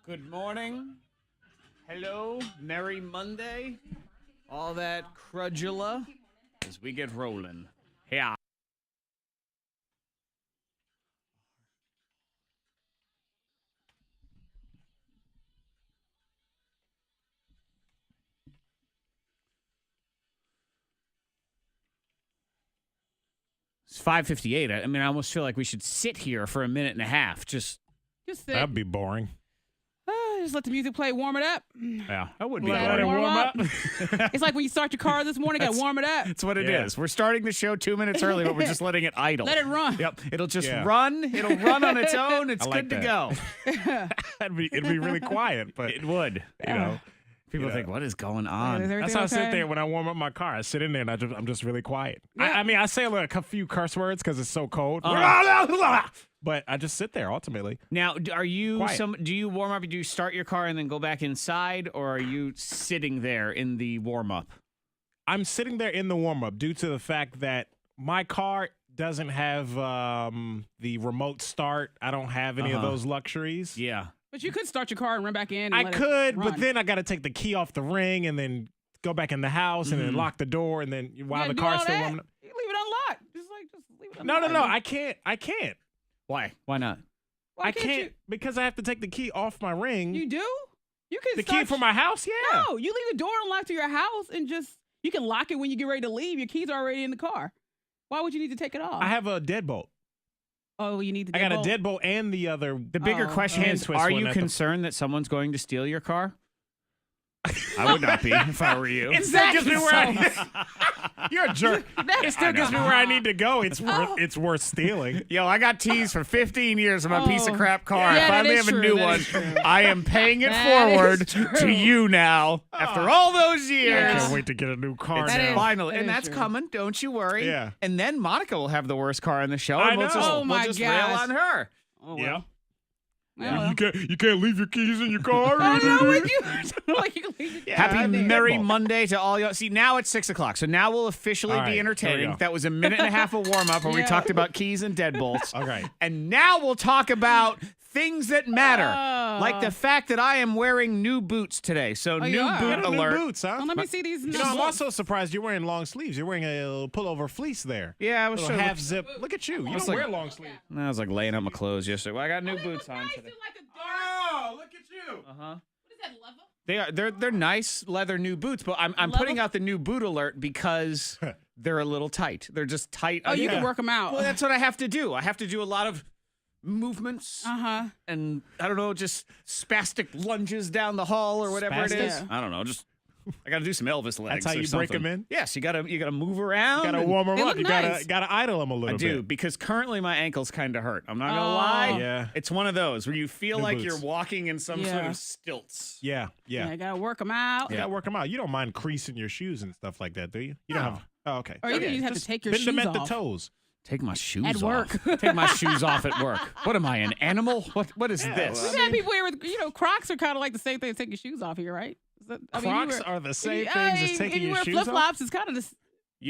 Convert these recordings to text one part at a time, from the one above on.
Good morning. Hello. Merry Monday. All that crudula as we get rolling. Yeah. It's 5:58. I mean, I almost feel like we should sit here for a minute and a half. Just sit. That'd be boring. Just let the music play, warm it up. Yeah, that would be Let it boring. warm up. It's like when you start your car this morning, got to warm it up. That's what it is. We're starting the show 2 minutes early, but we're just letting it idle. Let it run. Yep. It'll just run. It'll run on its own. It's like good to go. It'd be really quiet, but It would. you know. People think, what is going on? Is That's everything how I sit okay? there when I warm up my car. I sit in there and I'm just really quiet. Yeah. I mean, I say like a few curse words because it's so cold. But I just sit there ultimately. Now, are you Quiet. do you warm up? Do you start your car and then go back inside, or are you sitting there in the warm up? I'm sitting there in the warm up due to the fact that my car doesn't have the remote start. I don't have any of those luxuries. Yeah. But you could start your car and run back in. And I let it could, run. but then I got to take the key off the ring and then go back in the house and then lock the door and then while the do car's all still that? warming up. You leave it unlocked. Just leave it No, unlocked. I can't. Why? Why not? Why I can't can't because I have to take the key off my ring. You do? You can The start key for my house? Yeah. No, you leave the door unlocked to your house and you can lock it when you get ready to leave. Your keys are already in the car. Why would you need to take it off? I have a deadbolt. Oh, you need the I got a deadbolt? deadbolt and the other. The bigger Oh, question hand is, twist are one you at the- concerned that someone's going to steal your car? I would not be if I were you. It still gets me where You're a jerk. It still gets me where I need to go. It's worth stealing. Yo, I got teased for 15 years of my piece of Oh. crap car. Yeah, I that finally is have a true. new That one. is true. I am paying it That is forward true. to you now after all those I years. can't wait to get a new car It's That is- now. finally, that and is that's true. coming. Don't you worry. Yeah. And then Monica will have the worst car in the show. I and we'll know. just, Oh, we'll my just rail gosh. on her. Oh, Yeah. well. Well. You can't leave your keys in your car. I don't know what you like. You can leave it. Happy I Merry deadbolt. Monday to all y'all. See, now it's 6 o'clock, so now we'll officially All right, be here we entertaining. go. That was a minute and a half of warm up where we Yeah. talked about keys and deadbolts. Okay. And now we'll talk about things that matter, Oh. like the fact that I am wearing new boots today. So Oh, you new are? boot New alert. boots, huh? Oh, let me see these. You know, I'm also surprised you're wearing long sleeves. You're wearing a little pullover fleece there. Yeah, I was Little sure. half zip. Look at you. You don't like- wear long sleeves. I was like laying out my clothes yesterday. Well, I got new boots on today. Oh, look at you. Uh huh. What is that, leather? They're nice leather new boots, but I'm putting out the new boot alert because they're a little tight. They're just tight. Oh, you Yeah. can work them out. Well, that's what I have to do. I have to do a lot of movements Uh-huh. and I don't know, just spastic lunges down the hall or whatever it is. Spastic? I don't know. Just I got to do some Elvis legs. That's how or you break something. 'em in? Yes, you gotta move around. Gotta and- warm them They up. look You nice. gotta idle them a little I do bit. because currently my ankles kind of hurt. I'm not gonna Oh. lie. Yeah. It's one of those where you feel New like boots. you're walking in some sort Yeah. of stilts. Yeah. Yeah, you gotta work them out. You gotta work them out. You don't mind creasing your shoes and stuff like that, do you? You No. don't have. Oh, okay. Or even Okay, you have to Just take your bend them shoes at the off. toes. Take my shoes At off. work. Take my shoes off at work. What am I, an animal? What is this? We've had people here with, Crocs are kind of like the same thing as taking your shoes off here, right? Is that, Crocs are the same Yeah, things as taking if you your wear shoes off. flip-flops, it's kind of this.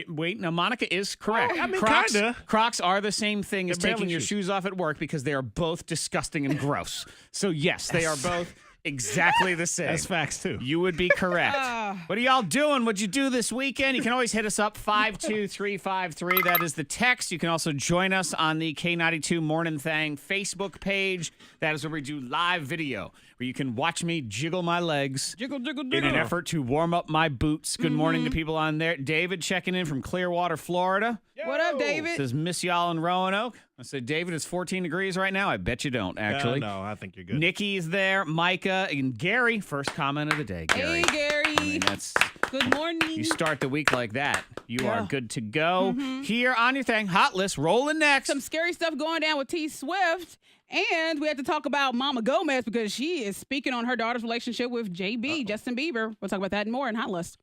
Wait, now Monica is correct. I mean, Crocs, kinda. Crocs are the same thing as They're taking barely your shoes. shoes off at work because they are both disgusting and gross. So yes, they are both exactly the same. That's facts too. You would be correct. Ah. What are y'all doing? What'd you do this weekend? You can always hit us up 52353. That is the text. You can also join us on the K92 Mornin Thang Facebook page. That is where we do live video, where you can watch me jiggle my legs Jiggle, jiggle, in jiggle. an effort to warm up my boots. Good morning to people on there. David checking in from Clearwater, Florida. What up, David? Says, miss y'all in Roanoke. I said, David, it's 14 degrees right now. I bet you don't, actually. No, I think you're good. Nikki's there, Micah, and Gary. First comment of the day, Gary. Hey, Gary. I mean, that's Good morning. you start the week like that, you are Yeah. good to go. Here on your thing, hot list, rolling next. Some scary stuff going down with T Swift. And we had to talk about Mama Gomez because she is speaking on her daughter's relationship with JB, Justin Bieber. We'll talk about that and more in Hot List.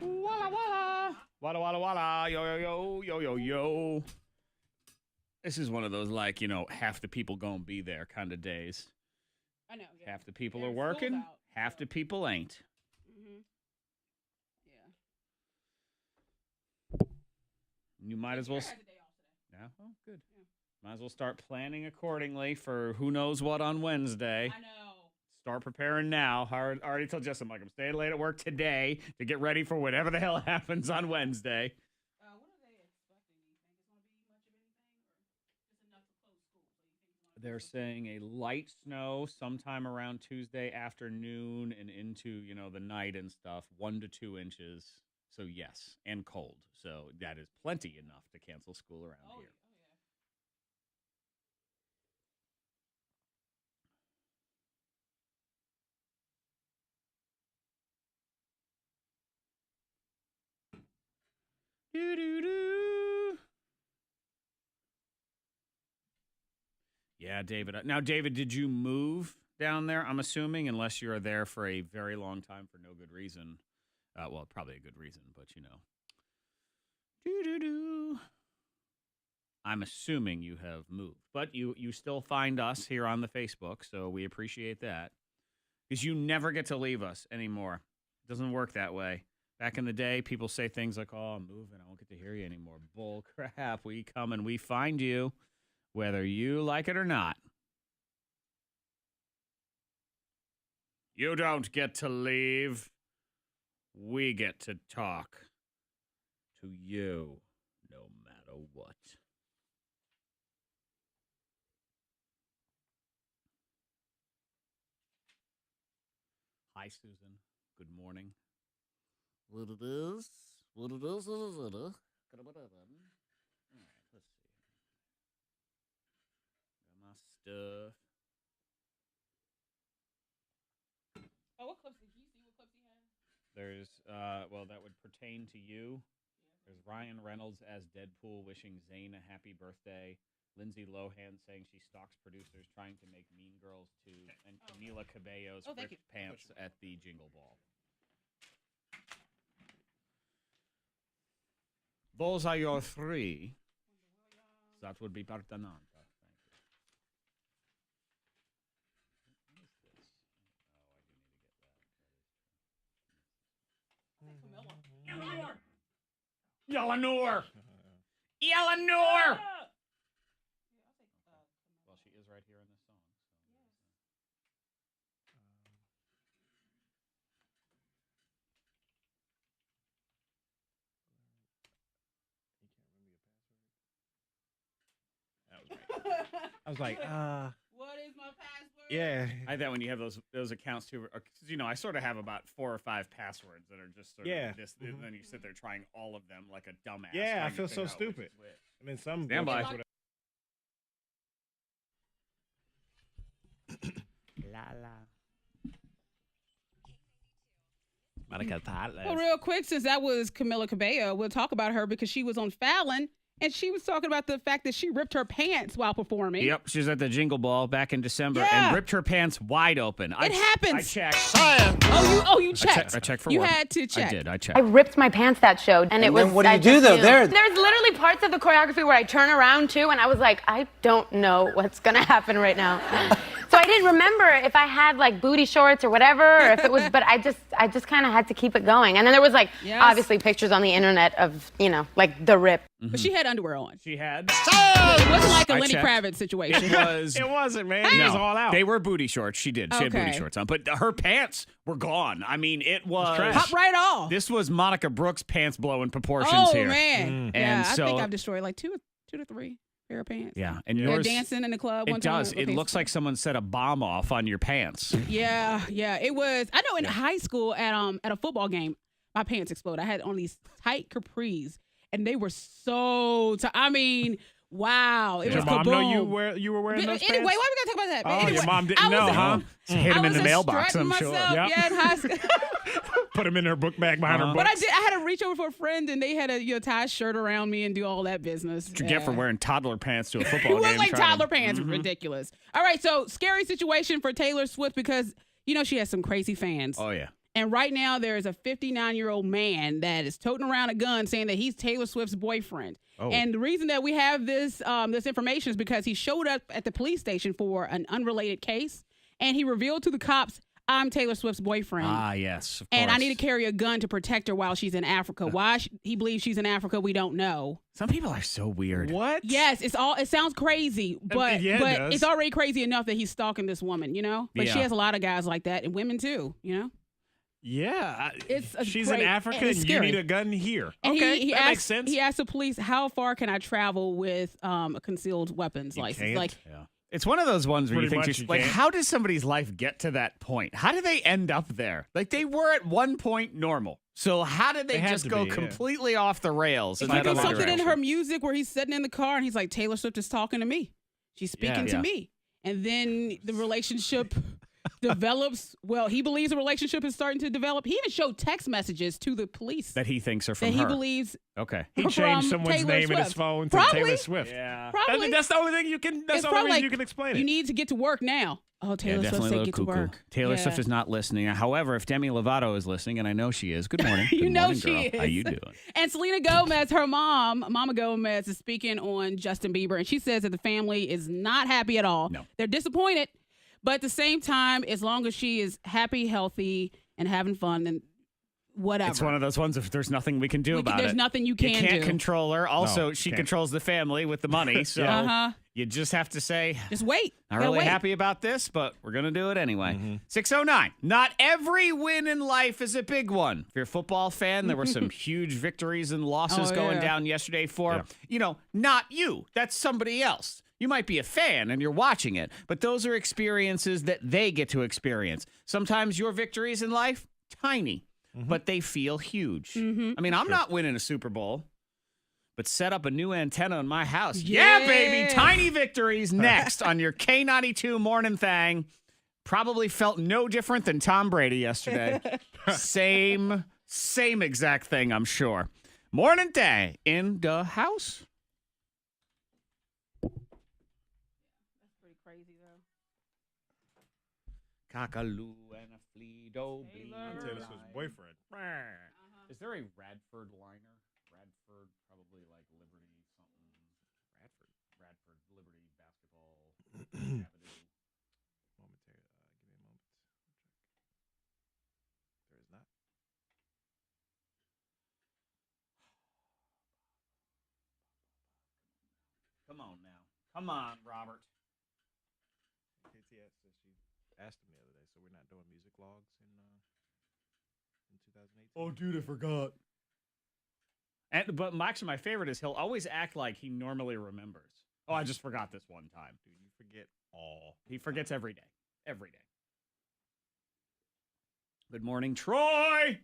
Walla walla. Walla walla walla. Yo yo yo yo yo yo. This is one of those like, half the people gonna be there kind of days. I know. Half the people Yeah, are school's working, out, half the people ain't. Yeah. You might as well. Yeah. Oh, good. Might as well start planning accordingly for who knows what on Wednesday. I know. Start preparing now. I already told Justin, I'm staying late at work today to get ready for whatever the hell happens on Wednesday. What are they expecting? Do you think it's going to be much of anything, or just enough to close school? So you think it's gonna They're saying a light snow sometime around Tuesday afternoon and into, the night and stuff, 1 to 2 inches. So yes, and cold. So that is plenty enough to cancel school around here. Do-do-do. Yeah, David. Now, David, did you move down there? I'm assuming, unless you are there for a very long time for no good reason. Well, probably a good reason, but Do-do-do. I'm assuming you have moved, but you still find us here on the Facebook, so we appreciate that. Because you never get to leave us anymore. It doesn't work that way. Back in the day, people say things like, oh, I'm moving. I won't get to hear you anymore. Bull crap. We come and we find you, whether you like it or not. You don't get to leave. We get to talk to you no matter what. Hi, Susan. Good morning. What it is? What it is? All right, let's see. Got my stuff. Oh, what clips did you see? What clips he had? There's, that would pertain to you. There's Ryan Reynolds as Deadpool wishing Zayn a happy birthday. Lindsay Lohan saying she stalks producers trying to make Mean Girls 2. And Camila Cabello's ripped pants at the Jingle Ball. Those are your 3. That would be Partananta. Thank you. Oh, I do need to get that. Eleanor! Well, she is right here in this song. I was like, what is my password? yeah. I had that when you have those accounts too. I sort of have about 4 or 5 passwords that are just sort of this. And then you sit there trying all of them like a dumbass. Yeah, I trying to feel figure so out which stupid. is which. And then some. Stand by. La la. Well, real quick, since that was Camila Cabello, we'll talk about her because she was on Fallon. And she was talking about the fact that she ripped her pants while performing. Yep, she was at the Jingle Ball back in December and ripped her pants wide open. It happens. I checked. You checked. I checked for you one. You had to check. I did. I checked. I ripped my pants that show, and it was. What do you do though? There's literally parts of the choreography where I turn around too, and I was like, I don't know what's gonna happen right now. So I didn't remember if I had like booty shorts or whatever, or if it was. But I just kind of had to keep it going. And then there was like obviously pictures on the internet of like the rip. But she had underwear on. She had. It wasn't like a Lenny Kravitz situation. It wasn't, man. It was all out. They were booty shorts. She did. She had booty shorts on. But her pants were gone. I mean, it was. Pop right off. This was Monica Brooks' pants blowing proportions here. Oh, man. And I so, think I've destroyed like two to three pair of pants. Yeah. And They're yours. dancing in the club one It time. does. It looks like someone set a bomb off on your pants. Yeah. It was. I know in high school at a football game, my pants exploded. I had on these tight capris. And they were so. I mean, wow! It Did was your mom kaboom. know you were wearing those Anyway, pants? why we gotta talk about that? Oh, anyway, your mom didn't know, huh? Hit him in the I was mailbox, strutting I'm sure. myself, Yep. Yeah, in high school. Put them in her book bag behind her books. But I had to reach over for a friend, and they had to tie a shirt around me and do all that business. What you get for wearing toddler pants to a football It game? was like toddler pants. Ridiculous. All right, so scary situation for Taylor Swift because she has some crazy fans. Oh yeah. And right now, there is a 59-year-old man that is toting around a gun saying that he's Taylor Swift's boyfriend. Oh. And the reason that we have this information is because he showed up at the police station for an unrelated case, and he revealed to the cops, I'm Taylor Swift's boyfriend. Ah, yes. Of and I course. need to carry a gun to protect her while she's in Africa. Why he believes she's in Africa, we don't know. Some people are so weird. What? Yes, it sounds crazy, but yeah, it does. it's already crazy enough that he's stalking this woman, you know? But she Yeah. has a lot of guys like that, and women too, you know? Yeah. She's great- in Africa and it's and you scary. need a gun here. And Okay, he that asked, makes sense. He asked the police, how far can I travel with a concealed weapons license? can't. Like, Yeah. It's one of those ones where you Pretty think, much just, you like, can't. how does somebody's life get to that point? How do they end up there? Like, they were at one point normal. So how did they They had just to go be, yeah. completely off the rails? it in could that be other something in direction? her music where he's sitting in the car and he's like, Taylor Swift is talking to me. She's speaking to Yeah. me. And then the relationship develops. Well, he believes the relationship is starting to develop. He even showed text messages to the police That he thinks are from that he her. believes Okay. He from changed someone's Taylor name in his Swift. phone to Probably. Taylor Swift. Yeah. probably. That's the only thing you can. That's it's the only probably reason like, you can explain it. You need to get to work now. Oh, Taylor Swift definitely a said little get to cuckoo. work. Taylor Yeah. Swift is not listening. However, if Demi Lovato is listening, and I know she is, good morning. You Good know morning, she girl. How is. you doing? And Selena Gomez, her mom, Mama Gomez, is speaking on Justin Bieber, and she says that the family is not happy at all. No. They're disappointed, but at the same time, as long as she is happy, healthy, and having fun, then whatever. It's one of those ones if there's nothing we can do about there's it. nothing you You can can't do. control her. Also, No, she can't. controls the family with the money. So Uh-huh. you just have to say, Just wait. not Gotta really wait. happy about this, but we're going to do it anyway. 609. Not every win in life is a big one. If you're a football fan, there were some huge victories and losses Oh, going yeah. down yesterday for, not you. That's somebody else. You might be a fan and you're watching it, but those are experiences that they get to experience. Sometimes your victories in life, tiny, but they feel huge. I mean, I'm not winning a Super Bowl. But set up a new antenna in my house. Yeah, baby. Yeah. Tiny victories next on your K92 Mornin Thang. Probably felt no different than Tom Brady yesterday. same exact thing, I'm sure. Morning Thang in the house. That's pretty crazy, though. Cockaloo and a Fleedo. Taylor Swift's boyfriend. Is there a Radford liner? Radford, probably like Liberty something. Radford, Liberty basketball. Avenue. Momentary. Give me a moment. There is not. Come on now. Come on, Robert. KTS says she asked him the other day, so we're not doing music logs in 2018. Oh, dude, I forgot. But actually, my favorite is he'll always act like he normally remembers. Oh, I just forgot this one time. Dude, you forget all. He forgets every day. Every day. Good morning, Troy.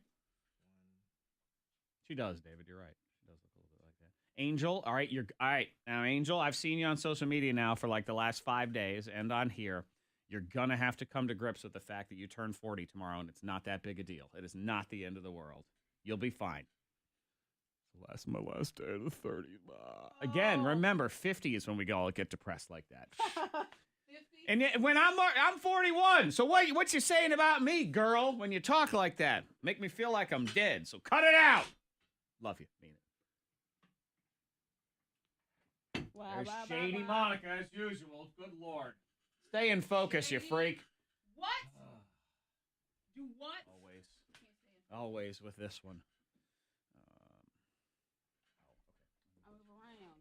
She does, David. You're right. She does look a little bit like that. Angel, all right. Now, Angel, I've seen you on social media now for like the last 5 days and on here. You're going to have to come to grips with the fact that you turn 40 tomorrow, and it's not that big a deal. It is not the end of the world. You'll be fine. My last day of the 30s. Again, remember, 50 is when we all get depressed like that. And when I'm 41, so what you saying about me, girl, when you talk like that? Make me feel like I'm dead, so cut it out. Love you. Mean it. Wow, There's wow, Shady wow. Monica, as usual. Good Lord. Stay in focus, you freak. What? Do what? Always with this one. I was around.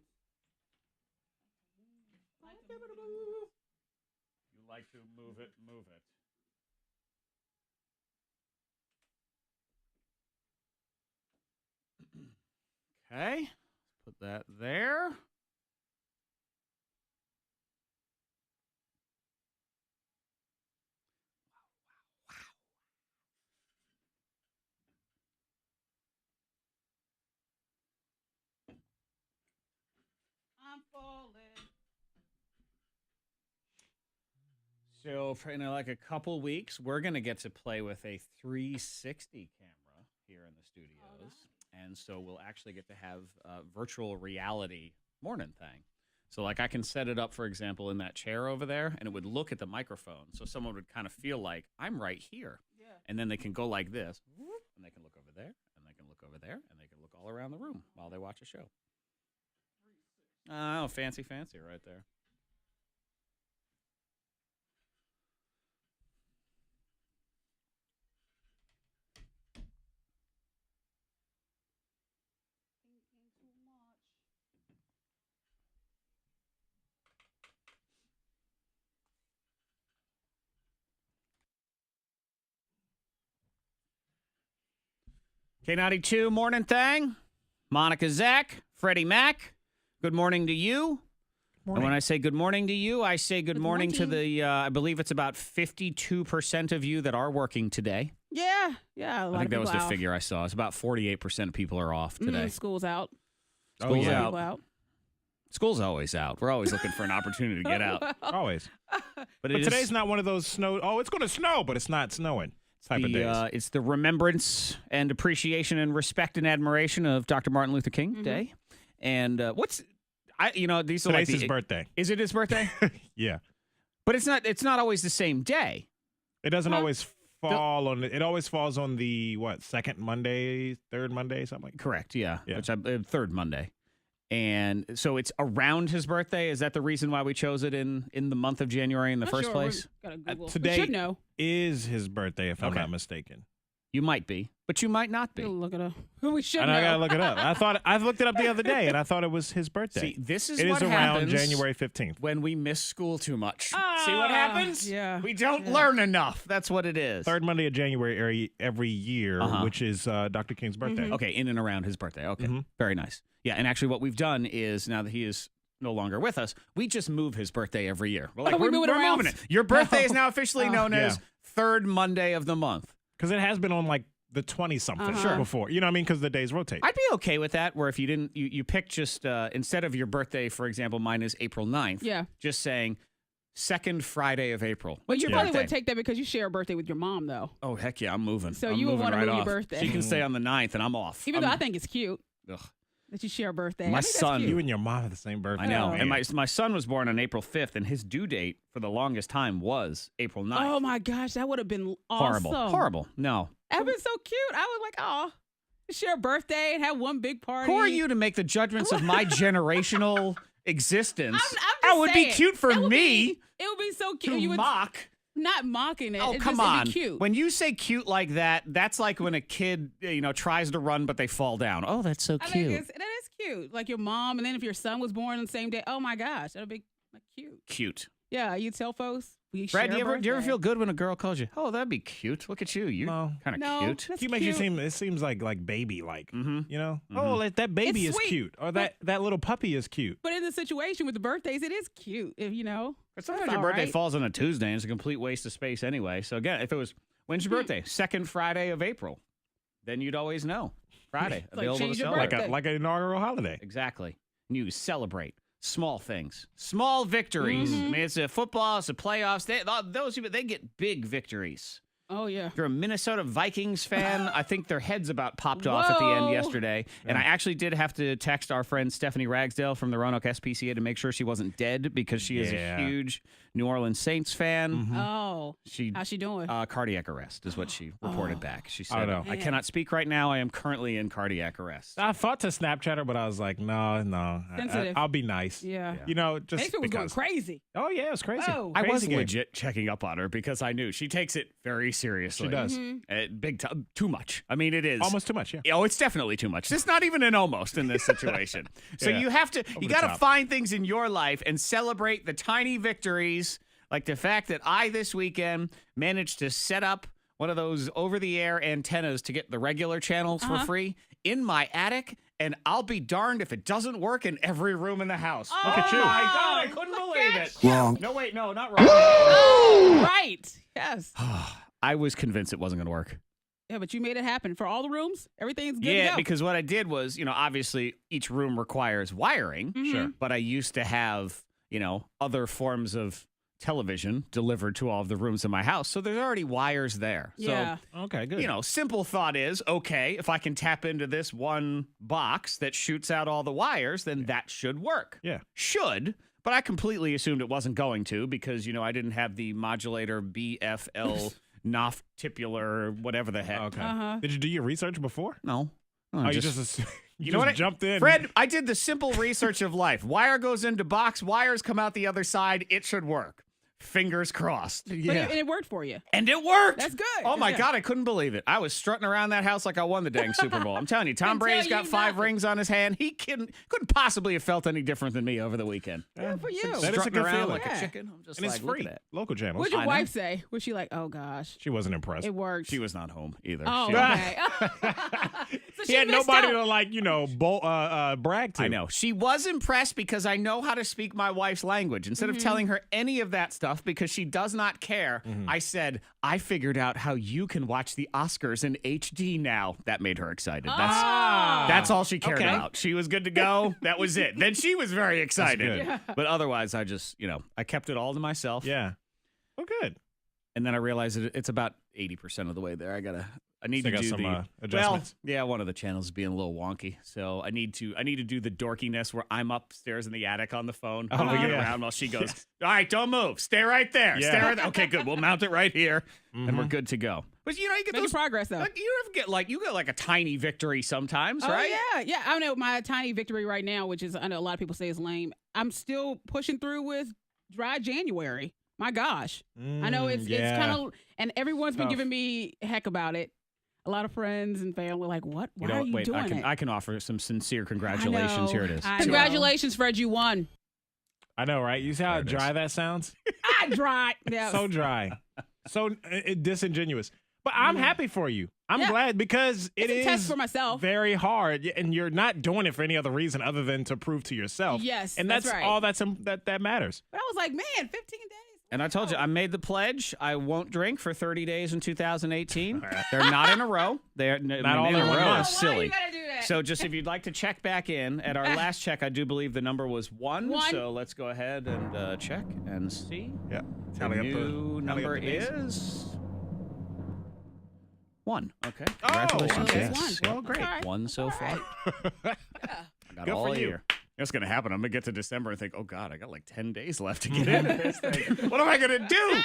You like to move it, move it. Okay, put that there. I'm falling. So for like a couple weeks, we're gonna get to play with a 360 camera here in the studios, and so we'll actually get to have virtual reality morning thing. So like I can set it up, for example, in that chair over there, and it would look at the microphone, so someone would kind of feel like I'm right here, and then they can go like this, and they can look over there, and they can look over there, and they can look all around the room while they watch a show. Oh, fancy right there. K92 Mornin Thang, Monica Zach, Freddie Mac. Good morning to you. And when I say good morning to you, I say good morning to the, I believe it's about 52% of you that are working today. Yeah. I think that was the figure I saw. It's about 48% of people are off today. School's out. School's yeah. out. School's always out. We're always looking for an opportunity to get out. Always. But today's not one of those snow. Oh, it's going to snow, but it's not snowing. Type of days. It's the remembrance and appreciation and respect and admiration of Dr. Martin Luther King Day. And these are Today's like his birthday. Is it his birthday? Yeah. But it's not always the same day. It doesn't always fall on. It always falls on the second Monday, third Monday, something like that. Correct. Yeah. Third Monday. And so it's around his birthday. Is that the reason why we chose it in the month of January in the first place? Today should know. Is his birthday, if I'm not mistaken. You might be, but you might not be. Look it up. We should know. And I gotta look it up. I looked it up the other day, and I thought it was his birthday. See, this is it what is around happens January 15th. when we miss school too much. See what happens? Yeah. We don't learn enough. That's what it is. Third Monday of January every year, which is Dr. King's birthday. Okay, in and around his birthday. Okay, very nice. Yeah, and actually what we've done is, now that he is no longer with us, we just move his birthday every year. We're like, we're moving it. Your birthday is now officially known as third Monday of the month. Because it has been on like the 20-something before. You know what I mean? Because the days rotate. I'd be okay with that, where if you didn't, you pick just, instead of your birthday, for example, mine is April 9th. Yeah. Just saying second Friday of April. Well, you probably would take that because you share a birthday with your mom, though. Oh, heck yeah, I'm moving. So I'm you would moving want to right move your off. birthday. She can stay on the 9th, and I'm off. Even though I think it's cute. Ugh. That you share a birthday. My I think that's son, cute. You and your mom have the same birthday. I know. Oh, and my son was born on April 5th, and his due date for the longest time was April 9th. Oh, my gosh. That would have been awesome. Horrible. No. That would have been so cute. I was like, oh, share a birthday and have one big party. Who are you to make the judgments of my generational existence? I'm just that would saying, be cute for me. It would be so cute. To You would mock. Not mocking it. Oh, It's come just, on. it'd be cute. When you say cute like that, that's like when a kid, tries to run, but they fall down. Oh, that's so I cute. think that is cute. Like your mom, and then if your son was born on the same day, oh my gosh, that'd be cute. Cute. Yeah, you tell folks. Brad, do you ever feel good when a girl calls you, oh, that'd be cute? Look at you. You're kind of cute. That's Cute makes you seem, it seems like baby-like, you know? Oh, that baby It's is sweet, cute. Or that little puppy is cute. But in the situation with the birthdays, it is cute, if you know. But sometimes That's your all birthday right. falls on a Tuesday, and it's a complete waste of space anyway. So again, if it was, when's your birthday? Second Friday of April. Then you'd always know. Friday. Like Available to change your celebrate. birthday. Like an inaugural holiday. Exactly. And you celebrate small things, small victories. I mean, it's a football, it's a playoffs. Those people, they get big victories. Oh, yeah. If you're a Minnesota Vikings fan, I think their heads about popped off at the end Whoa. yesterday. And I actually did have to text our friend Stephanie Ragsdale from the Roanoke SPCA to make sure she wasn't dead, because she is a huge New Orleans Saints fan. Oh. How's she doing? Cardiac arrest is what she reported back. She said, I don't know. I cannot speak right now. I am currently in cardiac arrest. I thought to Snapchat her, but I was like, no. Sensitive. I'll be nice. Yeah. You know, just Nathan was going because. crazy. Oh, yeah, it's crazy. Oh. I was Crazy game. legit checking up on her because I knew she takes it very seriously. She does. Big time. Too much. I mean, it is. Almost too much, yeah. Oh, it's definitely too much. It's not even an almost in this situation. So Yeah. you have to, you the got to top. find things in your life and celebrate the tiny victories, like the fact that I this weekend managed to set up one of those over-the-air antennas to get the regular channels for free in my attic, and I'll be darned if it doesn't work in every room in the house. Look at you. Oh my God, I couldn't believe it. Wrong. No, wait, no, not wrong. Oh, right. Yes. I was convinced it wasn't going to work. Yeah, but you made it happen for all the rooms. Everything's good to Yeah, go. because what I did was, obviously each room requires wiring. Sure. But I used to have, other forms of television delivered to all of the rooms in my house. So there's already wires there. Yeah. Okay, good. So, simple thought is, okay, if I can tap into this one box that shoots out all the wires, then that should work. Yeah. Should. But I completely assumed it wasn't going to because, I didn't have the modulator BFL noctipular, whatever the heck. Okay. Did you do your research before? No. Oh, you just You know what? Jumped in. Fred, I did the simple research of life. Wire goes into box, wires come out the other side. It should work. Fingers crossed. But it worked for you. And it worked. That's good. Oh my Yeah. God, I couldn't believe it. I was strutting around that house like I won the dang Super Bowl. I'm telling you, Tom Brady's got 5 rings on his hand. He couldn't possibly have felt any different than me over the weekend. Good for you. That is a Strutting good around feeling. like Yeah. a chicken. I'm just And like, it's look free. at that. Local channels. What'd your I know. wife say? Was she like, oh gosh, She wasn't impressed. it worked? She was not home either. Oh, She- okay. So He she had missed nobody out. to brag to. I know. She was impressed because I know how to speak my wife's language. Instead of telling her any of that stuff because she does not care, I said, I figured out how you can watch the Oscars in HD now. That made her excited. That's all she cared about. She was good to go. That was it. Then she was very excited. good. But otherwise, I just, I kept it all to myself. Yeah. Well, good. And then I realized that it's about 80% of the way there. I need So to got do some, adjustments? Well, yeah, one of the channels is being a little wonky. So I need to do the dorkiness where I'm upstairs in the attic on the phone, moving it around while she goes, all right, don't move. Stay right there. Yeah. Stay right there. Okay, good. We'll mount it right here and we're good to go. But you get Making those progress though. you ever get like a tiny victory sometimes, Oh right? yeah. I know my tiny victory right now, which is I know a lot of people say is lame. I'm still pushing through with dry January. My gosh, I know it's kind of, and everyone's been Tough. giving me heck about it. A lot of friends and family like, what? Why are you wait, doing it? I can offer some sincere congratulations. Here it is. Congratulations, Fred, you won. I know, right? You see how There it dry is. that sounds? I dry. Yeah. So dry. So disingenuous. But I'm happy for you. I'm glad because It's a test for myself. very hard, and you're not doing it for any other reason other than to prove to yourself. Yes, and that's that's right. all that matters. But I was like, man, 15 days. And I told you, I made the pledge. I won't drink for 30 days in 2018. They're not in a row. They're not all in in a one row. month. Is Why you silly. gotta do that? So just if you'd like to check back in, at our last check, I do believe the number was 1. One. So let's go ahead and check and see. Yeah. The new number is 1. Okay. Congratulations. Oh, yes. that's Well, great. All right. 1 so All far. right. I got Good all for you. year. What's going to happen? I'm going to get to December and think, oh, God, I got like 10 days left to get into this thing. What am I going to do?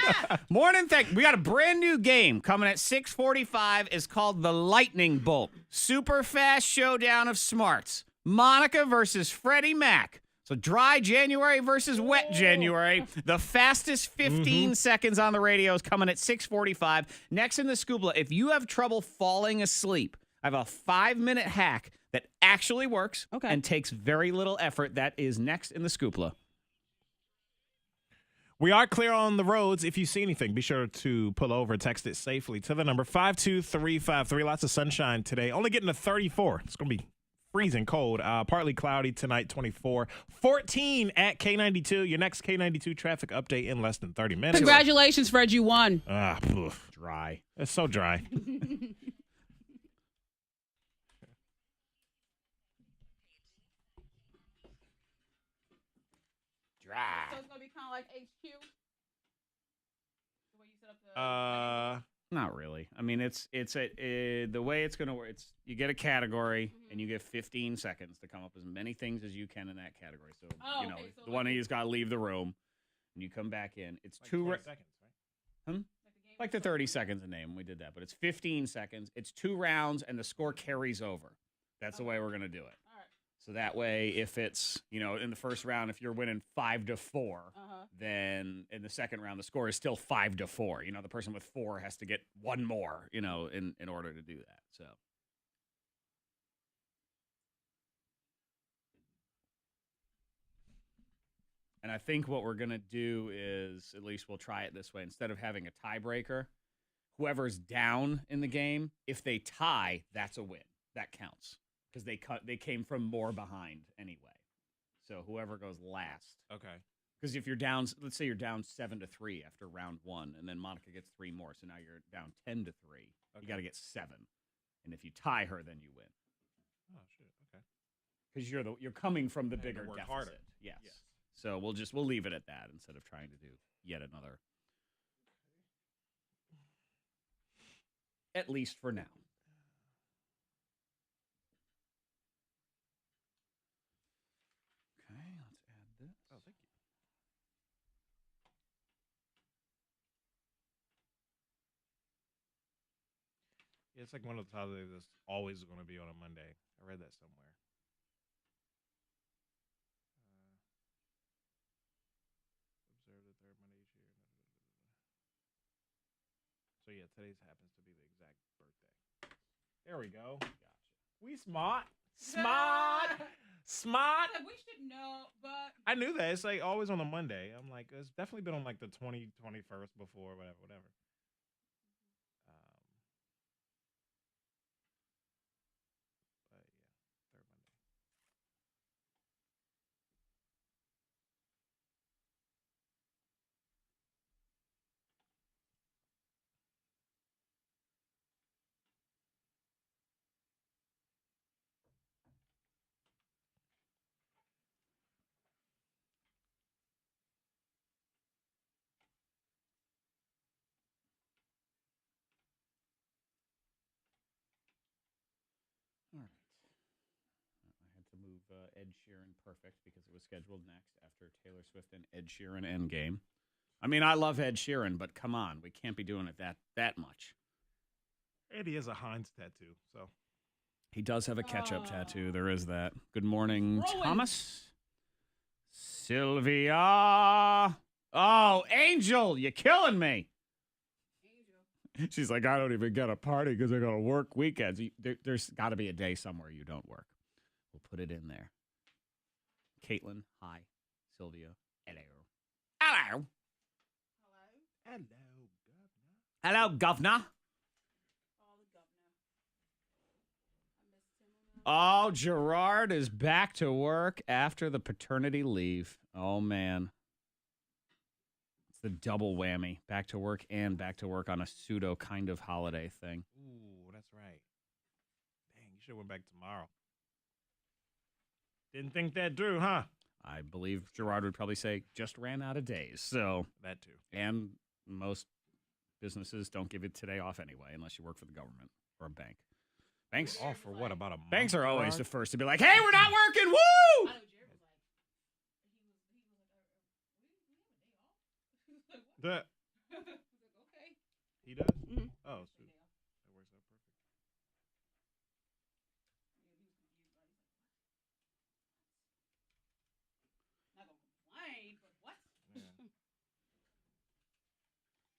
Morning Thang. We got a brand new game coming at 6:45. It's called the Lightning Bolt. Super fast showdown of smarts. Monica versus Freddie Mac. So dry January versus wet January. The fastest 15 seconds on the radio is coming at 6:45. Next in the Scoopla, if you have trouble falling asleep, I have a 5-minute hack that actually works and takes very little effort. That is next in the Scoopla. We are clear on the roads. If you see anything, be sure to pull over, text it safely to the number 52353. Lots of sunshine today. Only getting to 34. It's going to be freezing cold. Partly cloudy tonight, 24. 14 at K92. Your next K92 traffic update in less than 30 minutes. Congratulations, Fred, you won. Dry. It's so dry. Dry. So it's gonna be kind of like HQ. The way you set up the. Not really. I mean, it's the way it's going to work. It's you get a category and you get 15 seconds to come up with as many things as you can in that category. So So the one of you's got to leave the room, and you come back in. It's Like 2 20 seconds, right? like the 30 seconds a name. We did that, but it's 15 seconds. It's 2 rounds, and the score carries over. That's the way we're going to do it. All right. So that way, if it's, in the first round, if you're winning 5-4, then in the second round, the score is still 5-4. The person with 4 has to get 1 more, in order to do that. So. And I think what we're going to do is, at least we'll try it this way. Instead of having a tiebreaker, whoever's down in the game, if they tie, that's a win. That counts. Because they came from more behind anyway. So whoever goes last. Okay. Because if you're down, let's say you're down 7-3 after round 1, and then Monica gets 3 more, so now you're down 10-3. You got to get 7, and if you tie her, then you win. Oh shit. Okay. Because you're coming from the I had to bigger work deficit. harder. Yes. So we'll leave it at that instead of trying to do yet another. At least for now. Okay, let's add this. Oh, thank you. Yeah, it's like one of the holidays that's always going to be on a Monday. I read that somewhere. Observe the third Monday each year. yeah, today's happens to be the exact birthday. There we go. Gotcha. We smart. Smart. We should know, but I knew that. It's like always on a Monday. I'm like, it's definitely been on like the 21st before, whatever. But yeah, third Monday. All right. I had to move Ed Sheeran Perfect because it was scheduled next after Taylor Swift and Ed Sheeran Endgame. I mean, I love Ed Sheeran, but come on, we can't be doing it that much. And he has a Heinz tattoo, so. He does have a ketchup tattoo. There is that. Good morning, Rowan. Thomas. Sylvia. Oh, Angel, you're killing me. She's like, I don't even get a party because I got to work weekends. There's got to be a day somewhere you don't work. We'll put it in there. Caitlin, hi. Sylvia, hello. Hello. Hello, governor. Hello, governor. Oh, Gerard is back to work after the paternity leave. Oh, man. It's the double whammy. Back to work and back to work on a pseudo kind of holiday thing. Ooh, that's right. Dang, you should have went back tomorrow. Didn't think that through, huh? I believe Gerard would probably say, just ran out of days. So, That too. and most businesses don't give you today off anyway, unless you work for the government or a bank. Banks, Off for what, about a month? banks are always Gerard? the first to be like, hey, we're not working. Woo! I know Jared was like, we have a day off. That I was like, okay. he does? Mhm. Oh, sweet. That works out perfect. Not gonna complain, but what?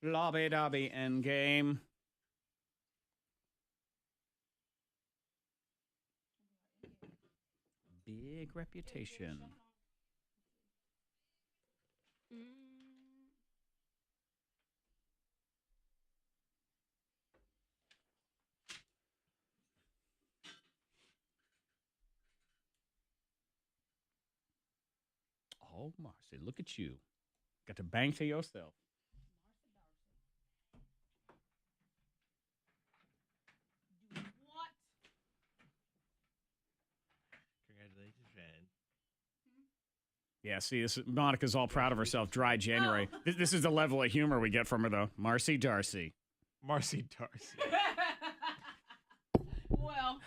Yeah. Lobby dobby end game. Big reputation. Oh, Marcy, look at you. Got to bank to yourself. What? Congratulations, friend. Yeah, see, Monica's all proud of herself. Dry January. This is the level of humor we get from her, though. Marcy Darcy. Marcy Darcy. Well,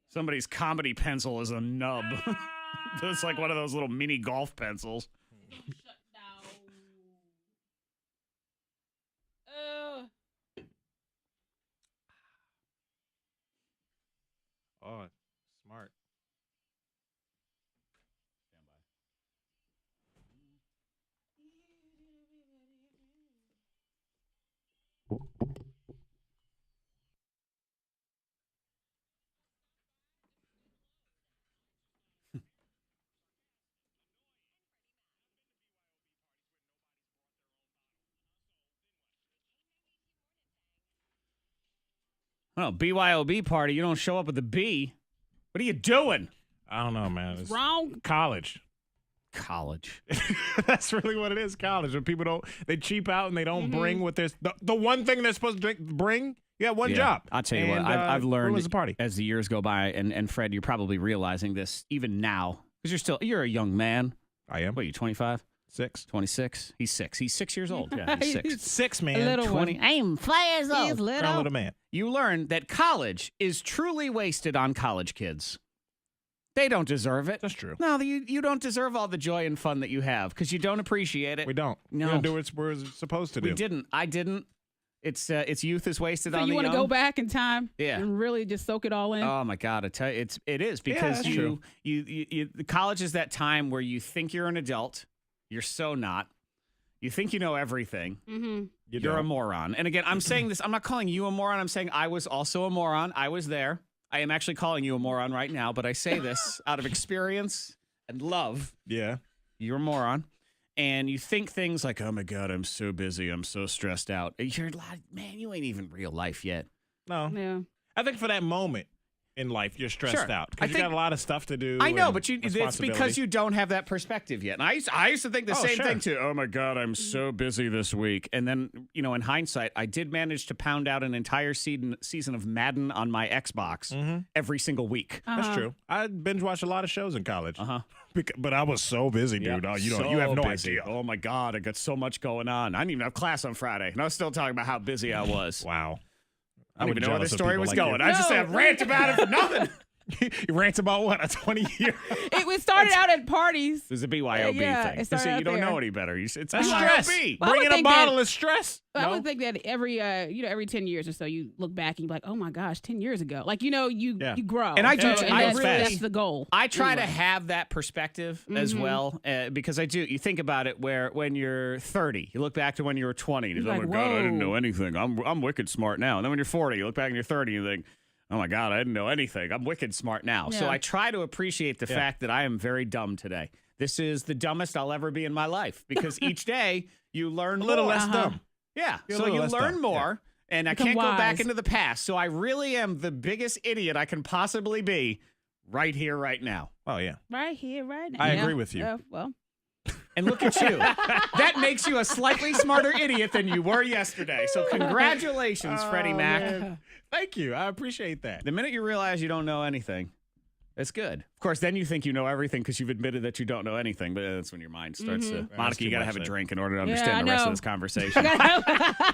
Somebody's comedy pencil is a nub. It's like one of those little mini golf pencils. shut down. Oh, smart. Stand by. Well, BYOB party, you don't show up with the B. What are you doing? I don't know, man. It's Wrong. college. College. That's really what it is, college. When people they cheap out and they don't bring what they're the one thing they're supposed to bring. Yeah, one job. I'll tell you what, And, I've learned ruins the party. as the years go by, and Fred, you're probably realizing this even now, because you're a young man. I am. What are you, 25? 6. 26? He's 6. He's 6 years old. Yeah, he's 6. 6, man. A little 20. I'm 5 years old. He's little. Grown little man. You learn that college is truly wasted on college kids. They don't deserve it. That's true. No, you don't deserve all the joy and fun that you have because you don't appreciate it. We don't. No. We don't do what we're supposed to do. We didn't. I didn't. It's youth is wasted So on you the want to young. go back in time Yeah. and really just soak it all in? Oh my God! I tell you, it is because that's true. you college is that time where you think you're an adult, you're so not. You think you know everything. Mm-hmm. You're a moron. And again, I'm saying this. I'm not calling you a moron. I'm saying I was also a moron. I was there. I am actually calling you a moron right now, but I say this out of experience and love. Yeah. You're a moron. And you think things like, oh my God, I'm so busy. I'm so stressed out. You're like, man, you ain't even real life yet. No. Yeah. I think for that moment in life, you're stressed out because you got a lot of stuff to do. I know, and but it's responsibility. because you don't have that perspective yet. And I used to think the same thing too. Oh my God, I'm so busy this week. And then, in hindsight, I did manage to pound out an entire season of Madden on my Xbox every single week. That's true. I binge watched a lot of shows in college. But I was so busy, dude. Yeah, You have no busy. idea. Oh my God, I got so much going on. I didn't even have class on Friday, and I was still talking about how busy I was. Wow. I don't even know where the jealous of story people was like going. you. I just said rant about it for nothing. You rant about what? A 20-year? It started out at parties. It was a BYOB Yeah, thing. it started See, you out don't there. know any better. It's That's BYOB. stress. Well, I would Bringing a think bottle that- is stress. Well, I No? would think that every 10 years or so, you look back and you're like, oh my gosh, 10 years ago. Like, you grow. And I do. That's the goal. I try to Anyway. have that perspective as well, because I do. You think about it, where when you're 30, you look back to when you were 20, and you're You're like, like, oh my God, I didn't whoa. know anything. I'm wicked smart now. And then when you're 40, you look back and you're 30, and you think, oh my God, I didn't know anything. I'm wicked smart now. So Yeah. I try to appreciate the fact that I am very dumb today. This is the dumbest I'll ever be in my life, because each day you learn A little more. less dumb. Yeah. You're a So little you less learn dumb. more, and I Become can't go back wise. into the past. So I really am the biggest idiot I can possibly be right here, right now. Oh, yeah. Right here, right now. I agree with you. Well, And look at you. That makes you a slightly smarter idiot than you were yesterday. So congratulations, Freddie Mac. man. Thank you. I appreciate that. The minute you realize you don't know anything, it's good. Of course, then you think you know everything because you've admitted that you don't know anything, but that's when your mind starts to... Monica, you got to have a drink in order to understand I the rest of know. this conversation.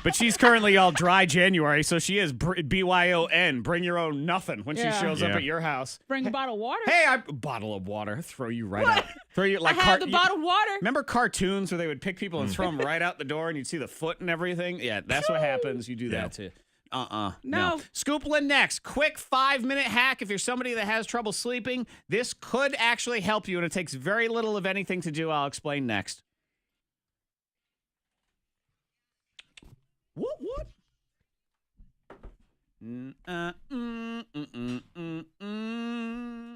But she's currently all dry January, so she is BYON, bring your own nothing when she Yeah. shows up Yeah. at your house. bring a bottle of water. Hey, bottle of water. Throw you right What? out. Throw you like I have the bottled water. Remember cartoons where they would pick people and throw them right out the door and you'd see the foot and everything? Yeah, that's what happens. You do that too. No. Scoopland next. Quick 5-minute hack if you're somebody that has trouble sleeping. This could actually help you, and it takes very little of anything to do. I'll explain next. What?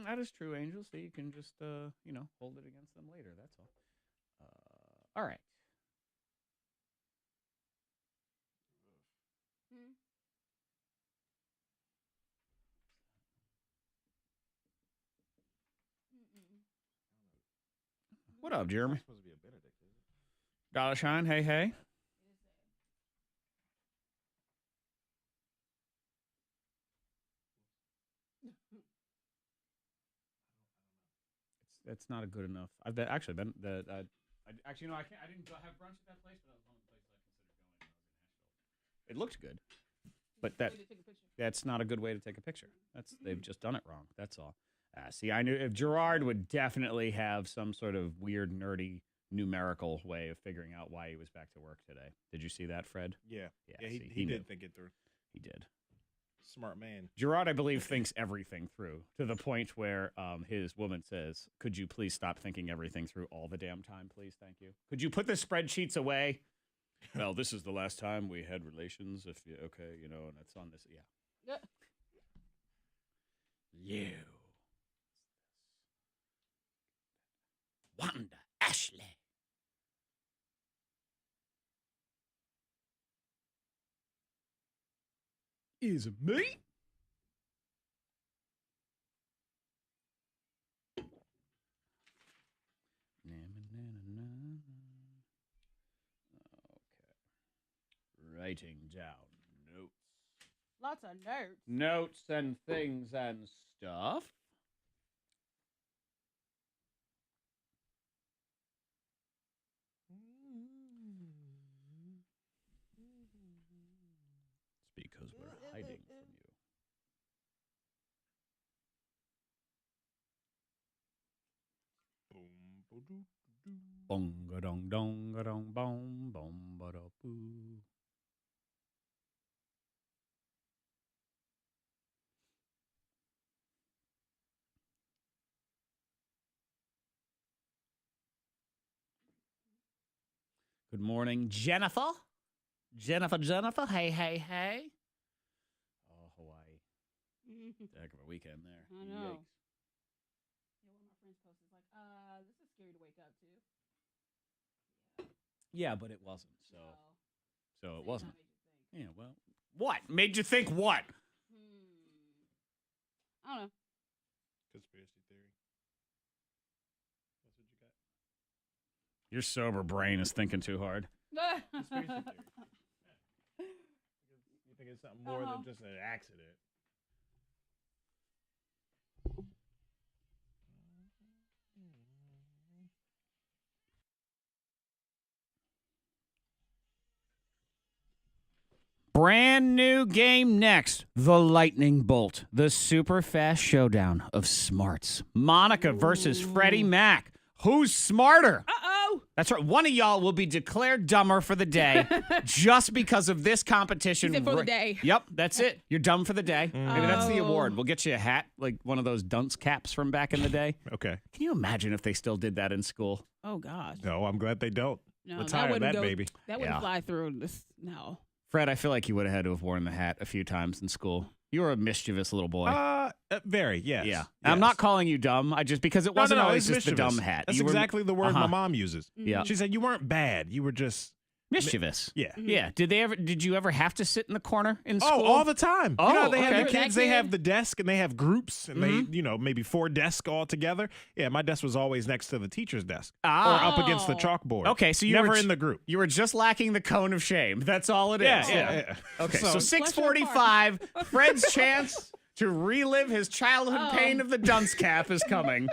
That is true, Angel. So you can just, hold it against them later. That's all. All right. What up, Jeremy? Dollar Shine, hey, hey. It's not a good enough. I've been actually been the. Actually, no, I can't. I didn't have brunch at that place, but that was the only place I considered going. It looked good, but that's not a good way to take a picture. They've just done it wrong. That's all. See, I knew if Gerard would definitely have some sort of weird, nerdy, numerical way of figuring out why he was back to work today. Did you see that, Fred? Yeah. Yeah, He see, he did knew. think it through. He did. Smart man. Gerard, I believe, thinks everything through to the point where his woman says, could you please stop thinking everything through all the damn time, please? Thank you. Could you put the spreadsheets away? Well, this is the last time we had relations. And it's on this. Yeah. You. Wanda Ashley. Is it me? Okay. Writing down notes. Lots of nerds. Notes and things and stuff. It's because we're hiding from you. Bong ga dong dong ga dong bong bong ba da boo. Good morning, Jennifer. Jennifer. Hey, hey, hey. Oh, Hawaii. Heck of a weekend there. I know. Yikes. Yeah, one of my friends posted like, this is scary to wake up to. Yeah, but it wasn't. So it wasn't. Made you think. Yeah, well, what? Made you think what? I don't know. Conspiracy theory. That's what you got? Your sober brain is thinking too hard. Conspiracy theory. You think it's something more than just an accident? Brand new game next. The Lightning Bolt. The super fast showdown of smarts. Monica versus Freddie Mac. Who's smarter? Uh-oh. That's right. One of y'all will be declared dumber for the day just because of this competition. He said for the day. Yep, that's it. You're dumb for the day. Maybe that's the award. We'll get you a hat, like one of those dunce caps from back in the day. Okay. Can you imagine if they still did that in school? Oh, gosh. No, I'm glad they don't. No, Retire that baby. That wouldn't Yeah. fly through this. No. Fred, I feel like you would have had to have worn the hat a few times in school. You were a mischievous little boy. Very, yes. Yeah. Yes. I'm not calling you dumb. I just because it wasn't always it's just the dumb mischievous. hat. That's You were exactly the word my mom uses. Yeah. She said you weren't bad. You were just mischievous. yeah. Yeah. Did you ever have to sit in the corner in school? Oh, all the time. Oh, you know, they have okay. the kids, they That have kid? the desk and they have groups and they, maybe 4 desks all together. Yeah, my desk was always next to the teacher's desk or up against the chalkboard. Okay, so you never were in the group. You were just lacking the cone of shame. That's all it is. Yeah. Okay, so Flush it 6:45, Fred's chance to relive his childhood pain of the dunce cap is coming.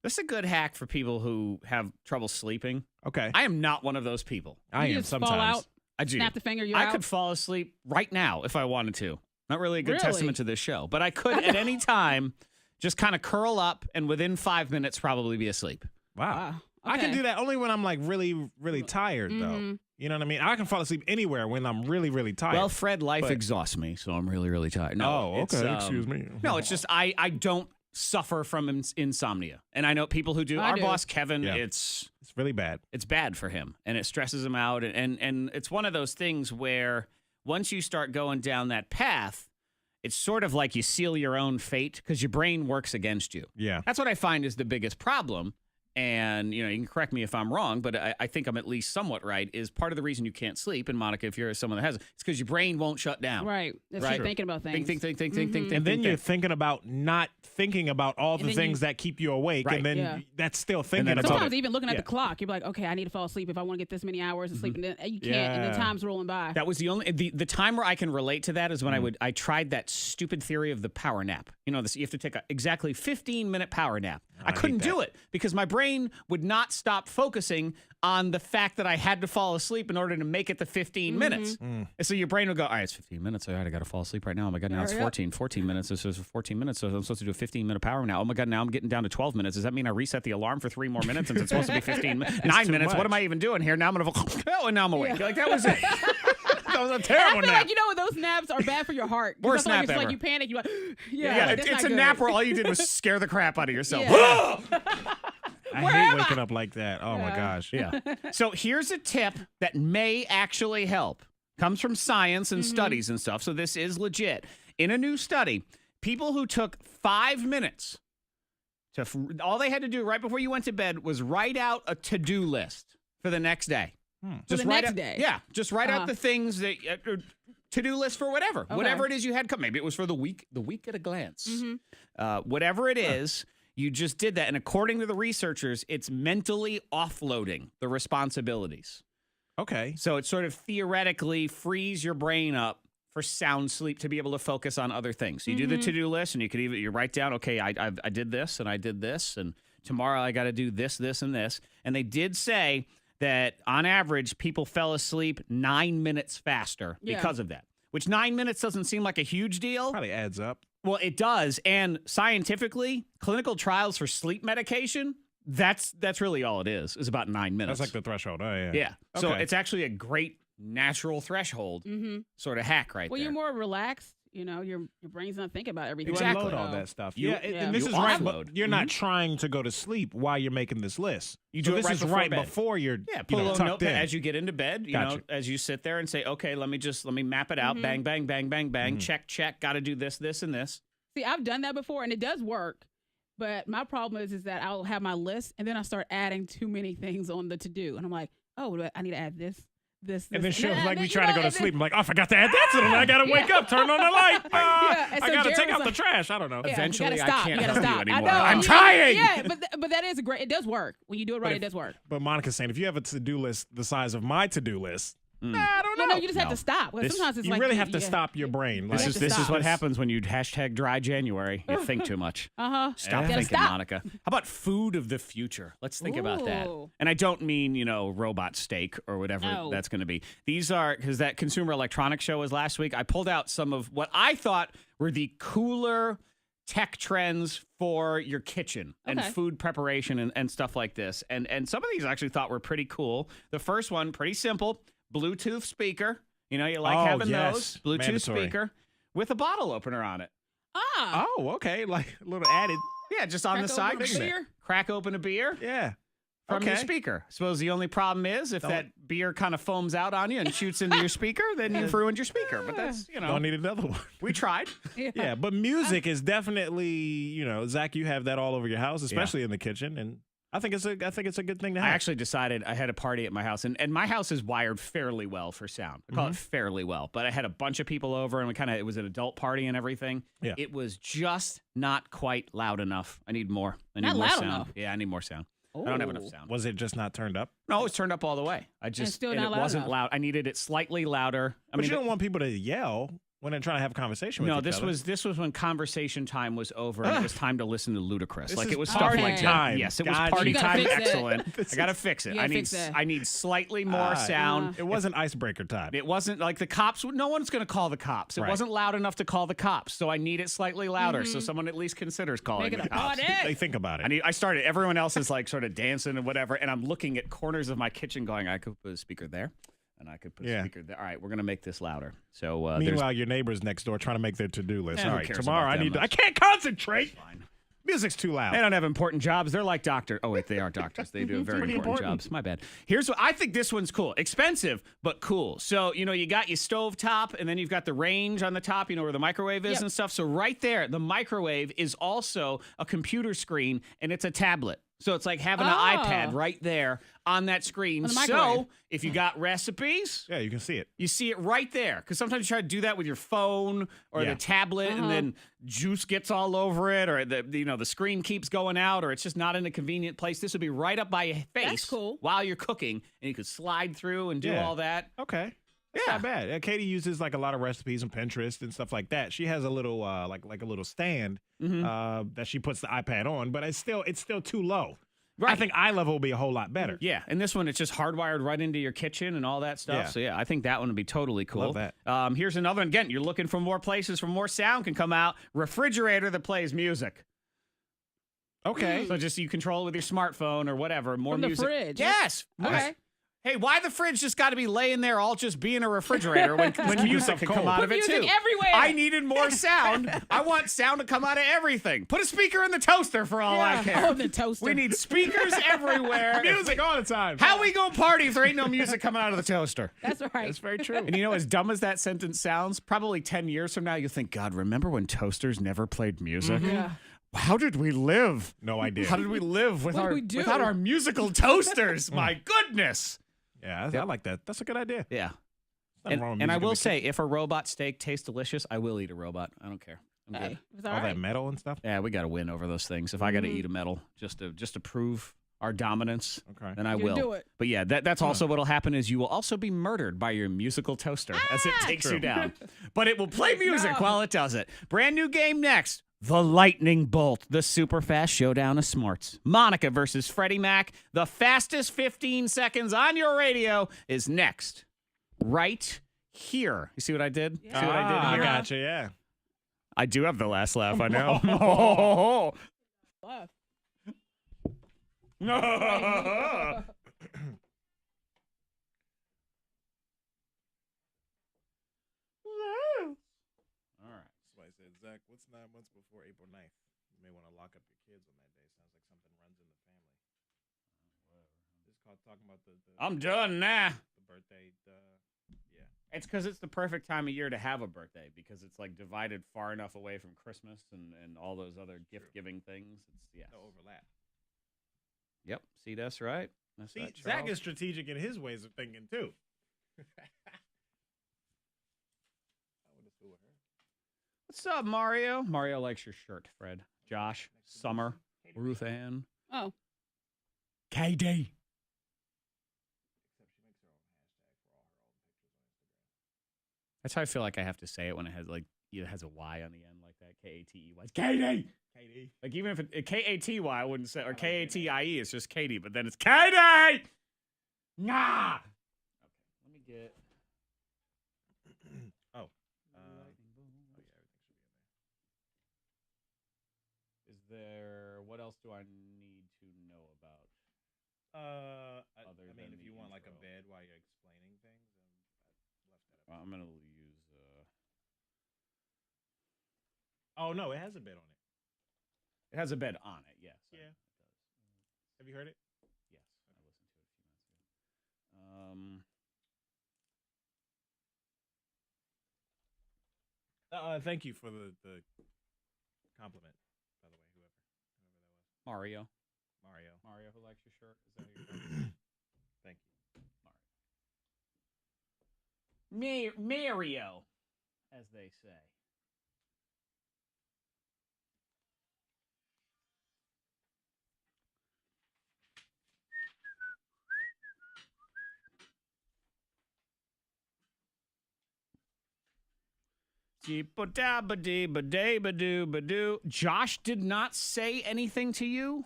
This is a good hack for people who have trouble sleeping. Okay. I am not one of those people. I You am just fall sometimes. out, I do. snap the finger, you're I out. could fall asleep right now if I wanted to. Not really a good Really? testament to this show, but I could at any time just kind of curl up and within 5 minutes probably be asleep. Wow. Wow. I can Okay. do that only when I'm like really, really tired though. You know what I mean? I can fall asleep anywhere when I'm really, really tired. Well, Fred, life But- exhausts me, so I'm really, really tired. No, Oh, it's, okay. Excuse me. No, it's just I don't suffer from insomnia, and I know people who do. I Our do. boss Kevin, Yeah. it's really bad. bad for him, and it stresses him out, and it's one of those things where once you start going down that path, it's sort of like you seal your own fate because your brain works against you. Yeah. That's what I find is the biggest problem. And, you can correct me if I'm wrong, but I think I'm at least somewhat right, is part of the reason you can't sleep. And Monica, if you're someone that has it, it's because your brain won't shut down. Right. That's Right. you're thinking about things. Think. And then you're thinking about not thinking about all the then things that keep you awake. Right. And then Yeah. that's still thinking then it's about Sometimes it. even looking at Yeah. the clock, you're like, okay, I need to fall asleep if I want to get this many hours of sleep, and then you can't, and Yeah. the time's rolling by. That was the only the time where I can relate to that is when I tried that stupid theory of the power nap. You know, this you have to take a exactly 15-minute power nap. I couldn't do it because my brain would not stop focusing on the fact that I had to fall asleep in order to make it the 15 minutes. And so your brain would go, all right, it's 15 minutes. All right, I got to fall asleep right now. Oh my God, now it's Hurry up. 14 minutes. This is 14 minutes. So I'm supposed to do a 15-minute power now. Oh my God, now I'm getting down to 12 minutes. Does that mean I reset the alarm for 3 more minutes since it's supposed to be 15 minutes? 9 too minutes. What much. am I even doing here? Now I'm going to, oh, and now I'm awake. Like that was it. That was a And I terrible feel nap. like those naps are bad for your heart. 'Cause Worst I feel like nap it's ever. like you panic. You're like, Yeah, that's it's not a good. nap where all you did was scare the crap out of yourself. Yeah. I Where hate am waking up like that. Oh my gosh. Yeah. So here's a tip that may actually help. Comes from science and studies and stuff. So this is legit. In a new study, people who took 5 minutes to all they had to do right before you went to bed was write out a to-do list for the next day. For the write next out, day? Yeah. Just write out the things that to-do list for whatever it is you had come. Maybe it was for the week at a glance. Whatever it is. You just did that. And according to the researchers, it's mentally offloading the responsibilities. Okay. So it sort of theoretically frees your brain up for sound sleep to be able to focus on other things. So you do the to-do list and you could even you write down, okay, I did this and I did this. And tomorrow I got to do this, this, and this. And they did say that on average, people fell asleep 9 minutes faster because of that, which 9 minutes doesn't seem like a huge deal. Probably adds up. Well, it does. And scientifically, clinical trials for sleep medication, that's really all it is about 9 minutes. That's like the threshold. Oh, yeah. Yeah. So Okay. it's actually a great natural threshold sort of hack right Well, there. you're more relaxed. your brain's not thinking about everything. You Exactly. unload all that stuff. You- and this you is right. offload. But you're not trying to go to sleep while you're making this list. You So do it this right is before right bed. before you're Pull a little tucked notepad in. as you get into bed. You Gotcha. know, as you sit there and say, okay, let me map it out. Bang, bang, bang, bang, bang. Check. Got to do this, this, and this. See, I've done that before, and it does work. But my problem is that I'll have my list, and then I start adding too many things on the to-do. And I'm like, oh, I need to add this. And then she'll like me you trying to know, go to and then- sleep. I'm like, oh, I forgot to add that to them. I got to wake up, turn on the light. and I so got to Jared take was out the like- trash. I don't know. Yeah, Eventually, you gotta stop. I can't you gotta help stop. you anymore. I know. I'm trying. Yeah, but that is great. It does work. When you do it right, it does work. But Monica's saying if you have a to-do list the size of my to-do list, I don't know. No, you just have to stop. Well, sometimes it's you like really have to stop your brain. This Like, is to this is stop. what happens when you hashtag dry January. You think too much. Stop Gotta thinking, stop. Monica. How about food of the future? Let's think about that. Ooh. And I don't mean, robot steak or whatever No. that's going to be. These are, because that Consumer Electronics Show was last week, I pulled out some of what I thought were the cooler tech trends for your kitchen and Okay. food preparation and stuff like this. And some of these I actually thought were pretty cool. The first one, pretty simple, Bluetooth speaker. You like Oh, having yes. those. Bluetooth Mandatory. speaker with a bottle opener on it. Ah. oh, okay. Like a little added. Yeah, just on Crack the side. open a beer? Crack open a beer Yeah. from your Okay. speaker. Suppose the only problem is if that beer kind of foams out on you and shoots into your speaker, then you've ruined your speaker. But that's, Don't need another one. we tried. Yeah, but music is definitely, Zach, you have that all over your house, especially in the kitchen, and I think it's a good thing to I have. actually decided I had a party at my house, and my house is wired fairly well for sound. I call it fairly well, but I had a bunch of people over, and it was an adult party and everything. Yeah. It was just not quite loud enough. I need more. I need Not more loud sound. enough? Yeah, I need more sound. I don't have enough Oh. sound. Was it just not turned up? No, it was turned up all the way. still and not it loud wasn't enough. loud. I needed it slightly louder. I But mean, you don't want people to yell when they're trying to have a conversation with no, each this other. was when conversation time was over and it was time to listen to Ludacris. This Like is it was party stuff like time. that. Yes, it was Gotcha. party You gotta time. fix it. Excellent. I gotta fix it. You I gotta need fix it. I need slightly more sound. It wasn't icebreaker time. It wasn't like the cops. No one's going to call the cops. It Right. wasn't loud enough to call the cops. So I need it slightly louder so someone at least considers calling Make it the a cops. party. They think about it. I started. Everyone else is like sort of dancing and whatever, and I'm looking at corners of my kitchen, going, I could put a speaker there, and I could put a speaker there. All right, we're gonna make this louder. So there's Meanwhile, your neighbors next door trying to make their to-do list. who All right, cares tomorrow about I need them? to. I can't concentrate. Music's too loud. They don't have important jobs. They're like doctors. Oh, wait, they are doctors. They do very important jobs. My bad. Here's what I think this one's cool. Expensive, but cool. So, you got your stove top, and then you've got the range on the top, where the microwave is and stuff. So right there, the microwave is also a computer screen, and it's a tablet. So it's like having an iPad right there on that screen. On the microwave. So if you got recipes, Yeah, you can see it. you see it right there. Because sometimes you try to do that with your phone or Yeah. the tablet, and then juice gets all over it, or the screen keeps going out, or it's just not in a convenient place. This would be right up by your face That's cool. while you're cooking, and you could slide through and do Yeah. all that. Okay. That's not bad. Katie uses like a lot of recipes on Pinterest and stuff like that. She has a little like a little stand that she puts the iPad on, but it's still too low. Right. I think eye level will be a whole lot better. Yeah, and this one, it's just hardwired right into your kitchen and all that stuff. Yeah. So, yeah, I think that one would be totally cool. Love that. Here's another one. Again, you're looking for more places for more sound can come out. Refrigerator that plays music. Okay. So just you control it with your smartphone or whatever. More From the music. fridge. Yes. Okay. Hey, why the fridge just got to be laying there all just being a refrigerator when music yourself can cold. come out of Put it too? music everywhere. I needed more sound. I want sound to come out of everything. Put a speaker in the toaster for all I care. Oh, the toaster. We need speakers everywhere. Music all the time. How we gonna party if there ain't no music coming out of the toaster? That's right. That's very true. And as dumb as that sentence sounds, probably 10 years from now, you'll think, God, remember when toasters never played music? Yeah. How did we live? No idea. How did we live What did we do? without our musical toasters? My goodness. Yeah, I like that. That's a good idea. Yeah. Nothing wrong with And I music in will the say, if a robot steak tastes delicious, I will eat a robot. I don't care. I'm good. Hey, it's all all right. that metal and stuff. Yeah, we got to win over those things. If I got to eat a metal just to prove our dominance, Okay. then I You will. do it. But yeah, that's also what'll happen is you will also be murdered by your musical toaster as it takes you down. But it will play music No. while it does it. Brand new game next. The Lightning Bolt, the super fast showdown of smarts. Monica versus Freddie Mac. The fastest 15 seconds on your radio is next. Right here. You see what I did? See what I did I here? gotcha, yeah. I do have the last laugh, I know. Love. All right. said, Zach, what's 9 months before April 9th? You may want to lock up your kids on that day. Sounds like something runs in the family. This is called talking about the I'm done now. the birthday. Yeah. It's because it's the perfect time of year to have a birthday because it's like divided far enough away from Christmas and all those other gift-giving things. It's No overlap. Yep. See, that's right. That's See, right, Zach Charles. is strategic in his ways of thinking, too. What's up, Mario? Mario likes your shirt, Fred. Josh, Summer, Ruth Ann. Oh. KD. That's how I feel like I have to say it when it has a Y on the end like that. K-A-T-E-Y. It's KD. KD. Like even if it K-A-T-Y, I wouldn't say, or K-A-T-I-E, it's just Katie, but then it's KD. Nah. Okay, let me get. Oh. Is there, what else do I need to know about? I Other mean, than if the you want like a intro. bed while you're explaining things, I left that up. I'm going to use, Oh, no, it has a bed on it. it has a bed on it, yes. Yeah. It does. Have you heard it? Yes, I listened to it a few minutes ago. Thank you for the compliment, by the way, whoever that was. Mario. Mario, who likes your shirt? Is that who you're talking thank you. Mario, as they say. Josh did not say anything to you?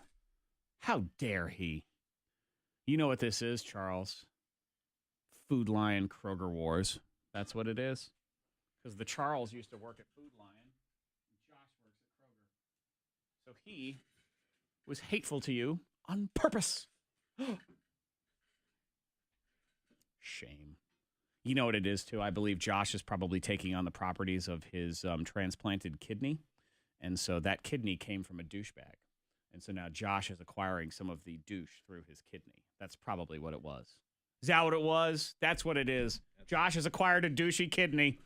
How dare he? You know what this is, Charles. Food Lion Kroger Wars. That's what it is. Because the Charles used to work at Food Lion. And Josh works at Kroger. So he was hateful to you on purpose. Shame. You know what it is, too. I believe Josh is probably taking on the properties of his transplanted kidney. And so that kidney came from a douchebag. And so now Josh is acquiring some of the douche through his kidney. That's probably what it was. Is that what it was? That's what it is. Josh has acquired a douchey kidney.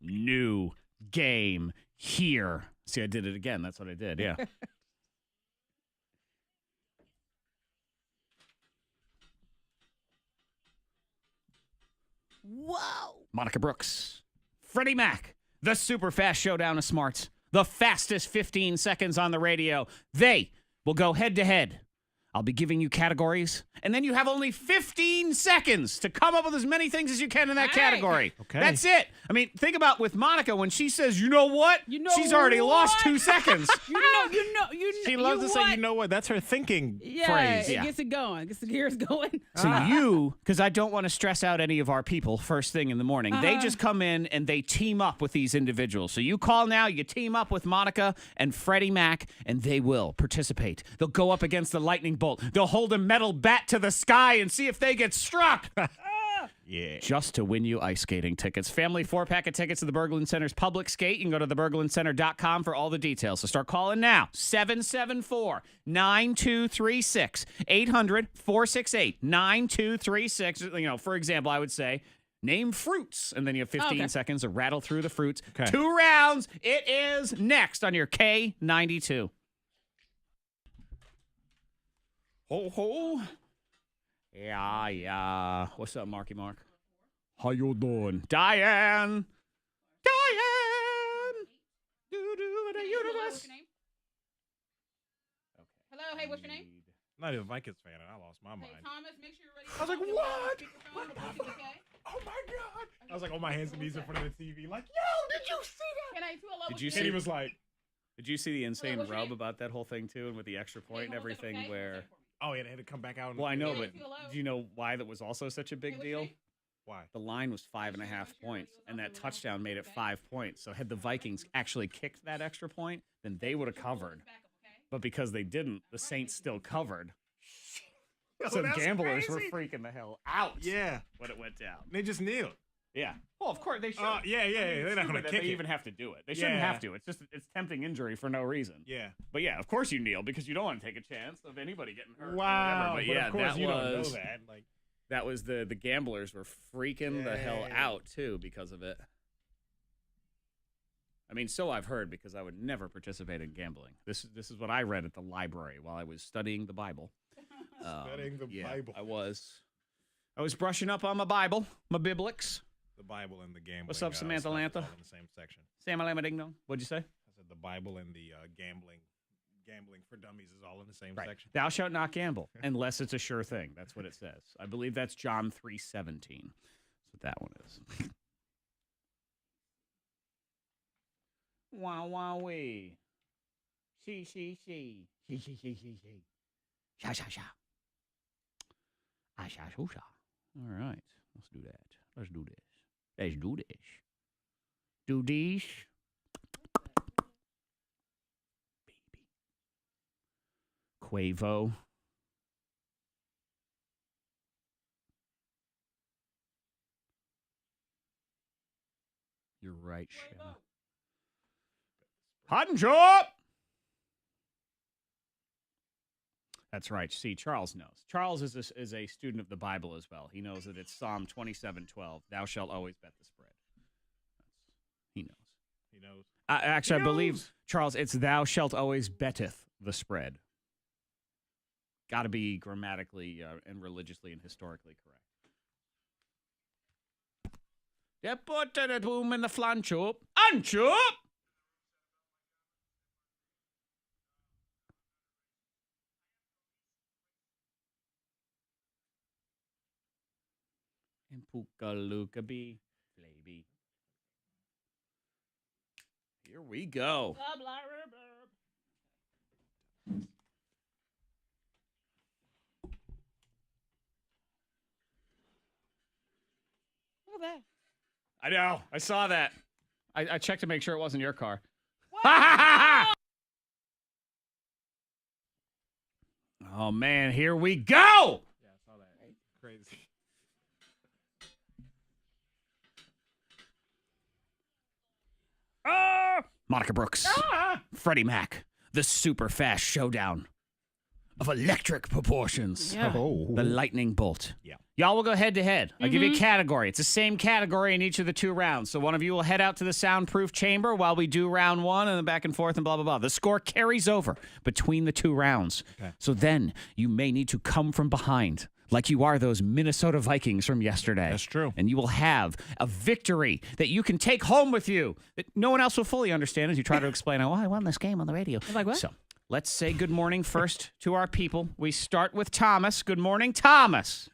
New game here. See, I did it again. That's what I did. Yeah. Whoa. Monica Brooks. Freddie Mac. The super fast showdown of smarts. The fastest 15 seconds on the radio. They will go head to head. I'll be giving you categories, and then you have only 15 seconds to come up with as many things as you can in that category. Okay. That's it. I mean, think about with Monica when she says, you know what? You know She's already lost 2 seconds. You know. She loves to say, what? you know what? That's her thinking Yeah, phrase. it gets it going. Gets the gears going. So you, because I don't want to stress out any of our people first thing in the morning, they just come in and they team up with these individuals. So you call now, you team up with Monica and Freddie Mac, and they will participate. They'll go up against the lightning bolt. They'll hold a metal bat to the sky and see if they get struck. Yeah. Just to win you ice skating tickets. Family 4-pack of tickets to the Berglund Center's public skate. You can go to theberglundcenter.com for all the details. So start calling now. 774-9236. 800-468-9236. You know, for example, I would say, name fruits. And then you have 15 seconds to rattle through the fruits. Okay. 2 rounds. It is next on your K92. Ho, ho. Yeah. What's up, Marky Mark? How you doing? Diane! Do the universe. Okay. Hello, hey, what's your name? I'm not even a Vikings fan, and I lost my mind. Hey, Thomas, make sure you're ready. I was like, what? What the fuck? Okay? Oh my God. I was like on my hands and knees in front of the TV, like, yo, did you see that? Did you And he see? was like, Did you see the insane what's your rub name? about that whole thing too, and with the extra point and everything? Where oh, yeah, they had to come back out. well, I know, Yeah, but hello. do you know why that was also such a big what's your deal? name? Why? The line was 5.5 points, and that touchdown made it 5 points. So had the Vikings actually kicked that extra point, then they would have covered. But because they didn't, the Saints still covered. So that's gamblers crazy. were freaking the hell out. Yeah. When it went down. They just kneeled. Yeah. Well, of course they should. Yeah. They're not going to kick They it. even have to do it. They shouldn't Yeah. have to. It's just it's tempting injury for no reason. Yeah. But yeah, of course you kneel because you don't want to take a chance of anybody getting hurt. Wow. Or whatever. But yeah, of course that you was don't know that. Like, that was the gamblers were freaking the hell Yeah. out too because of it. I mean, so I've heard because I would never participate in gambling. This is what I read at the library while I was studying the Bible. Studying the Bible. I was brushing up on my Bible, my Biblics. the Bible and the gambling. What's up, Samantha stuff is Lantha? all in the same section. Sam Ding Dong. What'd you say? I said the Bible and the gambling for dummies is all in the same Right. section. Thou shalt not gamble unless it's a sure thing. That's what it says. I believe that's John 3:17. That's what that one is. Wow, wow, wee. She. She. Sha, sha, sha. Ah, sha, sha, sha. All right. Let's do that. Let's do this. Let's do this. Do these. Baby. Quavo. You're right, Shem. Hot and chop! That's right. See, Charles knows. Charles is a student of the Bible as well. He knows that it's Psalm 27:12. Thou shalt always bet the spread. He knows. He knows. Actually, He I believe, knows. Charles, it's thou shalt always betteth the spread. Got to be grammatically and religiously and historically correct. They put the boom in the flanchup. Unchup! And Puka Luka Bee, Flaby. Here we go. Look at that. I know. I saw that. I checked to make sure it wasn't your car. Oh, man. Here we go. Yeah, I saw that. Crazy. Monica Brooks. Freddie Mac. The super fast showdown of electric proportions. Yeah. The lightning bolt. Yeah. Y'all will go head to head. I'll give you a category. It's the same category in each of the two rounds. So one of you will head out to the soundproof chamber while we do round one and then back and forth and blah, blah, blah. The score carries over between the two rounds. Okay. So then you may need to come from behind like you are those Minnesota Vikings from yesterday. That's true. And you will have a victory that you can take home with you that no one else will fully understand as you try to explain, oh, I won this game on the radio. Like what? So let's say good morning first to our people. We start with Thomas. Good morning, Thomas.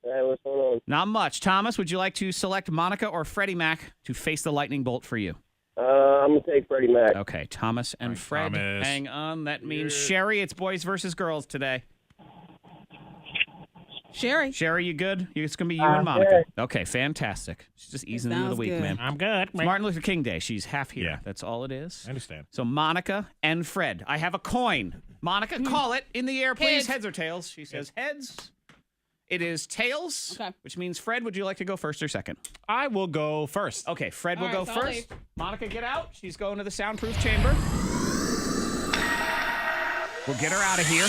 Hey, what's going on? Not much. Thomas, would you like to select Monica or Freddie Mac to face the lightning bolt for you? I'm going to take Freddie Mac. Okay, Thomas and Right, Fred. Thomas. Hang on. That means Sherry. It's boys versus girls today. Sherry. Sherry, you good? It's going to be you and Monica. Okay, fantastic. She's just easing into the sounds week, good. man. I'm good. It's Martin Luther King Day. She's half here. Yeah. That's all it is. I understand. So Monica and Fred. I have a coin. Monica, call it in the air, please. Heads. Heads or tails? She says heads. It is tails, Okay. which means Fred, would you like to go first or second? I will go first. Okay, Fred will All go right, so I'll first. Monica, get out. She's going to the soundproof chamber. We'll get her out of here.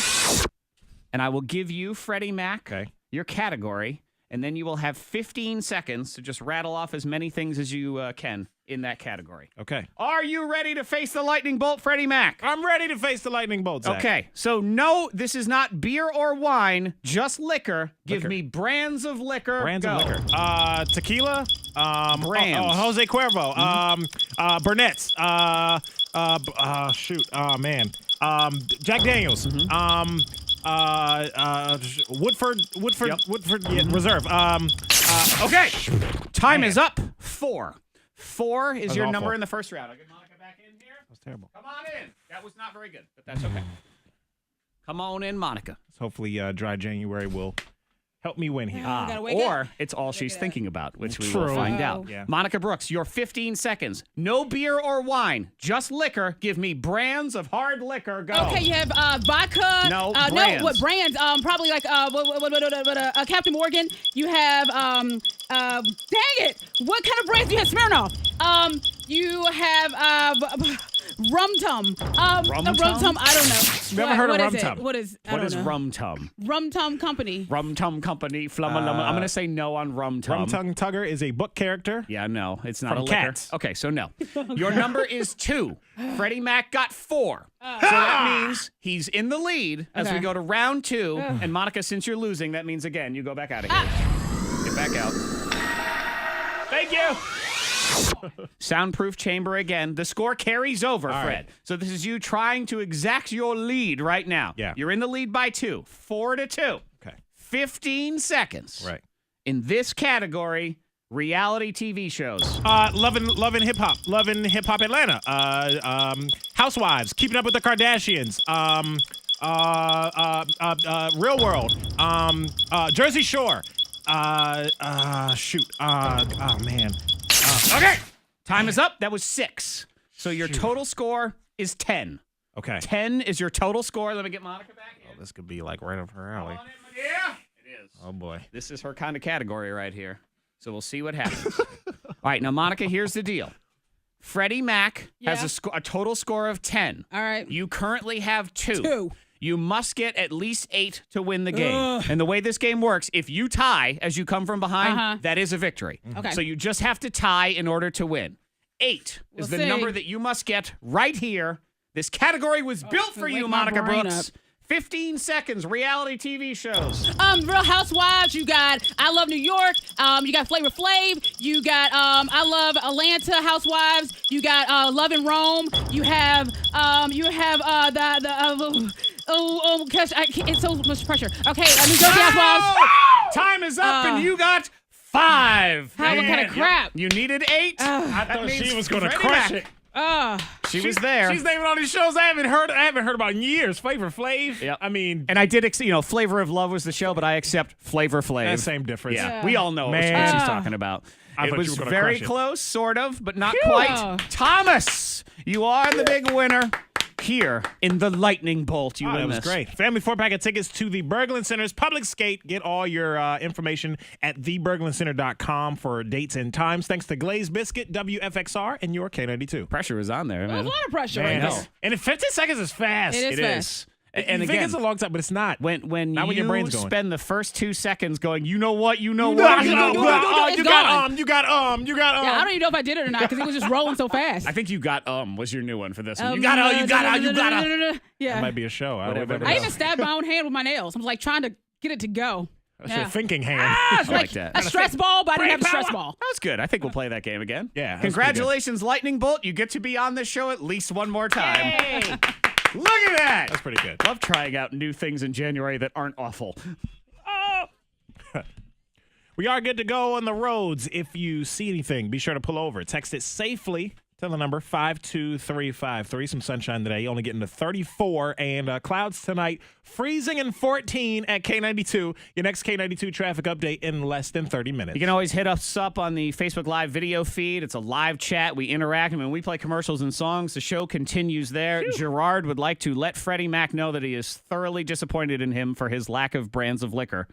And I will give you, Freddie Mac, Okay. your category, and then you will have 15 seconds to just rattle off as many things as you can in that category. Okay. Are you ready to face the lightning bolt, Freddie Mac? I'm ready to face the lightning bolt, Zach. Okay, so no, this is not beer or wine, just liquor. Give Liquor. me brands of liquor. Brands Go. of liquor. Tequila. Brands. Jose Cuervo. Burnett's. Shoot. Oh, man. Jack Daniels. Woodford. Yep. Woodford Reserve. Okay, time Man. is up. 4. 4 is That's your awful. number in the first round. I'll get Monica back in here. That's terrible. Come on in. That was not very good, but that's okay. Come on in, Monica. Hopefully, dry January will Help me win here. gotta wake Or up. it's all she's thinking about, which we True. will find out. Yeah. Monica Brooks, your 15 seconds. No beer or wine, just liquor. Give me brands of hard liquor. Go. Okay, you have vodka. No, no, brands. what brands? Probably like Captain Morgan. You have dang it, what kind of brands do you have? Smirnoff. You have Rum Tum. Rum Tum? Tum? I don't know. Never heard of what Rum is it? Tum. What is? I What don't is know. Rum Tum? Rum Tum Company. Rum Tum Company. Flumma Lumma. I'm going to say no on Rum Tum. Rum Tongue Tugger is a book character. Yeah, no, it's not From a liquor. Cats. Okay, so no. Your number is 2. Freddie Mac got 4. So that means he's in the lead as we Okay. go to round 2. And Monica, since you're losing, that means again you go back out of here. Get back out. Thank you. Soundproof chamber again. The score carries over, All Fred. right. So this is you trying to exact your lead right now. Yeah. You're in the lead by 2. 4-2. Okay. 15 seconds. Right. In this category, reality TV shows. Loving hip hop Atlanta. Housewives, Keeping Up with the Kardashians. Real World. Jersey Shore. Shoot. Oh man. Okay. Time is up. That was 6. So your total score is 10. Okay. 10 is your total score. Let me get Monica back in. This could be like right up her alley. Yeah, it is. Oh boy. This is her kind of category right here. So we'll see what happens. All right, now, Monica, here's the deal. Freddie Mac has a total score of 10. All right. You currently have 2. 2. You must get at least 8 to win the game. And the way this game works, if you tie as you come from behind, that is a victory. Okay. So you just have to tie in order to win. 8 is the We'll see. number that you must get right here. This category was built for you, wake my Monica brain Brooks. 15 seconds, reality TV shows. Real Housewives. You got I Love New York. You got Flavor Flav. You got I Love Atlanta Housewives. You got Love in Rome. You have gosh, it's so much pressure. Okay, New Jersey Housewives. Time is up, and you got 5. What kind of crap? You needed 8. I thought means she was going to Freddie crush Mac. it. She was there. She's naming all these shows I haven't heard about in years. Flavor Flav. Yep. I mean, And I did, Flavor of Love was the show, but I accept Flavor Flav. that same difference. Yeah, we all know what Man. she's talking about. I It thought was you were gonna very crush it. close, sort of, but not Phew. quite. Thomas, you are the big winner here in the lightning bolt. You Oh, win that was this. great. Family 4-pack of tickets to the Berglund Center's public skate. Get all your information at theberglundcenter.com for dates and times. Thanks to Glazed Biscuit, WFXR, and your K92. Pressure is on there, There's man. a lot of pressure Man, right know. now. and 15 seconds is fast. It is It fast. is. And And you think again, it's a long time, but it's not. when Not when you your brain's going. spend the first 2 seconds going, you know what, It's you gone. got Yeah, I don't even know if I did it or not because it was just rolling so fast. I think you got was your new one for this one. You You got got Yeah. That might be a show. I Whatever don't it know. I even stabbed my own hand with my nails. I was like trying to get it to go. That's your thinking hand. I like that. A stress ball, but I didn't have a stress power. ball. That was good. I think we'll play that game again. Yeah, that was Congratulations, Lightning Bolt. You get to be on this show at least one more time. Hey. Look at that. That's pretty good. Love trying out new things in January that aren't awful. We are good to go on the roads. If you see anything, be sure to pull over. Text it safely to the number 52353. Some sunshine today. Only getting to 34 and clouds tonight. Freezing and 14 at K92. Your next K92 traffic update in less than 30 minutes. You can always hit us up on the Facebook Live video feed. It's a live chat. We interact. I mean, we play commercials and songs. The show continues there. Gerard would like to let Freddie Mac know that he is thoroughly disappointed in him for his lack of brands of liquor.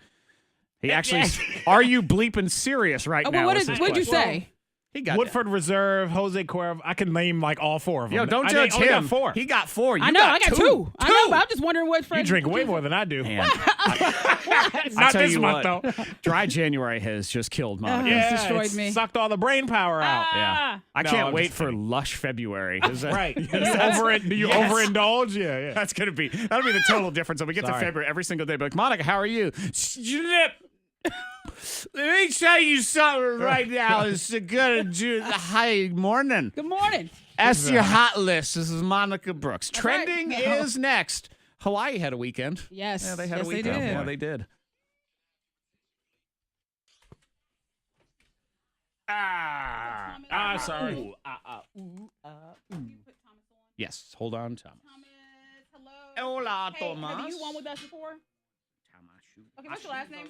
He actually, are you bleeping serious right now? Well, is his what'd you question. say? He got Woodford Reserve, Jose Cuervo. I can name like all 4 of them. Yo, don't I judge only him. got 4. He got 4. You I know, I got 2. I know, but I'm just wondering what You Fred. drink way more than I do. Man, Not tell this you month, what, though. Dry January has just killed Monica. It's destroyed me. Sucked all the brain power out. Yeah. I No, can't I'm wait just for kidding. lush February. Is that- Right. Yes. Do you Yes. overindulge? Yeah. That'll be the total difference. When we get to Sorry. February every single day, be like, Monica, how are you? Snip. Let me tell you something right now. It's gonna do. Hi, morning. Good morning. That's your hot list. This is Monica Brooks. right. Trending is next. Hawaii had a weekend. Yes. Yeah, they had yes, a weekend. They did. Yeah, they did. Sorry. Yes, hold on, Thomas. Hello. Hola, Hey, Thomas. have you won with us before? Okay, what's your last name?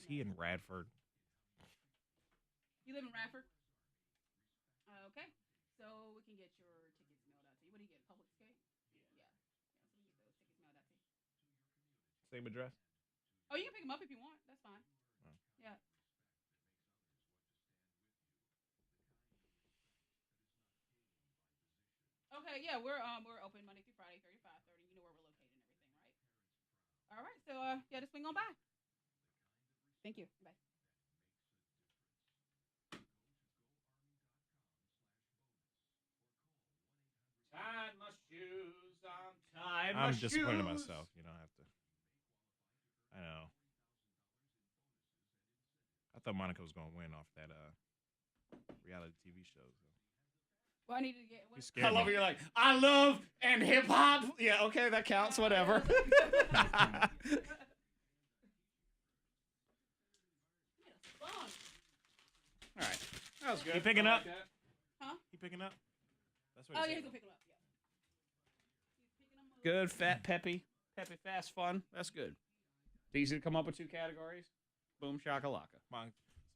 he in Radford? You live in Radford? Okay. So we can get your tickets mailed out to you. What do you get? Public skate? Yeah. So we get those tickets mailed out to you. Same address? Oh, you can pick them up if you want. That's fine. Oh. Yeah. Okay, yeah, we're open Monday through Friday, 30 to 5:30. You know where we're located and everything, right? All right, so yeah, just swing on by. Thank you. Bye. Tied my shoes, I'm disappointed in myself. You don't have to. I know. I thought Monica was going to win off that reality TV show. So. Well, I needed to get. You scared I love me. it. You're like, I love and hip hop. Yeah, okay, that counts. Whatever. All right, that was good. You picking I up? like that. Huh? He picking up? That's what Oh he yeah, said. he's gonna pick them up. Yeah. He's picking them up. Good, fat, peppy, fast, fun. That's good. It's easy to come up with 2 categories. Boom, shakalaka.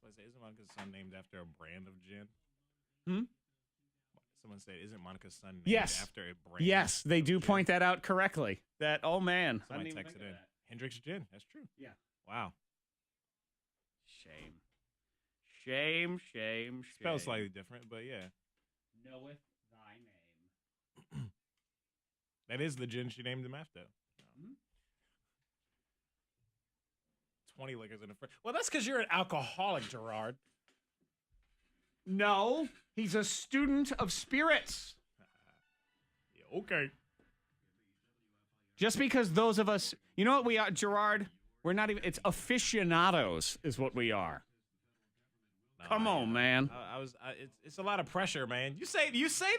Isn't Monica's son named after a brand of gin? Hmm? Someone said, isn't Monica's son named Yes. after a brand? Yes, they of do gin? point that out correctly. That, oh man. I Somebody didn't even texted think of in. that. Hendrix Gin. That's true. Yeah. Wow. Shame. Shame. Spelled slightly different, but yeah. Knoweth thy name. That is the gin she named him after. Mhm. 20 liquors in the fridge. Well, that's because you're an alcoholic, Gerard. No, he's a student of spirits. Yeah, okay. Just because those of us, you know what we are, Gerard? We're not even, it's aficionados is what we are. No, Come on, man. It's a lot of pressure, man. You say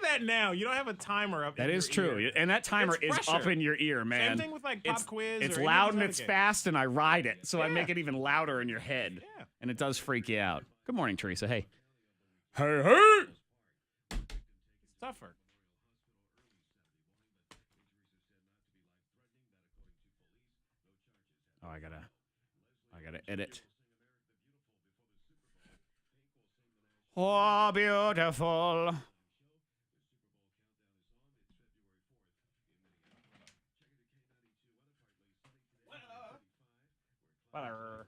that now. You don't have a timer up. That in is your true. ear. And that timer It's is pressure. up in your ear, man. Same thing with like pop quiz. It's or any loud of and those it's other fast, and I ride it. So I Yeah. make it even louder in your head. Yeah. And it does freak you out. Good morning, Teresa. Hey. Hey. It's tougher. Oh, I gotta edit. Oh, beautiful. Whatever.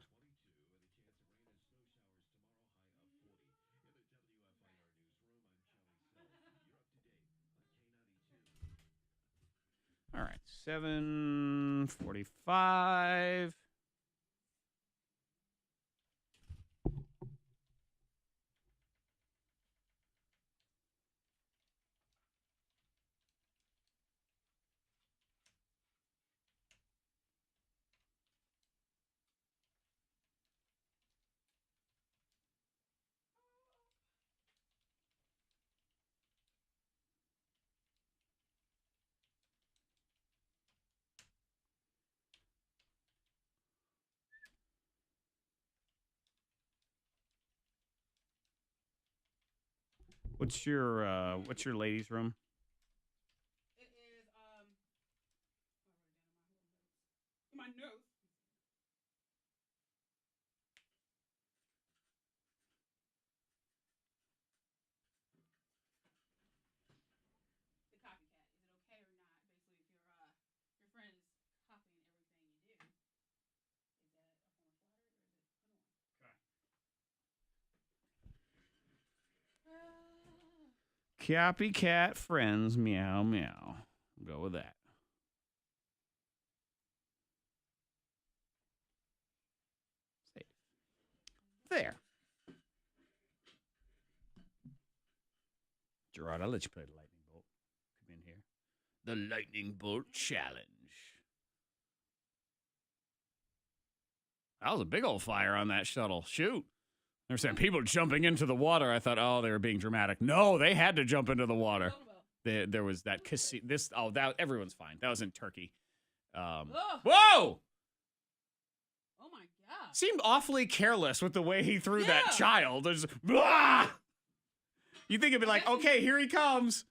All right, 7:45. What's your ladies' room? It is in my notes. The copycat. Is it okay or not? Basically, if your friend is copying everything you do, is that a form of flattery or is it put on? Copycat friends, meow meow. Go with that. Save. There. Gerard, I'll let you play the lightning bolt. Come in here. The lightning bolt challenge. That was a big old fire on that shuttle. Shoot. They're saying people jumping into the water. I thought, oh, they were being dramatic. No, they had to jump into the water. There was that casino. That everyone's fine. That was in Turkey. Whoa! Oh my god! Seemed awfully careless with the way he threw that child. There's, blah! You think it'd be like, okay, here he comes.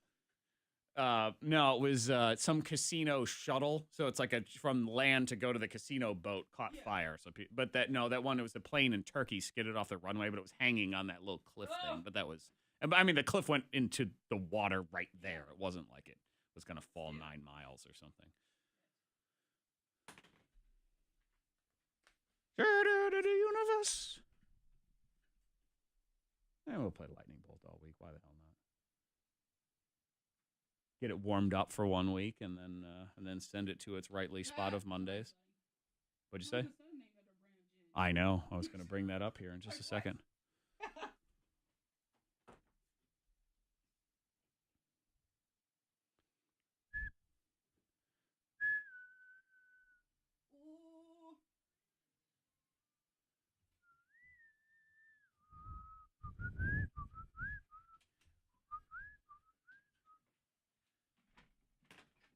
No, it was some casino shuttle. So it's like from land to go to the casino boat caught fire. So, but that one, it was the plane in Turkey skidded off the runway, but it was hanging on that little cliff thing. But that was, I mean, the cliff went into the water right there. It wasn't like it was going to fall 9 miles or something. The universe. And we'll play Lightning Bolt all week. Why the hell not? Get it warmed up for 1 week and then send it to its rightly spot of Mondays. What'd you say? I know. I was going to bring that up here in just a second.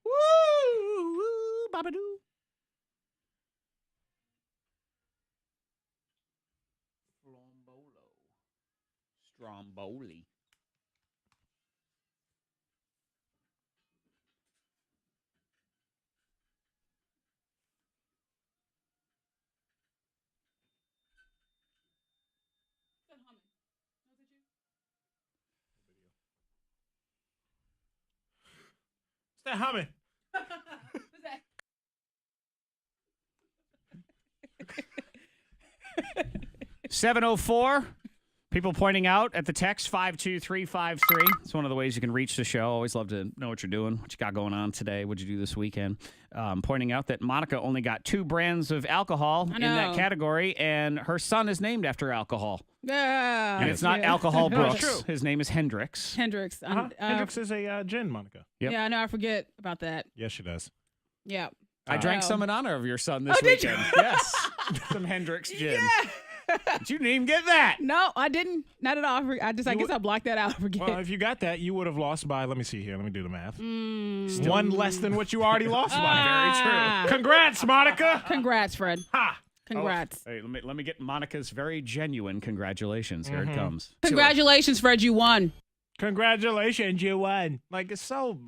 Woo! Babadoo. Flombolo. Stromboli. What's that humming? 704. People pointing out at the text 52353. It's one of the ways you can reach the show. Always love to know what you're doing, what you got going on today, what'd you do this weekend. Pointing out that Monica only got 2 brands of alcohol in that category, and her son is named after alcohol. Yeah. And it's not Alcohol Brooks. His name is Hendrix. Hendrix. Hendrix is a gin, Monica. Yep. Yeah, I know. I forget about that. Yes, she does. Yeah. I drank some in honor of your son this weekend. Yes. Some Hendrix gin. Yeah. But you didn't even get that. No, I didn't. Not at all. I guess I blocked that out. I forget. Well, if you got that, you would have lost by, let me see here. Let me do the math. One less than what you already lost by. Very true. Congrats, Monica. Congrats, Fred. Ha. Congrats. Oh, hey, let me get Monica's very genuine congratulations. Here it comes. Congratulations, Fred. You won. Congratulations, you won. Like, it's so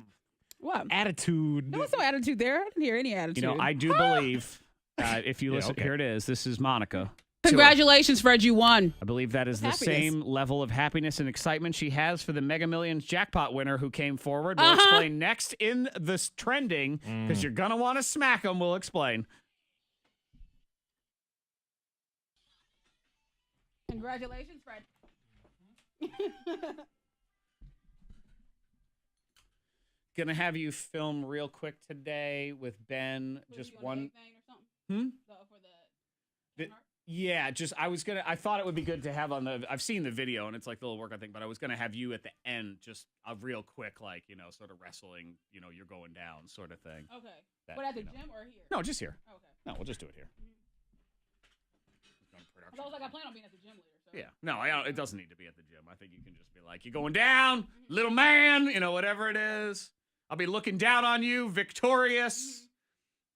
What? attitude. There was no attitude there. I didn't hear any attitude. You know, I do believe if you listen, here it is. This is Monica. Congratulations, Fred. You won. I believe that is the same level of happiness and excitement she has for the Mega Millions jackpot winner who came forward. We'll explain next in this trending because you're going to want to smack them. We'll explain. Congratulations, Fred. Gonna have you film real quick today with Ben. Just one. Yeah, I thought it would be good to have I've seen the video and it's like the little workout thing, but I was gonna have you at the end, just a real quick, like, sort of wrestling, you're going down sort of thing. Okay. That, But at the gym or here? No, just here. Okay. No, we'll just do it here. I was like, I plan on being at the gym later. So. Yeah. No, it doesn't need to be at the gym. I think you can just be like, you're going down, little man, whatever it is. I'll be looking down on you, victorious.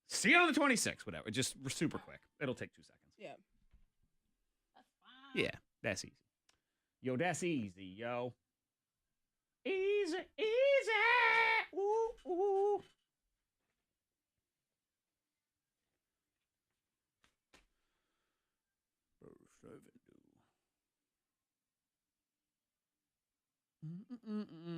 See you on the 26th, whatever. Just super quick. It'll take 2 seconds. Yeah. That's fine. Yeah, that's easy. Yo, that's easy, yo. Easy, easy. Ooh, ooh. Woo-hoo.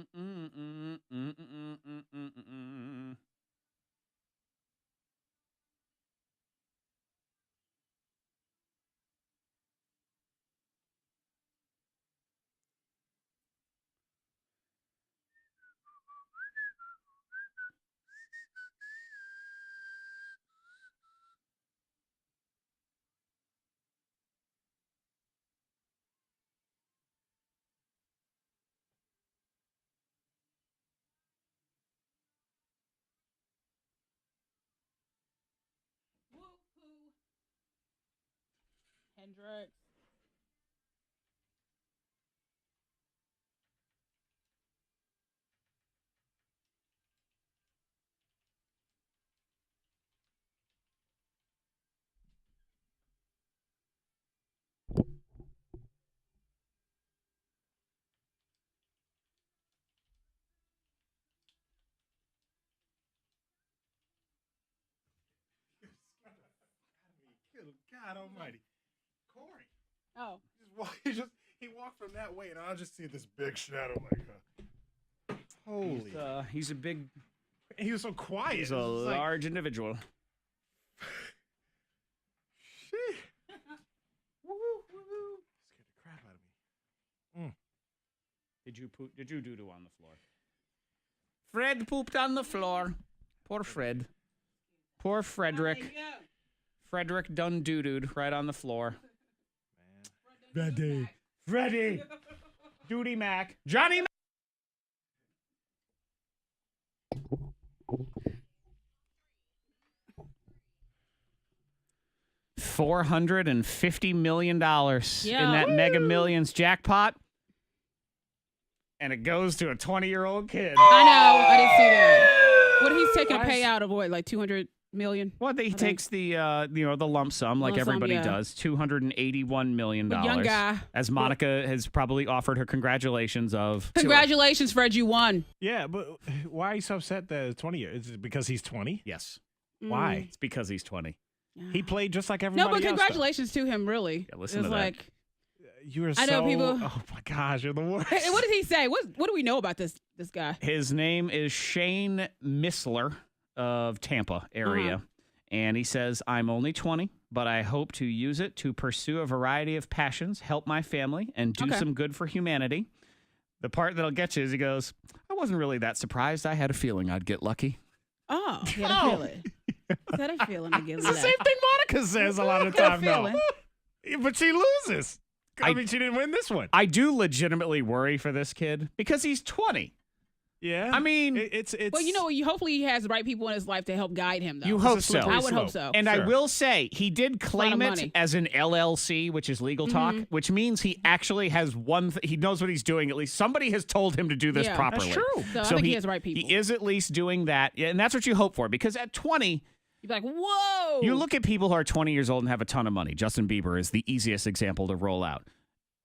Hendrix. God almighty. Corey. Oh. He walked from that way, and I just see this big shadow like holy. He's a big... He was so quiet. He's a large individual. Shit. Woo-hoo. Scared the crap out of me. Did you doo-doo on the floor? Fred pooped on the floor. Poor Fred. Poor Frederick. Frederick done doo-dooed right on the floor. Freddie. Duty Mac. Johnny Mac. $450 million in that Mega Millions jackpot. And it goes to a 20-year-old kid. I know. I didn't see that. What he's taking a payout of what, like $200 million? Well, he takes the the lump sum like everybody does, $281 million. Young guy. As Monica has probably offered her congratulations of. Congratulations, Fred, you won. Yeah, but why are you so upset that it's 20 years? Is it because he's 20? Yes. Why? It's because he's 20. He played just like everybody else. No, but congratulations to him, really. Yeah, listen to that. You are I know people. Oh my gosh, you're the worst. Hey, what did he say? What do we know about this guy? His name is Shane Missler of Tampa area. And he says, I'm only 20, but I hope to use it to pursue a variety of passions, help my family, and do some good for humanity. The part that'll get you is he goes, I wasn't really that surprised. I had a feeling I'd get lucky. Oh, he had a feeling. He had a feeling to get It's the same thing Monica says a lot of the time, though. But she loses. I mean, she didn't win this one. I do legitimately worry for this kid because he's 20. Yeah. I mean, it's well, hopefully he has the right people in his life to help guide him, though. You hope so. I would hope so. And Sure. I will say, he did claim it as an LLC, which is legal talk, which means he actually has he knows what he's doing. At least somebody has told him to do this properly. That's true. So I think he has the right people. He is at least doing that. And that's what you hope for. Because at 20, you'd be like, whoa. you look at people who are 20 years old and have a ton of money. Justin Bieber is the easiest example to roll out.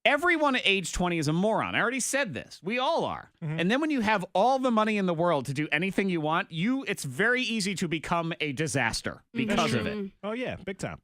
Everyone at age 20 is a moron. I already said this. We all are. And then when you have all the money in the world to do anything you want, it's very easy to become a disaster because of it. Oh, yeah. Big time.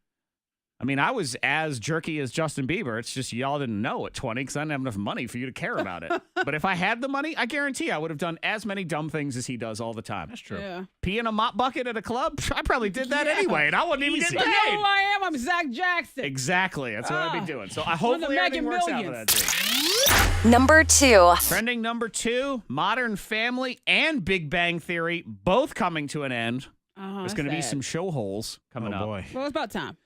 I mean, I was as jerky as Justin Bieber. It's just y'all didn't know at 20 because I didn't have enough money for you to care about it. But if I had the money, I guarantee I would have done as many dumb things as he does all the time. That's true. Yeah. Pee in a mop bucket at a club? I probably did that anyway, and I wasn't even getting You paid. know who I am? I'm Zach Jackson. Exactly. That's what I'd be doing. So I hopefully everything works out for that too. Number 2. Trending number 2, Modern Family and Big Bang Theory both coming to an end. There's going to be some show holes coming up. Oh, boy. Well, it's about time.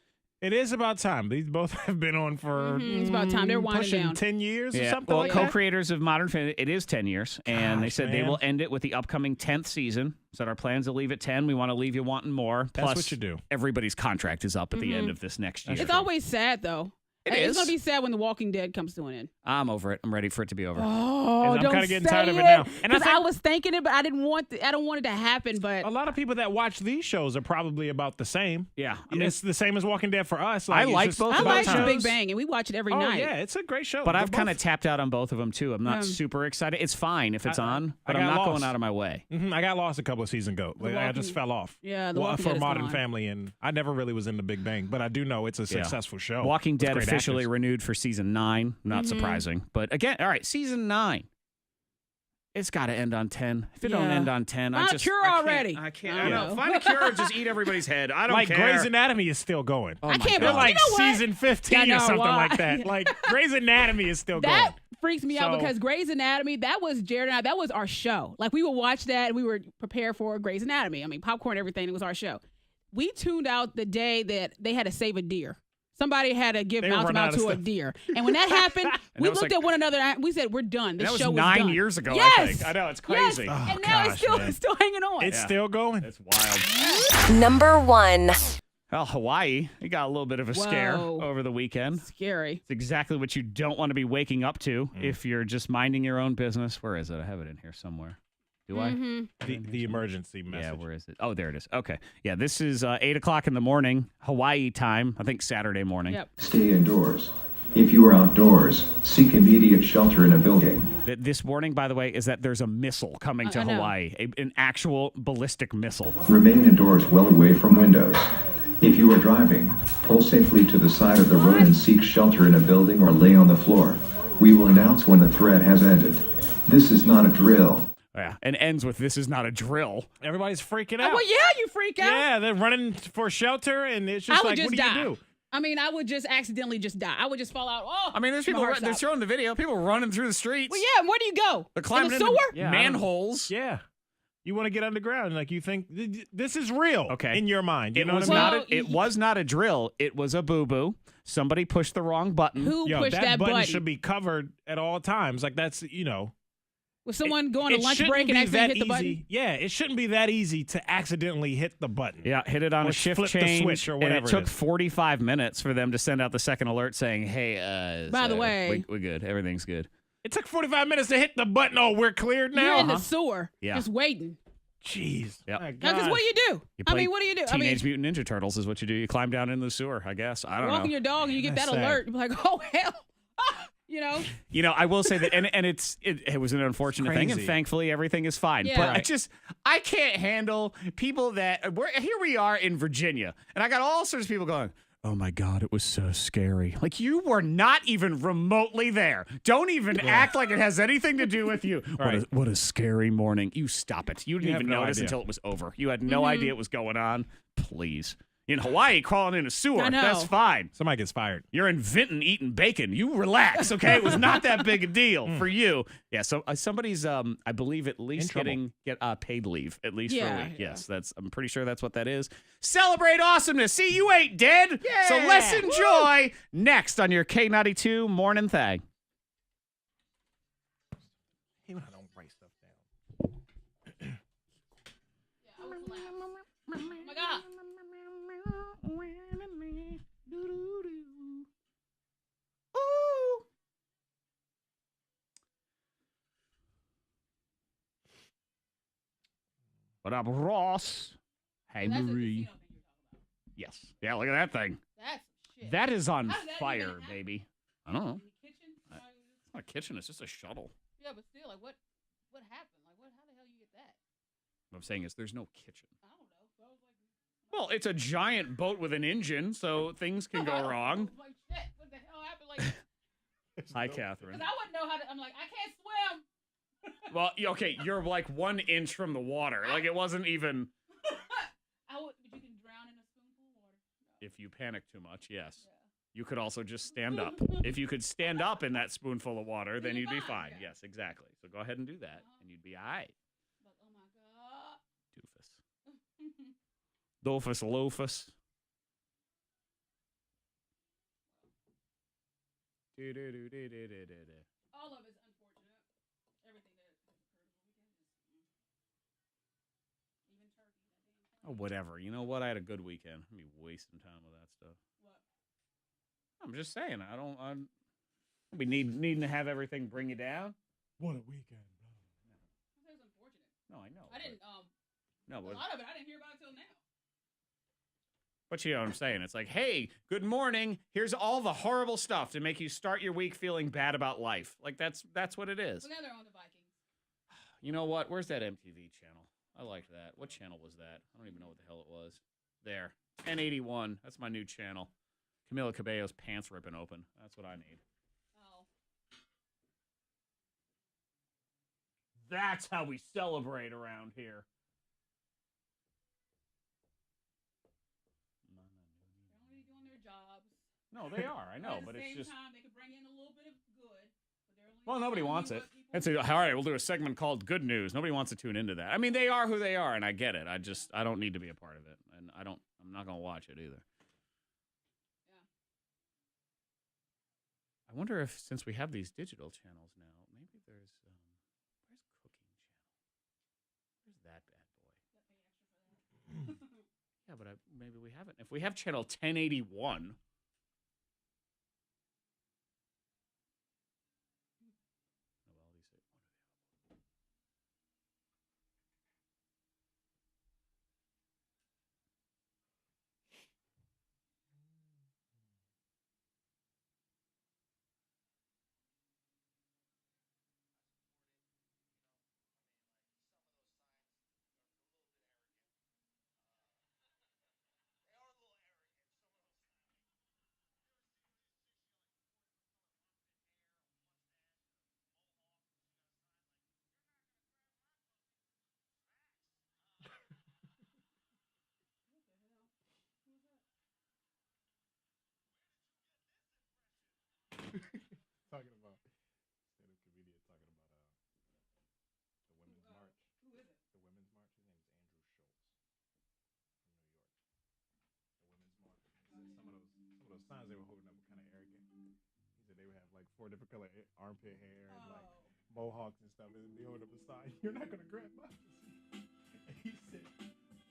It is about time. These both have been on for It's about time. They're winding pushing down. 10 years or Yeah. something Well, like that. co-creators of Modern Family, it is 10 years. And they Gosh, said they man. will end it with the upcoming 10th season. Said our plans to leave at 10. We want to leave you wanting more. That's Plus, what you do. Everybody's contract is up at the end of this next year. It's always sad, though. It It's is. going to be sad when The Walking Dead comes to an end. I'm over it. I'm ready for it to be over. Oh, I'm don't kinda getting say tired of it it. now. And I Because I think- was thinking it, but I don't want it to happen. But A lot of people that watch these shows are probably about the same. Yeah. It's the same as Walking Dead for us. I it's like just both I of about like those The shows. Big Bang, and we watch it every Oh, night. yeah, it's a great show. But They're I've kind of both- tapped out on both of them, too. I'm not super excited. It's fine if it's on, but I I'm got not lost. going out of my way. I got lost a couple of seasons ago. Like, I Walking- just fell off. Yeah, The Walking Dead for is Modern gone. Family, and I never really was in the Big Bang, but I do know it's a successful show. Walking with Dead great officially actors. renewed for season 9. Not surprising. But again, all right, season 9. It's got to end on 10. If it don't Yeah. end on 10, Find a cure already. I can't. I I don't know. know. Find a cure or just eat everybody's head. I don't Like care. Grey's Anatomy is still going. Oh I my can't God. They're like You know what? season 15 I know or something why. like that. Like Grey's Anatomy is still That going. freaks me out So- because Grey's Anatomy, that was Jared and I, that was our show. Like we would watch that and we were prepared for Grey's Anatomy. I mean, popcorn, everything, it was our show. We tuned out the day that they had to save a deer. Somebody had to give They were mouth running out to of a stuff. deer. And when that happened, we that was looked like- at one another and we said, we're done. This That was show 9 done. years ago, Yes! I think. I know, it's Yes! crazy. Oh, And now gosh, it's man. still hanging on. It's still going. It's wild. Number 1. Well, Hawaii, it got a little bit of a scare Whoa. over the weekend. Scary. It's exactly what you don't want to be waking up to if you're just minding your own business. Where is it? I have it in here somewhere. Do I? The emergency message. Yeah, where is it? Oh, there it is. Okay. Yeah, this is 8 o'clock in the morning, Hawaii time. I think Saturday morning. Yep. Stay indoors. If you are outdoors, seek immediate shelter in a building. This warning, by the way, is that there's a missile coming to I know. Hawaii, an actual ballistic missile. Remain indoors well away from windows. If you are driving, pull safely to the side of the road and seek shelter in a building or lay on the floor. We will announce when the threat has ended. This is not a drill. Yeah, and ends with "This is not a drill." Everybody's freaking out. Well, yeah, you freak out. Yeah, they're running for shelter, and it's just I would like, just what do die. you do? I mean, I would just accidentally just die. I would just fall out. Oh, I mean, there's my people. heart They're stopped. showing the video. People running through the streets. Well, yeah. Where do you go? They're climbing in the into sewer. Yeah, I don't- manholes. Yeah. You want to get underground, like you think this is real Okay. in your mind. You It know was what I mean? not. It was not a drill. It was a boo boo. Somebody pushed the wrong button. Who Yo, pushed that button button? should be covered at all times. Like that's, Was someone going to it lunch shouldn't break and be accidentally that hit the button? easy. Yeah, it shouldn't be that easy to accidentally hit the button. Yeah, hit it on Or a shift flip the change, switch or and whatever it it took is. 45 minutes for them to send out the second alert saying, "Hey, By the way, we're good. Everything's good." It took 45 minutes to hit the button. Oh, we're cleared now. You're in the sewer, Yeah. just waiting. Jeez. Yep. My Because gosh. what do you do? You I play mean, what do you do? Teenage Mutant Ninja Turtles is what you do. You climb down into the sewer, I guess. I don't walking know. your dog and you get that That's sad. alert. You're like, oh hell, you know. You know, I will say that, and it was an unfortunate thing, and crazy. thankfully everything is fine. Yeah. But Right. I can't handle people that here we are in Virginia, and I got all sorts of people going, "Oh my God, it was so scary." Like, you were not even remotely there. Don't even act like it has anything to do with you. Right. What a scary morning. You stop it. You didn't have even no notice idea. until it was over. You had no idea what was going on. Please. In Hawaii, crawling in a sewer, I know. that's fine. Somebody gets fired. You're in Vinton eating bacon. You relax, okay? It was not that big a deal for you. Yeah. So somebody's, I believe, at least trouble. get paid leave at least for a Yeah, week. yeah. Yes, I'm pretty sure that's what that is. Celebrate awesomeness. See, you ain't dead. So let's enjoy next on your K92 Morning Thang. Even I don't write stuff down. Oh my God. What up, Ross? Hey, That's a Marie. casino thing you're talking about. Yes. Yeah, look at that thing. That's shit. That is on How did that fire, even happen? baby. I don't know. In the kitchen? It's not a kitchen. It's just a shuttle. Yeah, but still, like, what happened? Like, how the hell you get that? What I'm saying is there's no kitchen. I don't know. So I was like, Well, it's a giant boat with an engine, so things can go wrong. Like, shit, what the hell happened? Like, Hi, Catherine. because I wouldn't know how to. I'm like, I can't swim. Well, okay, you're like 1 inch from the water. Like, it wasn't even. But you can drown in a spoonful of water. If you panic too much, yes. You could also just stand up. If you could stand up in that spoonful of water, then you'd be fine. Yeah. Yes, exactly. So go ahead and do that, and you'd be all right. Like, oh my God. Doofus. Doofus loofus. All of it's unfortunate. Everything that occurred over the weekend. Even turkey. Oh, whatever. You know what? I had a good weekend. I'm be wasting time with that stuff. What? I'm just saying. I'm be needing to have everything bring you down. What a weekend. That was unfortunate. No, I know. I didn't. No, A but lot of it I didn't hear about until now. But you know what I'm saying? It's like, hey, good morning. Here's all the horrible stuff to make you start your week feeling bad about life. Like, that's what it is. Well, now they're on the Vikings. You know what? Where's that MTV channel? I liked that. What channel was that? I don't even know what the hell it was. There. N81. That's my new channel. Camila Cabello's pants ripping open. That's what I need. Oh. That's how we celebrate around here. They're only doing their jobs. No, they are. I know, At but the it's same just. time, they could bring in a little bit of good. But they're only Well, nobody telling wants you it. what people It's all right. We'll do a segment called "Good News." Nobody wants to tune into that. I mean, they are who they are, and I get it. I don't need to be a part of it, and I'm not gonna watch it either. Yeah. I wonder if, since we have these digital channels now, maybe there's where's cooking channel? Where's that bad boy? Yeah, but maybe we haven't. If we have channel 1081. signs they were holding up were kind of arrogant. He said they would have like 4 different color armpit hair and like mohawks and stuff, and they hold up a sign. You're not gonna grab my pussy. And he said,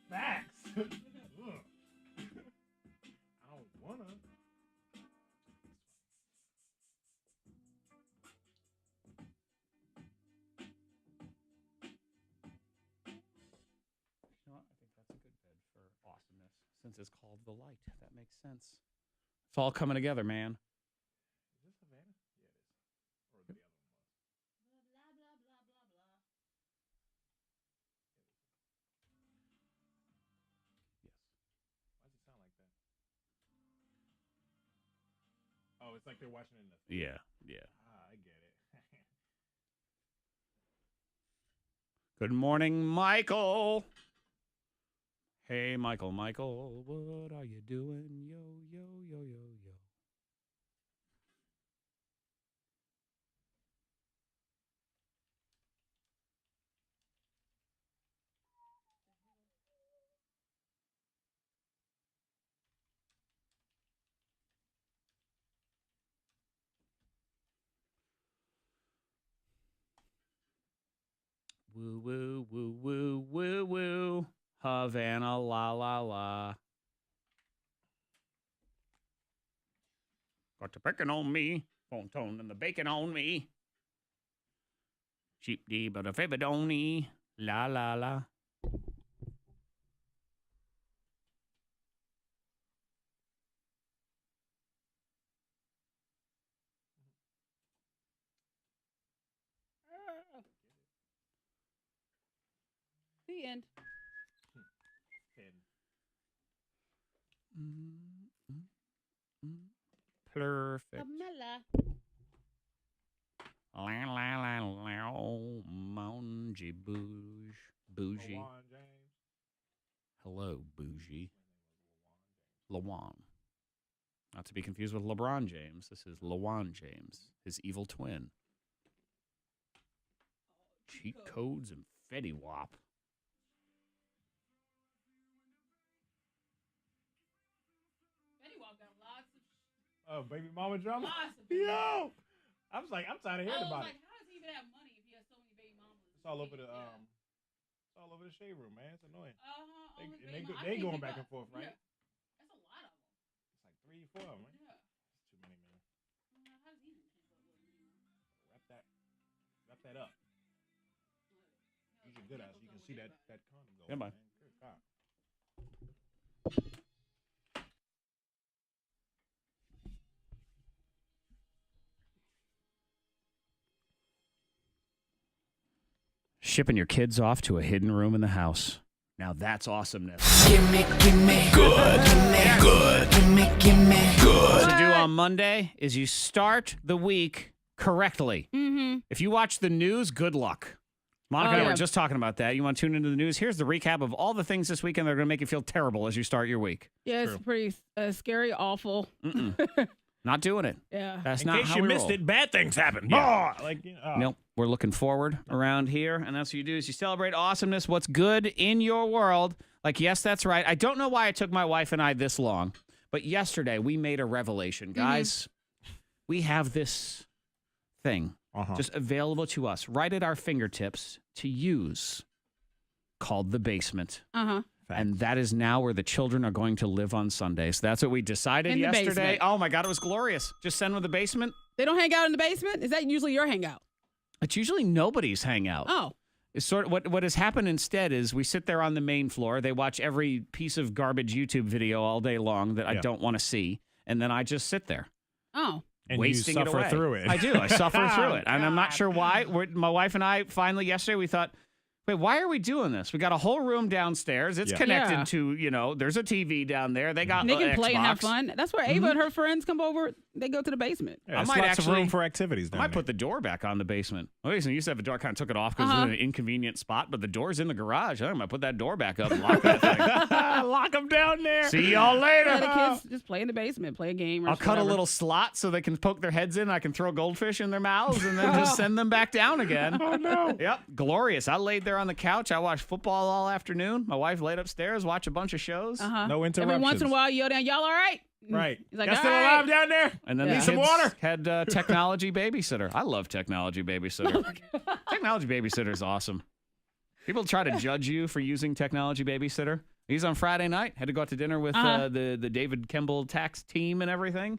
"Facts." Ugh. I don't wanna. You know what? I think that's a good bed for awesomeness since it's called The Light. That makes sense. It's all coming together, man. Is this Havana? Yeah, it is. Or the other one was. Blah, blah, blah, blah, blah. Yes. Why does it sound like that? Oh, it's like they're watching it in the. Yeah, yeah. I get it. Good morning, Michael. Hey, Michael, what are you doing? Yo, yo, yo, yo, yo. Woo, woo, woo, woo, woo, woo. Havana, la, la, la. Got the bacon on me. Tone and the bacon on me. Cheap D, but a fibidoni. La, la, la. The end. Perfect. Camila. La, la, la, la, oh, Moungie Bouge. Bougie. LeBron James. Hello, Bougie. Lawan. Not to be confused with LeBron James. This is Lawan James, his evil twin. Cheat codes and Fetty Wap. Oh, baby mama drama. Lots of Yo, I was like, I'm tired of hearing about like, it. how does he even have money if he has so many baby mamas? It's all over the it's all over the shade room, man. It's annoying. They going back and forth, right? Yeah. That's a lot of them. It's like 3, 4 of them, right? Yeah. It's too many, man. How does he even keep up with them? Wrap that up. Use your good eyes so you can see that condom go. Goodbye. Man. Good God. Shipping your kids off to a hidden room in the house. Now that's awesomeness. Gimme good. What to do on Monday is you start the week correctly. Mm-hmm. If you watch the news, good luck. Monica and I were just talking about that. You want to tune into the news? Here's the recap of all the things this weekend that are going to make you feel terrible as you start your week. Yeah, it's pretty scary, awful. Not doing it. Yeah. That's In not case how you we missed roll. it, bad things happen. Yeah. Like, Nope. We're looking forward around here, and that's what you do is you celebrate awesomeness, what's good in your world. Like, yes, that's right. I don't know why it took my wife and I this long, but yesterday we made a revelation. Guys, we have this thing just available to us right at our fingertips to use called the basement. And that is now where the children are going to live on Sundays. That's what we decided In the yesterday. basement. Oh, my God, it was glorious. Just send them to the basement. They don't hang out in the basement? Is that usually your hangout? It's usually nobody's hangout. Oh. It's sort of what has happened instead is we sit there on the main floor. They watch every piece of garbage YouTube video all day long that I don't want to see. And then I just sit there. Oh. And wasting you it suffer away. through it. I do. I suffer through it. And I'm not sure why. My wife and I finally yesterday, we thought, wait, why are we doing this? We got a whole room downstairs. It's connected to, there's a TV down there. They got They can Xbox. play and have fun. That's where Ava and her friends come over. They go to the basement. Yeah, I might lots of room actually- for activities I down might there. put the door back on the basement. Well, you used to have a door. I kind of took it off because it was an inconvenient spot, but the door's in the garage. I might put that door back up and lock that thing. Lock them down there. See y'all later. Yeah, the kids just play in the basement, play a game. Or I'll cut a little slot so they can poke their heads in. I can throw goldfish in their mouths and then just send them back down again. Oh, no. Yep, glorious. I laid there on the couch. I watched football all afternoon. My wife laid upstairs, watched a bunch of shows. No interruptions. Every once in a while, you yell down, y'all all right? Right. He's like, Y'all still "All alive right." down there? And then Yeah. the Need some kids water? had technology babysitter. I love technology babysitter. Technology babysitter is awesome. People try to judge you for using technology babysitter. He's on Friday night. Had to go out to dinner with the David Kimball tax team and everything.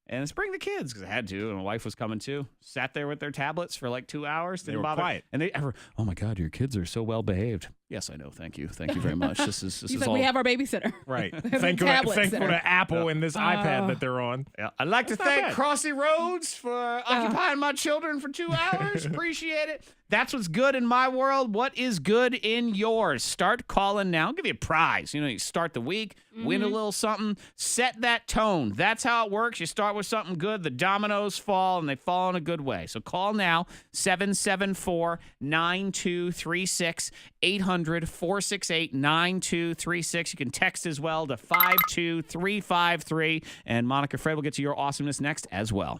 And it's bring the kids because I had to, and my wife was coming too. Sat there with their tablets for like 2 hours. Didn't They were bother. quiet. And oh my God, your kids are so well behaved. Yes, I know. Thank you very much. This He's is like, all. we have our babysitter. Right. The Thankful tablets that for are- the Apple and this iPad that they're on. Yeah, I'd like to not thank bad. Crossy Roads for occupying my children for 2 hours. Appreciate it. That's what's good in my world. What is good in yours? Start calling now. I'll give you a prize. You start the week, win a little something, set that tone. That's how it works. You start with something good, the dominoes fall, and they fall in a good way. So call now, 774-9236, 800-468-9236. You can text as well to 52353, and Monica Fred will get to your awesomeness next as well.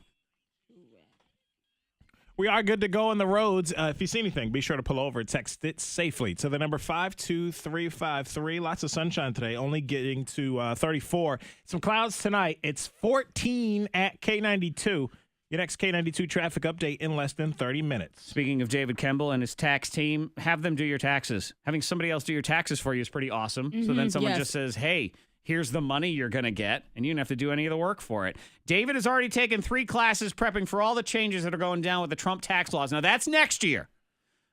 We are good to go on the roads. If you see anything, be sure to pull over. Text it safely to the number 52353. Lots of sunshine today, only getting to 34. Some clouds tonight. It's 14 at K92. Your next K92 traffic update in less than 30 minutes. Speaking of David Kimball and his tax team, have them do your taxes. Having somebody else do your taxes for you is pretty awesome. So then someone yes. just says, hey, here's the money you're going to get, and you don't have to do any of the work for it. David has already taken 3 classes prepping for all the changes that are going down with the Trump tax laws. Now, that's next year.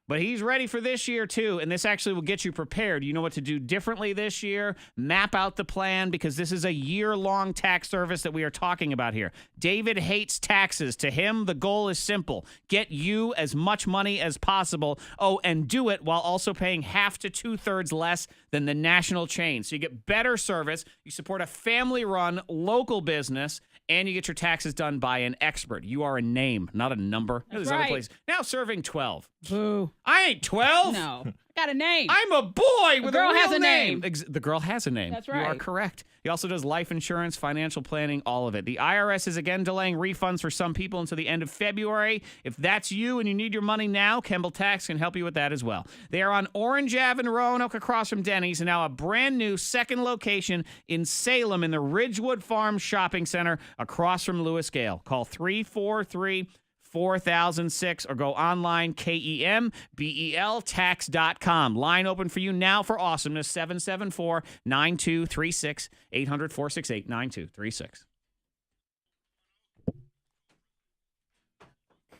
But he's ready for this year, too, and this actually will get you prepared. You know what to do differently this year. Map out the plan, because this is a year-long tax service that we are talking about here. David hates taxes. To him, the goal is simple. Get you as much money as possible. Oh, and do it while also paying half to 2/3 less than the national chain. So you get better service, you support a family-run local business, and you get your taxes done by an expert. You are a name, not a number. That's There's other right. places. Now serving 12. Boo. I ain't 12. No. I got a name. I'm a boy with girl a real has a name. The girl has a name. That's You are right. correct. He also does life insurance, financial planning, all of it. The IRS is again delaying refunds for some people until the end of February. If that's you and you need your money now, Kimball Tax can help you with that as well. They are on Orange Ave in Roanoke across from Denny's, and now a brand new second location in Salem in the Ridgewood Farm Shopping Center across from Lewis Gale. Call 343-4006 or go online, KEMBELTax.com. Line open for you now for awesomeness, 774-9236, 800-468-9236.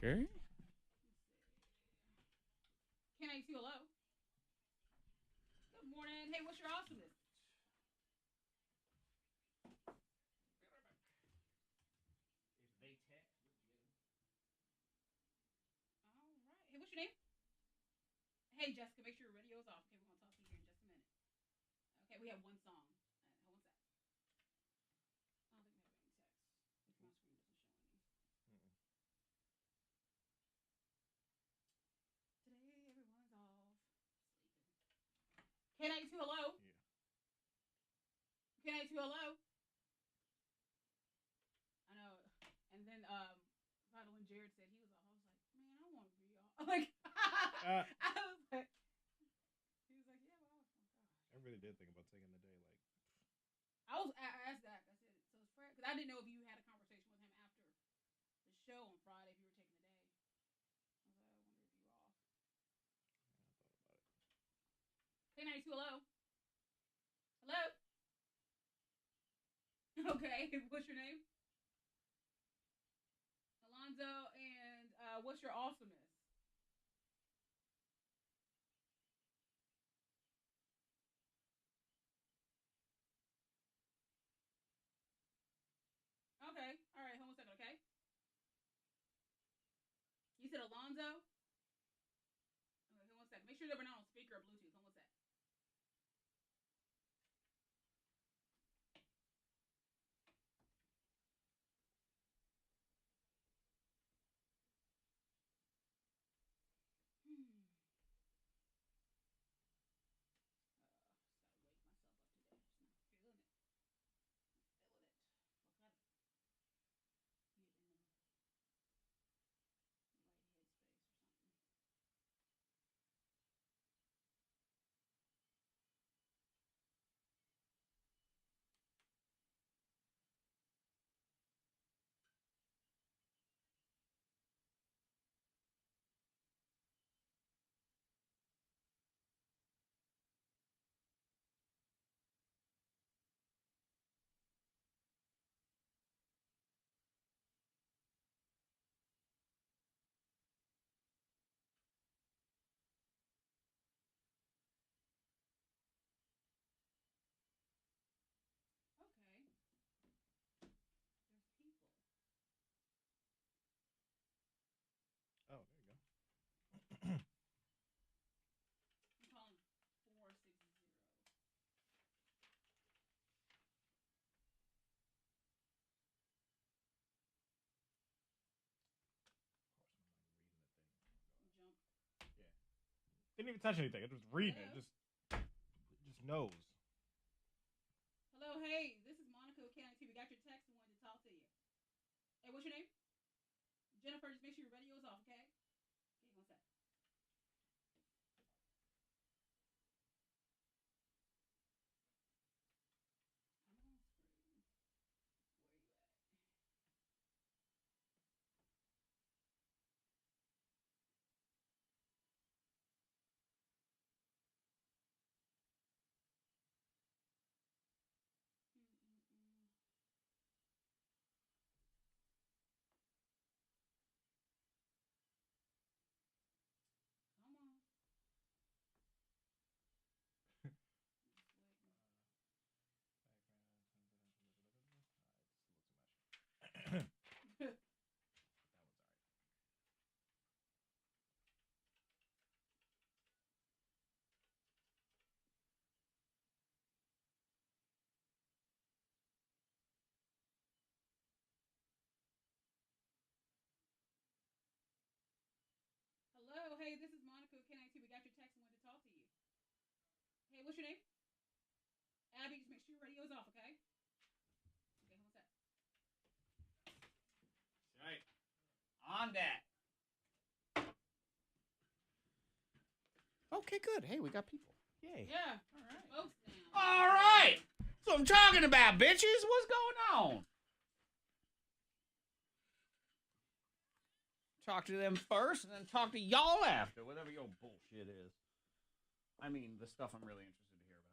Okay. K92, hello. Good morning. Hey, what's your awesomeness? All right. Hey, what's your name? Hey, Jessica, make sure your radio's off. Okay, we're going to talk to you here in just a minute. Okay, we have one song. Hold on a sec. I don't think we have any text. If my screen doesn't show any. Today, everyone's off. K92, hello? K92, hello? I know. And then, probably when Jared said he was off, I was like, man, I want to be off. Like, I was like, he was like, yeah, well, I really did think about taking the day. I asked that. I said, so it's Fred, because I didn't know if you had a conversation with him after the show on Friday, if you were taking the day. I was like, I wonder if you were off. K92, hello? Hello? Okay, what's your name? Alonzo, and what's your awesomeness? Okay, all right, hold on a second, okay? You said Alonzo? Okay, hold on a second. Make sure that we're not on speaker or Bluetooth. Hold on a second. Didn't even touch anything. It was reading it. Just knows. Hello, hey, this is Monica with K92. We got your text and wanted to talk to you. Hey, what's your name? Jennifer, just make sure your radio's off, okay? Okay, one sec. Come on. Hello, hey, this is Monica with K92. We got your text and wanted to talk to you. Hey, what's your name? Abby, just make sure your radio's off, okay? Okay, one sec. Right. On that. Okay, good. Hey, we got people. Yay. Yeah. All right. Folks now. All right. That's what I'm talking about, bitches. What's going on? Talk to them first and then talk to y'all after, whatever your bullshit is. I mean, the stuff I'm really interested to hear about.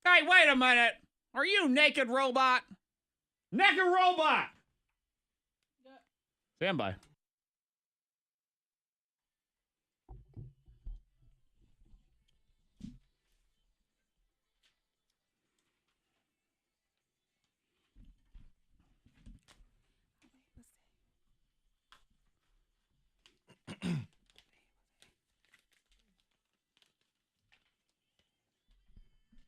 Hey, wait a minute. Are you naked robot? Naked robot! Stand by.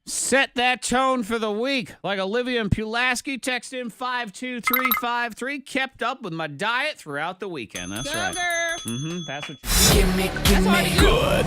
Set that tone for the week. Like Olivia and Pulaski, text in 52353. Kept up with my diet throughout the weekend. That's right. That's what you Gimme good.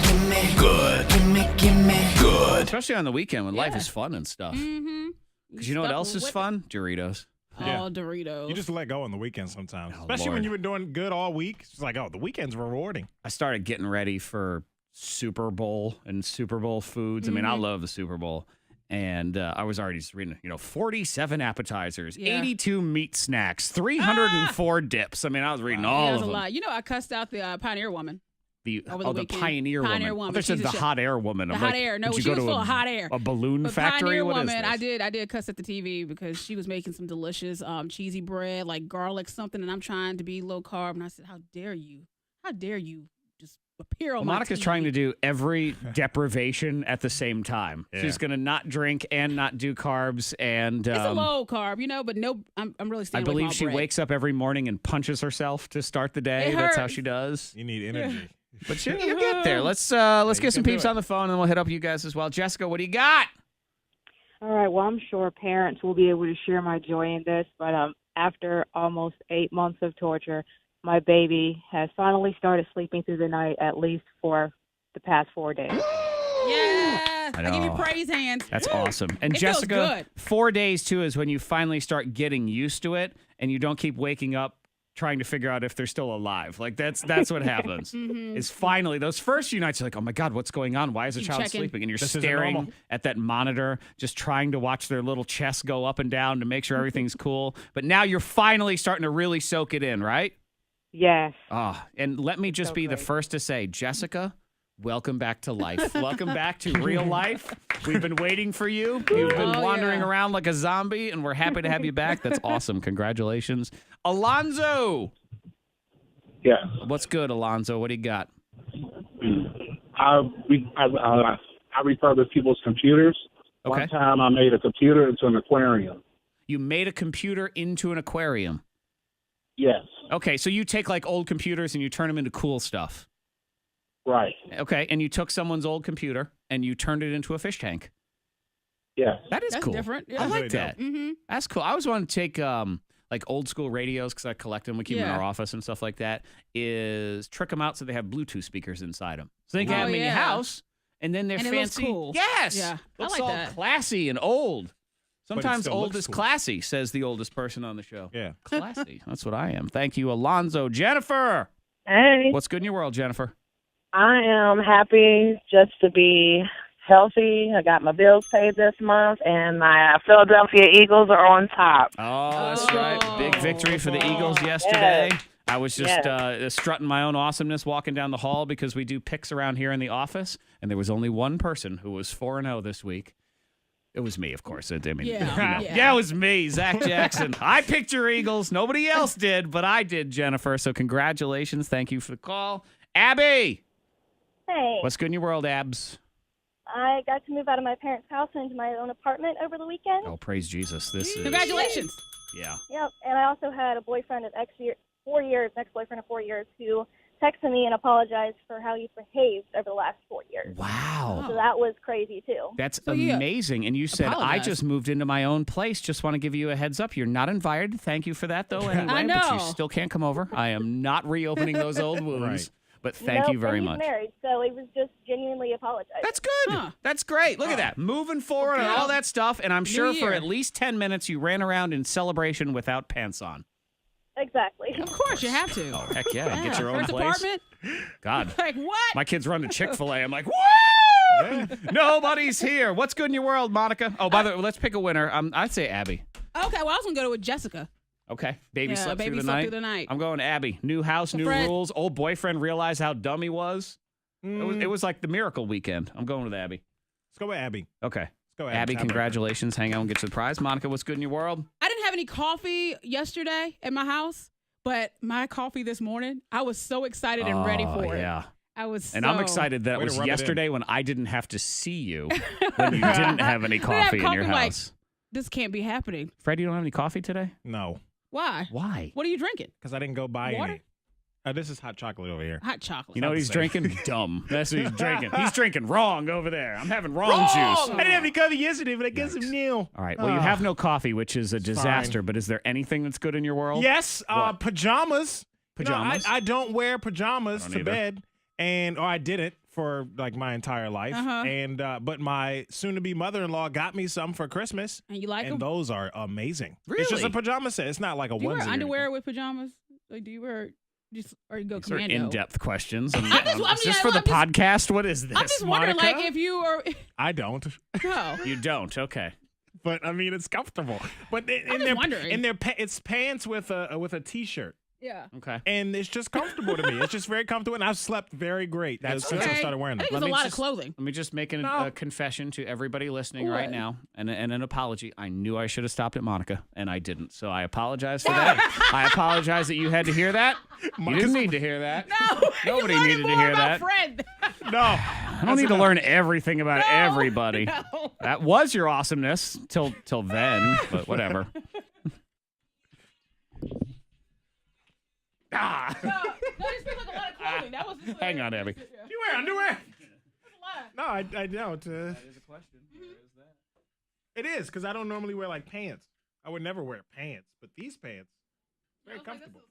Gimme good. Especially on the weekend when life is fun and stuff. Because you know what else is fun? Doritos. Yeah. Oh, Doritos. You just let go on the weekend sometimes. Oh, Especially Lord. when you've been doing good all week. It's like, oh, the weekend's rewarding. I started getting ready for Super Bowl and Super Bowl foods. I mean, I love the Super Bowl. And I was already just reading, 47 appetizers, 82 meat snacks, 304 dips. I mean, I was reading all That of was a them. lot. You know, I cussed out the Pioneer Woman. The weekend. Pioneer Pioneer Woman. Woman. I thought you said She's the a hot air woman. The I'm hot like, air. No, did you she go was to full of hot air. A balloon But factory? Pioneer What is Woman, this? I did cuss at the TV because she was making some delicious cheesy bread, like garlic something, and I'm trying to be low carb. And I said, how dare you? How dare you just appear on my Monica's TV? trying to do every deprivation at the same time. Yeah. She's going to not drink and not do carbs. And It's a low carb, but no, I'm really I staying away from believe all she bread. wakes up every morning and punches herself to start the day. It That's how hurts. she does. You need energy. But you'll get there. Let's you get some can do peeps it. on the phone, and we'll hit up you guys as well. Jessica, what do you got? All right. Well, I'm sure parents will be able to share my joy in this, but after almost 8 months of torture, my baby has finally started sleeping through the night, at least for the past 4 days. Yes. I give you know. praise hands. That's awesome. And It feels Jessica, good. 4 days too is when you finally start getting used to it, and you don't keep waking up trying to figure out if they're still alive. Like that's what happens. Is finally those first few nights you're like, oh my God, what's going on? Why is the Keep child checking. sleeping? And you're This isn't staring normal. at that monitor, just trying to watch their little chest go up and down to make sure everything's cool. But now you're finally starting to really soak it in, right? Yes. And let me just So be the great. first to say, Jessica, welcome back to life. Welcome back to real life. We've been waiting for you. You've been wandering yeah. around like a zombie, and we're happy to have you back. That's awesome. Congratulations. Alonzo. Yeah. What's good, Alonzo? What do you got? I refurbish people's computers. Okay. One time I made a computer into an aquarium. You made a computer into an aquarium. Yes. Okay, so you take like old computers and you turn them into cool stuff. Right. Okay, and you took someone's old computer and you turned it into a fish tank. Yes. That is That's cool. different. Yeah. I like Really that. Mm-hmm. That's cool. I always want to take like old school radios because I collect them. We keep them in Yeah. our office and stuff like that. Is trick them out so they have Bluetooth speakers inside them. So they can Oh, have them in your yeah. house, and then they're And it looks fancy. cool. Yes. Yeah, I Looks like all that. classy and old. Sometimes still old looks is cool. classy, says the oldest person on the show. Yeah. Classy. That's what I am. Thank you, Alonzo. Jennifer. Hey, What's good in your world, Jennifer? I am happy just to be healthy. I got my bills paid this month, and my Philadelphia Eagles are on top. Oh, that's right. Big victory for the Oh. Eagles yesterday. Yes. I was just strutting my own awesomeness walking down the hall because we do picks around here in the office, and there was only one person who was 4-0 this week. It was me, of course. I mean, Yeah. yeah, it was me, Zach Jackson. I picked your Eagles. Nobody else did, but I did, Jennifer. So congratulations. Thank you for the call. Abby, Hey, what's good in your world, Abs? I got to move out of my parents' house into my own apartment over the weekend. Oh, praise Jesus. This is... Congratulations. Yeah. Yep, and I also had a boyfriend of 4 years, ex-boyfriend of 4 years, who texted me and apologized for how he behaved over the last 4 years. Wow. So that was crazy, too. That's yeah. amazing. And you said, I Apologize. just moved into my own place. Just want to give you a heads up. You're not invited. Thank you for that, though, anyway. I But you know. still can't come over. I am not reopening those old wounds. Right. But thank you very and much. he's married, so it was just genuinely apologizing. That's good. Huh. That's great. Look at that. Moving forward and Okay. all that stuff. And I'm sure for year. at least 10 minutes you ran around in celebration without pants on. Exactly. Of course, you have to. Oh, heck yeah. You get your own First place. apartment. God. Like what? My kids run to Chick-fil-A. I'm like, woo! Nobody's here. What's good in your world, Monica? Oh, by the way, let's pick a winner. I'd say Abby. Okay, well I was gonna go with Jessica. Okay. Baby Yeah, slept baby through the slept night. through the night. I'm going Abby. New house, new Fred. rules. Old boyfriend realized how dumb he was. Mm. It was like the miracle weekend. I'm going with Abby. Let's go with Abby. Okay. Let's go with Abby, Tiebreaker. congratulations. Hang on, get you the prize. Monica, what's good in your world? I didn't have any coffee yesterday at my house, but my coffee this morning, I was so excited and ready for it. Yeah. I was And so... I'm excited that it Way to was rub it in. yesterday when I didn't have to see you when you didn't have any I didn't have coffee in your coffee, like- house. This can't be happening. Fred, you don't have any coffee today? No, Why? Why? What are you drinking? because I didn't go buy Water? any. This is hot chocolate over here. Hot chocolate. You know what he's the same. drinking? Dumb. That's what he's drinking. He's drinking wrong over there. I'm having wrong juice. I didn't have any coffee yesterday, but I guess some new. All right. Well, you have no coffee, which is a disaster. But is there anything that's good in your world? Yes, What? pajamas. Pajamas? No, I don't wear pajamas I don't to either. bed, or I didn't for like my entire life. Uh-huh. And but my soon-to-be mother-in-law got me some for Christmas, And you like and them? those are amazing. It's just Really? a pajama set. It's not like a Do you onesie. wear or underwear anything. with pajamas? Like, do you wear just or you go These are commando? in-depth questions. I mean, is this for the I'm just- podcast? What is this? I'm just wondering, Monica? like, if you are. I don't, No. You don't. Okay. but I mean it's comfortable. But I'm just wondering. it's pants with a t-shirt. Yeah. Okay. And it's just comfortable to me. It's just very comfortable, and I've slept very great That's since I okay. started wearing I them. think it's Let a me lot just- of clothing. Let me just make No. a confession to everybody listening right What? now and an apology. I knew I should have stopped at Monica, and I didn't. So I apologize for that. I apologize that you had to hear that. You didn't need to hear that. No. Nobody you learning needed to more hear about that. Fred. No, I don't need to learn everything about No, everybody. no. That was your awesomeness till then, but whatever. Ah. No, you speak like a lot of clothing. That was just Hang on, Abby. you wear underwear? That's a lot. No, I don't. That is a question. It is because I don't normally wear like pants. I would never wear pants, but these pants, very comfortable,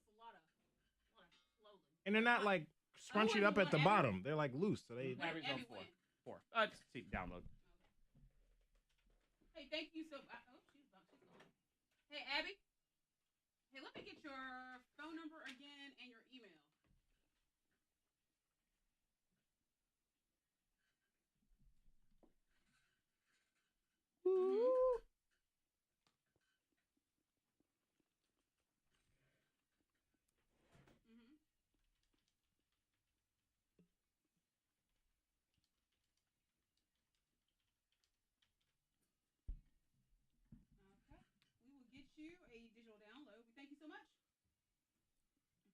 and they're not like scrunched up at the bottom. They're like loose, so they. Abby's on four. See, download. Hey, thank you so much. Oh, she's gone. Hey, Abby. Hey, let me get your phone number again and your email. We will get you a digital download. Thank you so much.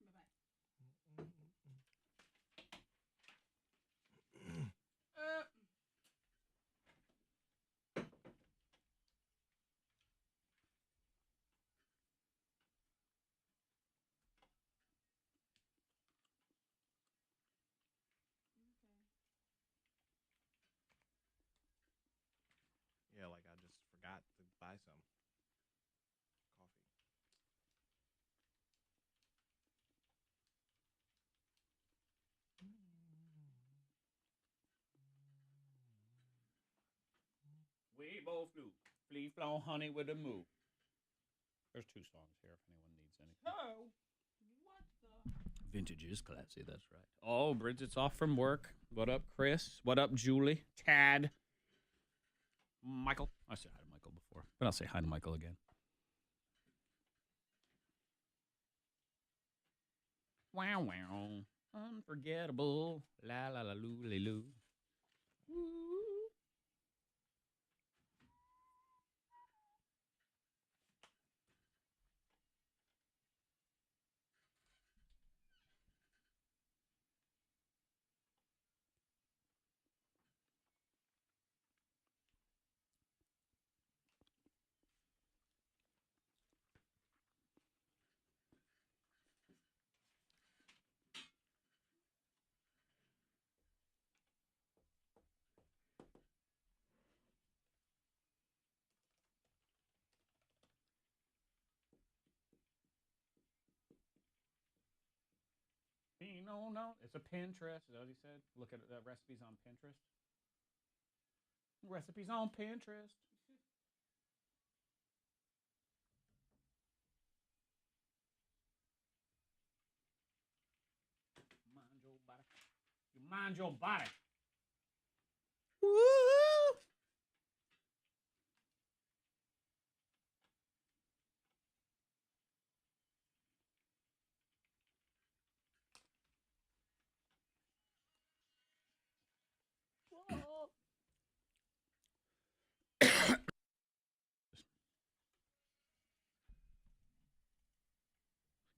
Bye-bye. buy some coffee. We both do. Flea flow honey with a moo. There's 2 songs here if anyone needs any. Oh, what the? Vintage is classy, that's right. Oh, Bridget's off from work. What up, Chris? What up, Julie? Tad? Michael? I said hi to Michael before, but I'll say hi to Michael again. Wow, wow. Unforgettable. La, la, la, loo, la, loo. Woo. No. It's a Pinterest. Is that what he said? Look at recipes on Pinterest. Recipes on Pinterest. Mind your body. You mind your body. Woo!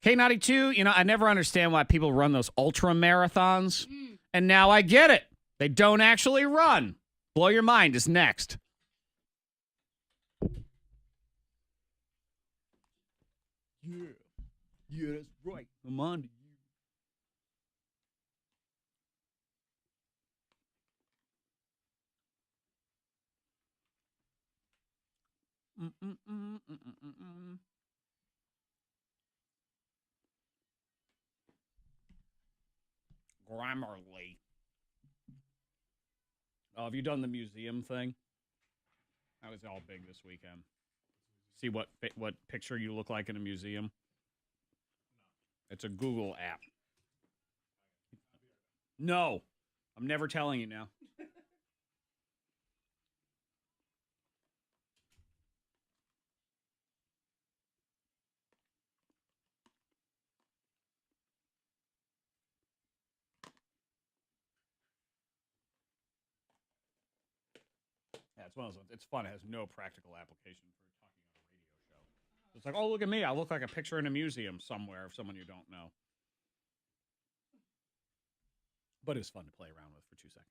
K92, I never understand why people run those ultra marathons. And now I get it. They don't actually run. Blow Your Mind is next. Yeah, that's right. I'm on to you. Grammarly. Oh, have you done the museum thing? That was all big this weekend. See what picture you look like in a museum? It's a Google app. No, I'm never telling you now. Yeah, it's one of those. It's fun. It has no practical application for talking on a radio show. It's like, oh, look at me. I look like a picture in a museum somewhere of someone you don't know. But it's fun to play around with for 2 seconds.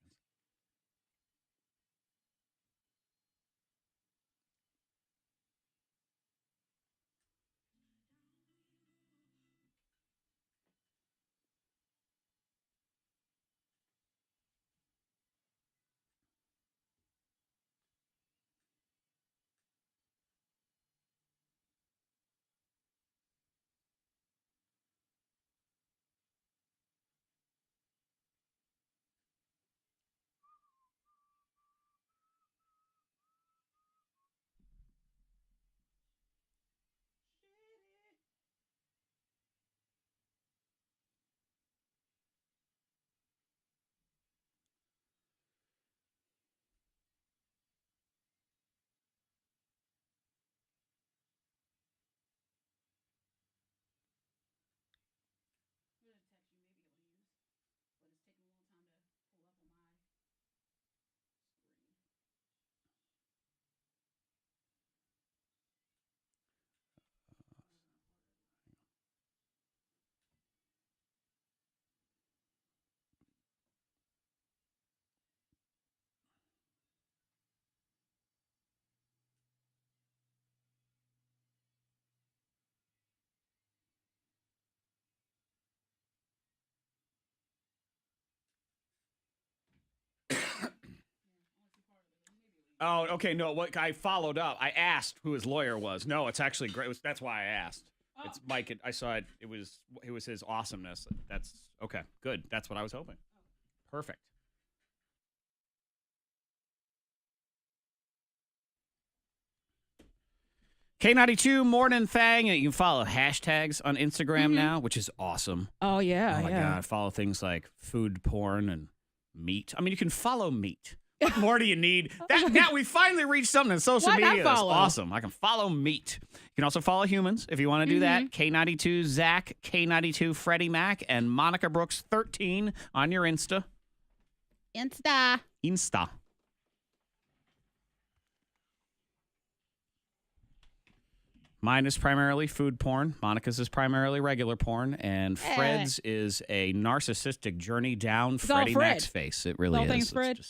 Oh, okay. No, what I followed up. I asked who his lawyer was. No, it's actually great. That's why I asked. It's Mike. I saw it. It was his awesomeness. That's okay. Good. That's what I was hoping. Perfect. K92 Mornin Thang. You can follow hashtags on Instagram now, which is awesome. Oh, yeah. Oh, my God. I follow things like food porn and meat. I mean, you can follow meat. What more do you need? Now we finally reached something in social media that's awesome. I can follow meat. You can also follow humans if you want to do that. K92 Zach, K92 Freddie Mac, and Monica Brooks 13 on your Insta. Insta. Mine is primarily food porn. Monica's is primarily regular porn. And Fred's is a narcissistic journey down Freddie Mac's face. It really is. Thanks, Fred.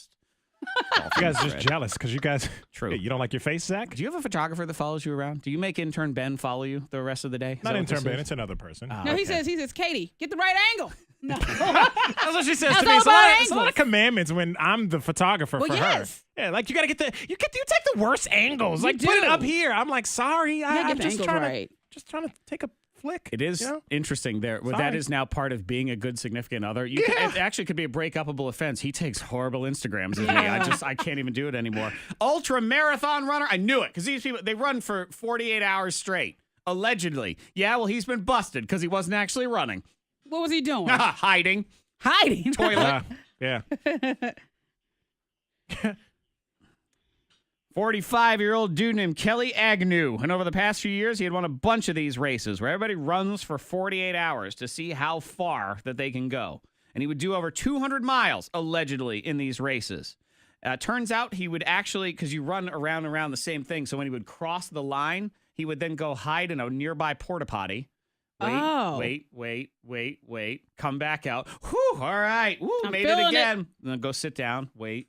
You guys are just jealous because you guys. True. You don't like your face, Zach? Do you have a photographer that follows you around? Do you make intern Ben follow you the rest of the day? Not intern Ben. It's another person. No, he says, Katie, get the right angle. No. That's what she says to me. It's a lot of commandments when I'm the photographer for her. Yeah, like you got to you take the worst angles. Like put it up here. I'm like, sorry, I'm just trying to take a flick. It is interesting there. Well, that is now part of being a good significant other. It actually could be a break-upable offense. He takes horrible Instagrams of me. I can't even do it anymore. Ultra marathon runner. I knew it because these people, they run for 48 hours straight. Allegedly. Yeah, well, he's been busted because he wasn't actually running. What was he doing? Hiding. Toilet. Yeah. 45-year-old dude named Kelly Agnew. And over the past few years, he had won a bunch of these races where everybody runs for 48 hours to see how far that they can go. And he would do over 200 miles, allegedly, in these races. Turns out he would actually, because you run around the same thing, so when he would cross the line, he would then go hide in a nearby porta potty. Wait. Come back out. Whew, all right. Woo, made it again. Then go sit down. Wait.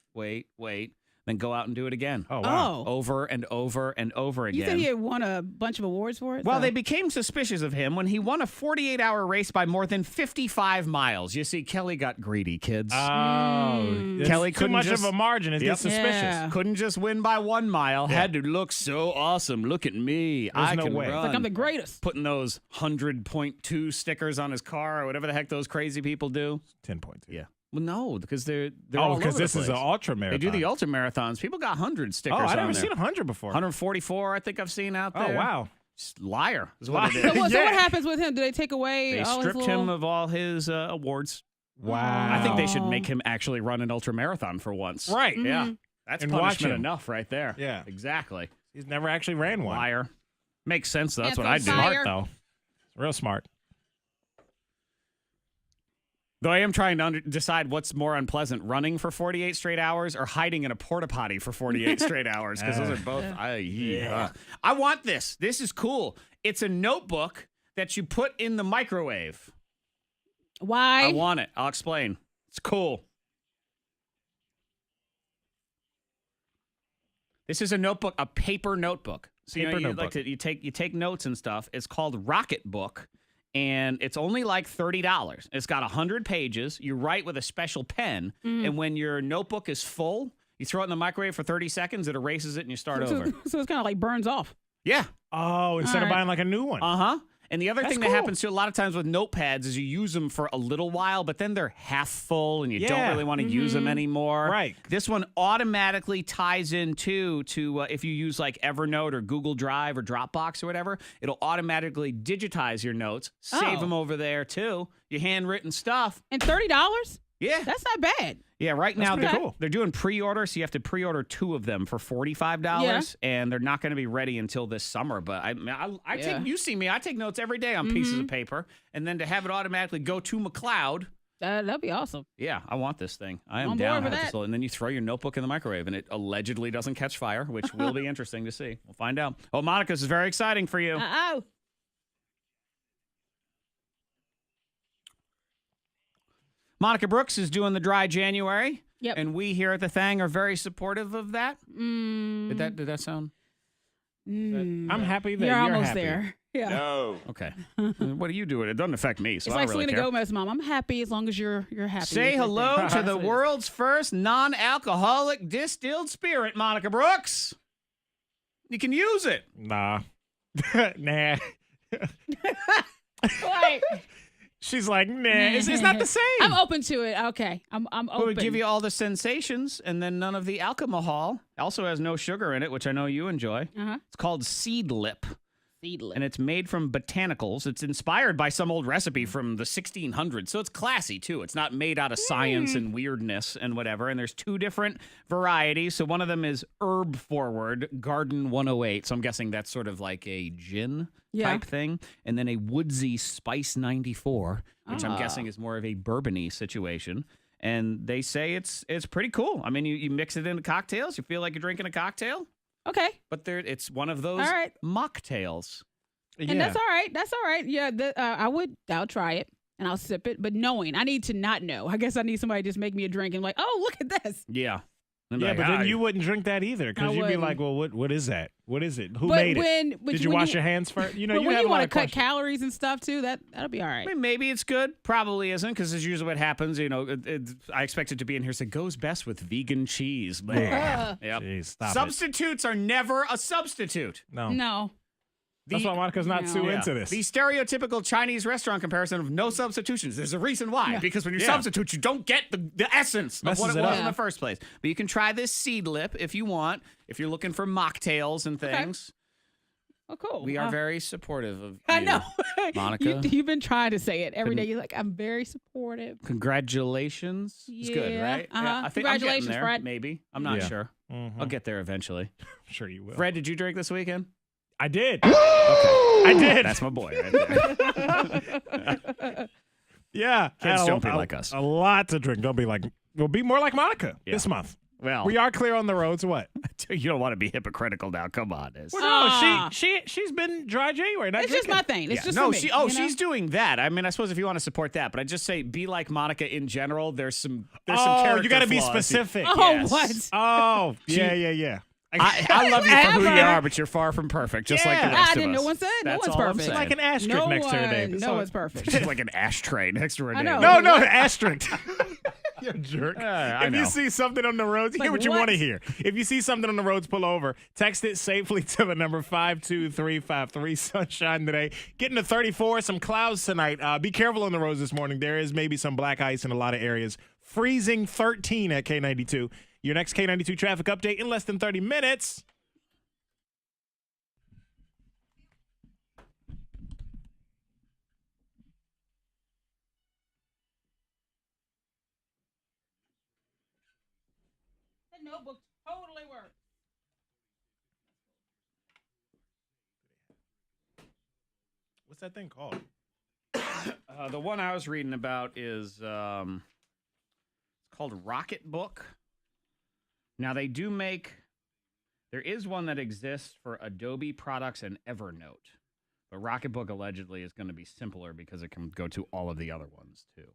Then go out and do it again. Oh, wow. Over and over and over again. You said he had won a bunch of awards for it? Well, they became suspicious of him when he won a 48-hour race by more than 55 miles. You see, Kelly got greedy, kids. Oh. Kelly too much of a margin. It gets suspicious. Yeah. Couldn't just win by 1 mile. Yeah. Had to look so awesome. Look at me. There's no can way. run. It's like I'm the greatest. Putting those 100.2 stickers on his car or whatever the heck those crazy people do. 10.2. Yeah. Well, no, because they're all over because this the is an ultra marathon. They do the ultra marathons. People got 100 stickers on there. I've never seen 100 before. 144, I think I've seen out there. Oh, wow. Just liar is what it is. So what happens with him? Do they take away They stripped him of all his awards. Wow. I think they should make him actually run an ultra marathon for once. Right. Mm-hmm. Yeah. That's And punishment watch him. enough right there. Yeah. Exactly. He's never actually ran one. Liar. Makes sense, though. That's what I do. Smart, though. Real smart. Though I am trying to decide what's more unpleasant, running for 48 straight hours or hiding in a porta potty for 48 straight hours, because those are both. I want this. This is cool. It's a notebook that you put in the microwave. Why? I want it. I'll explain. It's cool. This is a notebook, a paper notebook. So you take notes and stuff. It's called Rocket Book. And it's only like $30. It's got 100 pages. You write with a special pen. And when your notebook is full, you throw it in the microwave for 30 seconds. It erases it and you start over. So it's kind of like burns off. Yeah. Oh, instead of buying like a new one. Uh-huh. And the other That's thing that happens too, a lot of times with notepads is you use them for a little while, but then they're half full and you don't really want to use them anymore. Right. This one automatically ties in to if you use like Evernote or Google Drive or Dropbox or whatever, it'll automatically digitize your notes, save them over there too. Your handwritten stuff. And $30? Yeah. That's not bad. Yeah, right now cool. they're doing pre-order, so you have to pre-order 2 of them for $45, and they're not going to be ready until this summer. But I take, you see me, I take notes every day on pieces of paper, and then to have it automatically go to McLeod. That'd be awesome. Yeah, I want this thing. I am On down board with for that. And then you throw your notebook in the microwave, and it allegedly doesn't catch fire, which will be interesting to see. We'll find out. Oh, Monica, this is very exciting for you. Uh-oh. Monica Brooks is doing the dry January. Yep. And we here at the Thang are very supportive of that. Did that sound? I'm happy that you're almost happy. there. Yeah. No. Okay. What are you doing? It doesn't affect me, so It's I like don't really Selena care. Gomez, Mom. I'm happy as long as you're happy. Say hello to the world's first non-alcoholic distilled spirit, Monica Brooks. You can use it. Nah. Nah. Like, She's like, nah, it's not the same. I'm open to it. Okay. I'm It open. would give you all the sensations and then none of the alcohol. Also has no sugar in it, which I know you enjoy. Uh-huh. It's called Seed Lip. Seedlip. And it's made from botanicals. It's inspired by some old recipe from the 1600s. So it's classy, too. It's not made out of science and weirdness and whatever. And there's 2 different varieties. So one of them is Herb Forward Garden 108. So I'm guessing that's sort of like a gin type thing. And then a Woodsy Spice 94, which I'm guessing is more of a bourbon-y situation. And they say it's pretty cool. I mean, you mix it into cocktails. You feel like you're drinking a cocktail. Okay. But it's one of those All right. mocktails. And that's all right. That's all right. Yeah, I'll try it and I'll sip it. But knowing, I need to not know. I guess I need somebody to just make me a drink and like, oh, look at this. Yeah. Yeah, but then you wouldn't drink that either because you'd be like, well, what is that? What is it? Who made it? Did you wash your hands first? You know, but you when have you a lot want to of cut questions. calories and stuff too, that'll be all right. I mean, maybe it's good. Probably isn't because it's usually what happens. You know, I expect it to be in here. So it goes best with vegan cheese. Yep. Jeez, stop Substitutes are never a substitute. No. That's why Monica's not too into this. The stereotypical Chinese restaurant comparison of no substitutions. There's a reason why. Because when you substitute, you don't get the essence of what it was in the first place. But you can try this Seed Lip if you want, if you're looking for mocktails and things. Oh, cool. We are very supportive of you, I know. Monica. You've been trying to say it every day. You're like, I'm very supportive. Congratulations. It's good, right? Uh-huh. I think I'm Congratulations, getting there, Fred. maybe. I'm not sure. I'll get there eventually. I'm sure you will. Fred, did you drink this weekend? I did. Okay. I did. That's my boy right there. Yeah. Kids don't be like us. A lot to drink. Don't be like, we'll be more like Monica this month. Well, we are clear on the roads. What? You don't want to be hypocritical now. Come on. Well, no, she's been dry January. Not It's just my thing. It's just for me, she's doing that. I mean, I suppose if you want to support that, but I just say be like Monica in general. There's some character you got to be flaws. specific. Oh, Yes. what? Oh, yeah. I love you for who you are, but you're far from perfect, just like the rest I of didn't. us. No one said. No That's one's all I'm perfect. saying. Like an asterisk next to her name. No one's perfect. She's like an ashtray next to her I name. know. No, an asterisk. You jerk. I If know. you see something on the roads, hear what you want to hear. If you see something on the roads, pull over. Text it safely to the number 52353. Sunshine today. Getting to 34. Some clouds tonight. Be careful on the roads this morning. There is maybe some black ice in a lot of areas. Freezing 13 at K92. Your next K92 traffic update in less than 30 minutes. That notebook totally works. What's that thing called? The one I was reading about is it's called Rocket Book. Now they do make. There is one that exists for Adobe products and Evernote, but Rocketbook allegedly is going to be simpler because it can go to all of the other ones too.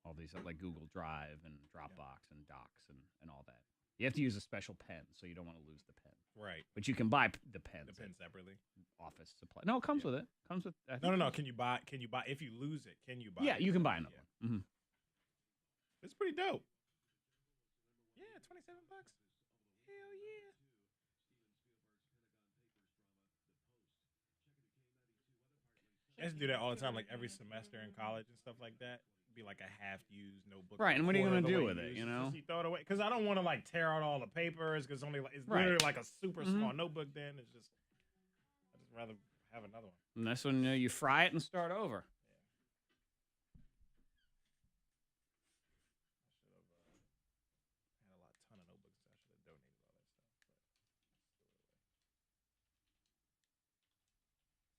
All these like Google Drive and Dropbox and Docs and all that. You have to use a special pen, so you don't want to lose the pen. Right. But you can buy the pens. The pen separately. Office supply. No, it comes with it. Comes with. No. Can you buy? If you lose it, can you buy? Yeah, it? you can buy another one. Mm-hmm. It's pretty dope. Yeah, $27. Hell yeah. I used to do that all the time, like every semester in college and stuff like that. Be like a half-used notebook. Right, and what are you going to do with it? You know, just you throw it away because I don't want to like tear out all the papers because only it's literally like a super small notebook. Then it's just I just rather have another one. and this one you fry it and start over. Had a ton of notebooks. I should have donated all that stuff.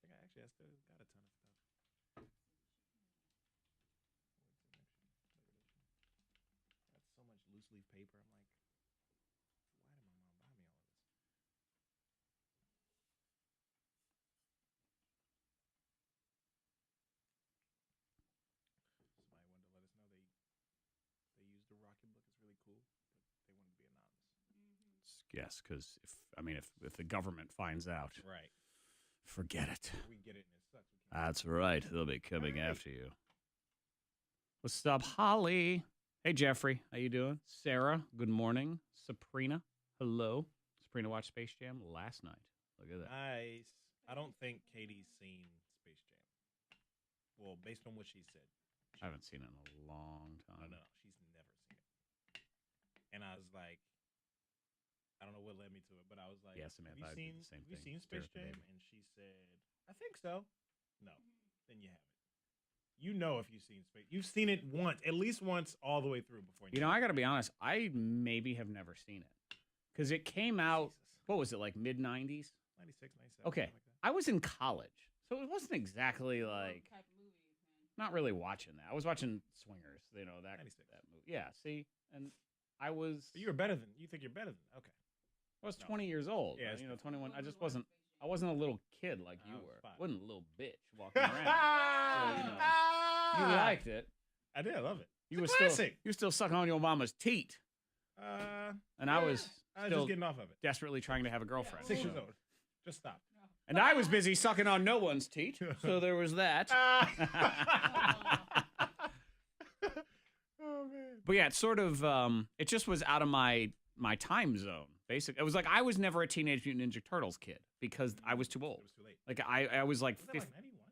But I think I still got a ton of stuff. Got so much loose leaf paper. I'm like, why did my mom buy me all of this? Somebody wanted to let us know they used the Rocketbook. It's really cool, but they wanted to be anonymous. Yes, because if the government finds out, Right. Forget it. We get it and it sucks. That's right. They'll be coming after you. What's up, Holly? Hey, Jeffrey. How you doing? Sarah, good morning. Sabrina, hello. Sabrina watched Space Jam last night. Look at that. Nice. I don't think Katie's seen Space Jam. Well, based on what she said. I haven't seen it in a long time. No, she's never seen it. And I was like, I don't know what led me to it, but I was like, yeah, Samantha, I'd do the same thing. Have you seen Space Jam? And she said, I think so. No, then you haven't. You know if you've seen Space. You've seen it once, at least once, all the way through before. You know, I got to be honest. I maybe have never seen it because it came out. Jesus. What was it, like mid 90s? 96, 97. Okay, like that. I was in college, so it wasn't exactly like. Not really watching that. I was watching Swingers. You know that 96. That movie. Yeah. See, and I was. But you were better than. You think you're better than? Okay. I was 20 years old. Yeah, 21. I just wasn't. I wasn't a little kid like you were. Fine. I wasn't a little bitch walking around. So, you liked it. I did. I love it. You were still sucking on your mama's teat. And I was just getting off of it. Desperately trying to have a girlfriend. 6 years old. Just stop. And I was busy sucking on no one's teat. So there was that. Oh man. But yeah, it's sort of. It just was out of my time zone. Basically, it was like I was never a Teenage Mutant Ninja Turtles kid because I was too old. It was too late. Like I was like Was that 50. like 91?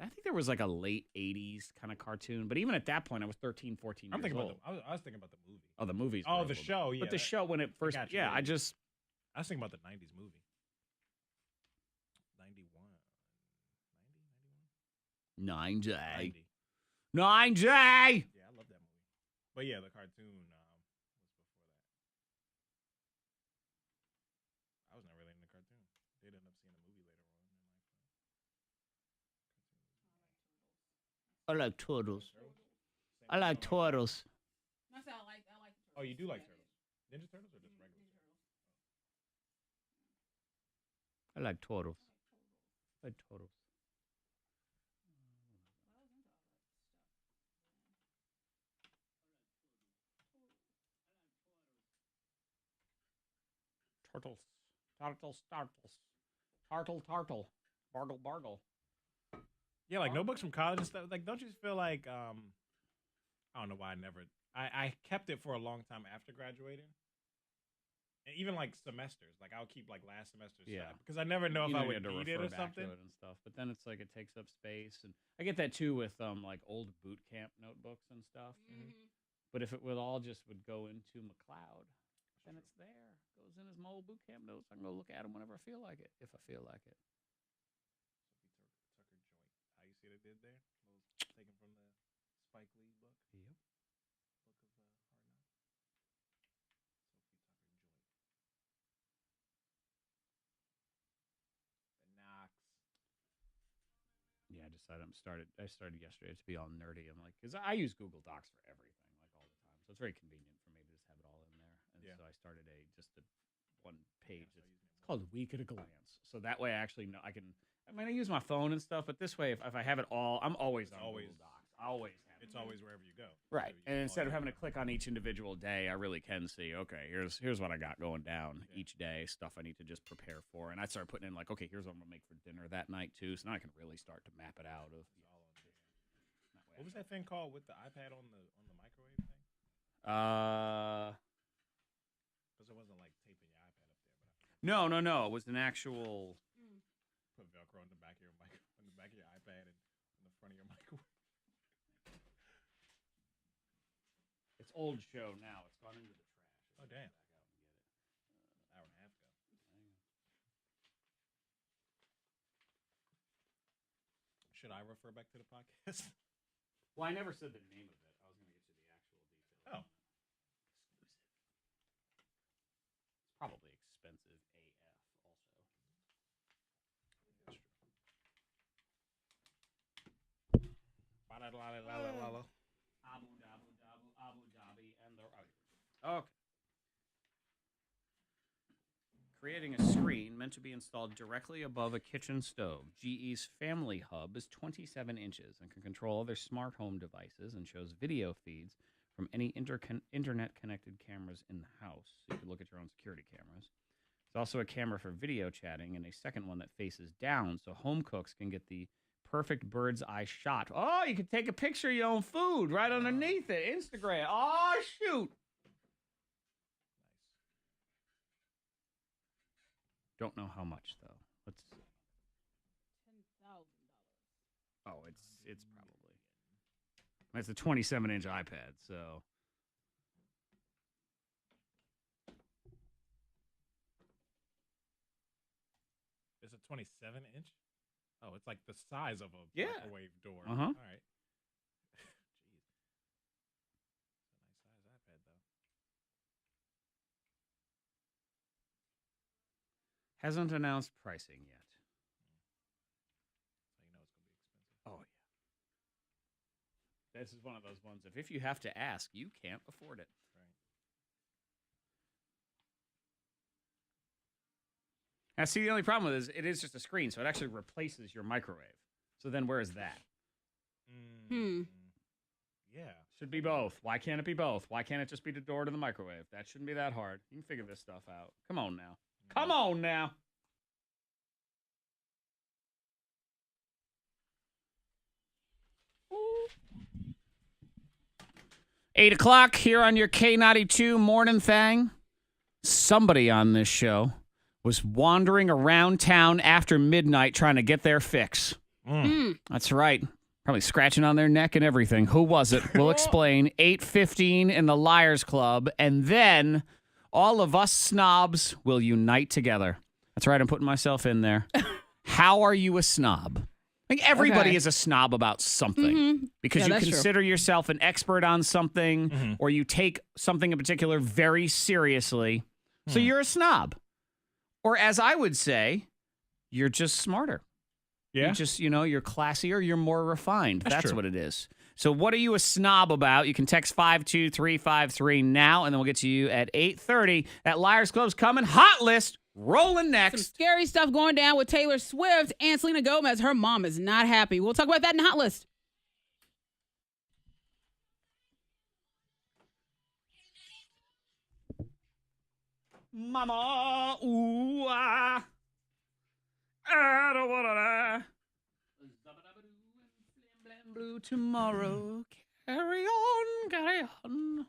I think there was like a late 80s kind of cartoon, but even at that point I was 13, 14 years I'm thinking old. about I was thinking about the movie. Oh, the movies. Oh, were the a little show, bit. yeah. But the show when it first got you, yeah, yeah. I I was thinking about the 90s movie. 91. 9J. 90. 9J. Yeah, I love that movie. But yeah, the cartoon was before that. I was not really into the cartoon. Did end up seeing a movie later on in life. I like turtles. I like turtles. I said I like the turtles. Oh, you do like turtles? Ninja Turtles or just regular turtles? I like turtles. I like turtles. Turtles. Turtles. Tartle. Bargle. Yeah, like notebooks from college and stuff. Like, don't you just feel like I don't know why I kept it for a long time after graduating. And even like semesters, like I'll keep like last semester's stuff because I never know if I would need it or something. To it and stuff. But then it's like it takes up space, and I get that too with like old boot camp notebooks and stuff. Mm-hmm. But if it would all just would go into McLeod, then it's there. Goes in as my old boot camp notes. I can go look at them whenever I feel like it, if I feel like it. Tucker joint. How you see what I did there? Taken from the Spike Lee book. Yep. Book of Hard Knocks. Sophie Tucker joint. The Knox. Yeah, I decided I started yesterday to be all nerdy. I'm like, because I use Google Docs for everything, like all the time. So it's very convenient for me to just have it all in there. And so I started just a one page. It's called Week at a Glance. So that way I actually know I use my phone and stuff, but this way if I have it all, I'm always on Google Docs. I always have it. It's always wherever you go. Right. And instead of having to click on each individual day, I really can see, okay, here's what I got going down each day, stuff I need to just prepare for. And I started putting in like, okay, here's what I'm going to make for dinner that night too. So now I can really start to map it out. What was that thing called with the iPad on the microwave thing? Because it wasn't like taping your iPad up there. But No. It was an actual. Put Velcro on the back of your on the back of your iPad and on the front of your microwave. It's old show now. It's gone into the trash. Oh damn! Back out and get it. An hour and a half ago. Should I refer back to the podcast? Well, I never said the name of it. I was going to get you the actual details. Oh. Exclusive. It's probably expensive AF also. That's true. Abu Dhabi, and the okay. Creating a screen meant to be installed directly above a kitchen stove. GE's Family Hub is 27 inches and can control other smart home devices and shows video feeds from any internet-connected cameras in the house. So you can look at your own security cameras. There's also a camera for video chatting and a second one that faces down so home cooks can get the perfect bird's eye shot. Oh, you can take a picture of your own food right underneath it. Instagram. Oh, shoot. Don't know how much, though. Let's see. $10,000. Oh, it's probably. That's a 27-inch iPad, so. It's a 27-inch? Oh, it's like the size of a Yeah. microwave door. Uh-huh. All right. Jeez. It's a nice size iPad, though. Hasn't announced pricing yet. So you know it's going to be expensive. Oh, yeah. This is one of those ones. If you have to ask, you can't afford it. Right. Now, see, the only problem with it is just a screen, so it actually replaces your microwave. So then where is that? Yeah. Should be both. Why can't it be both? Why can't it just be the door to the microwave? That shouldn't be that hard. You can figure this stuff out. Come on now. Come on now. Ooh. 8 o'clock here on your K92 Mornin Thang. Somebody on this show was wandering around town after midnight trying to get their fix. That's right. Probably scratching on their neck and everything. Who was it? We'll explain. 8:15 in the Liars Club. And then all of us snobs will unite together. That's right. I'm putting myself in there. How are you a snob? I think everybody is a snob about something because you consider yourself an expert on something or you take something in particular very seriously. So you're a snob. Or as I would say, you're just smarter. Yeah. You just, you're classier, you're more refined. That's true. what it is. So what are you a snob about? You can text 52353 now, and then we'll get to you at 8:30. That Liars Club's coming. Hot list rolling next. Some scary stuff going down with Taylor Swift and Selena Gomez. Her mom is not happy. We'll talk about that in Hot List. Mama, ooh, ah. I don't wanna die. Blue tomorrow. Carry on, carry on.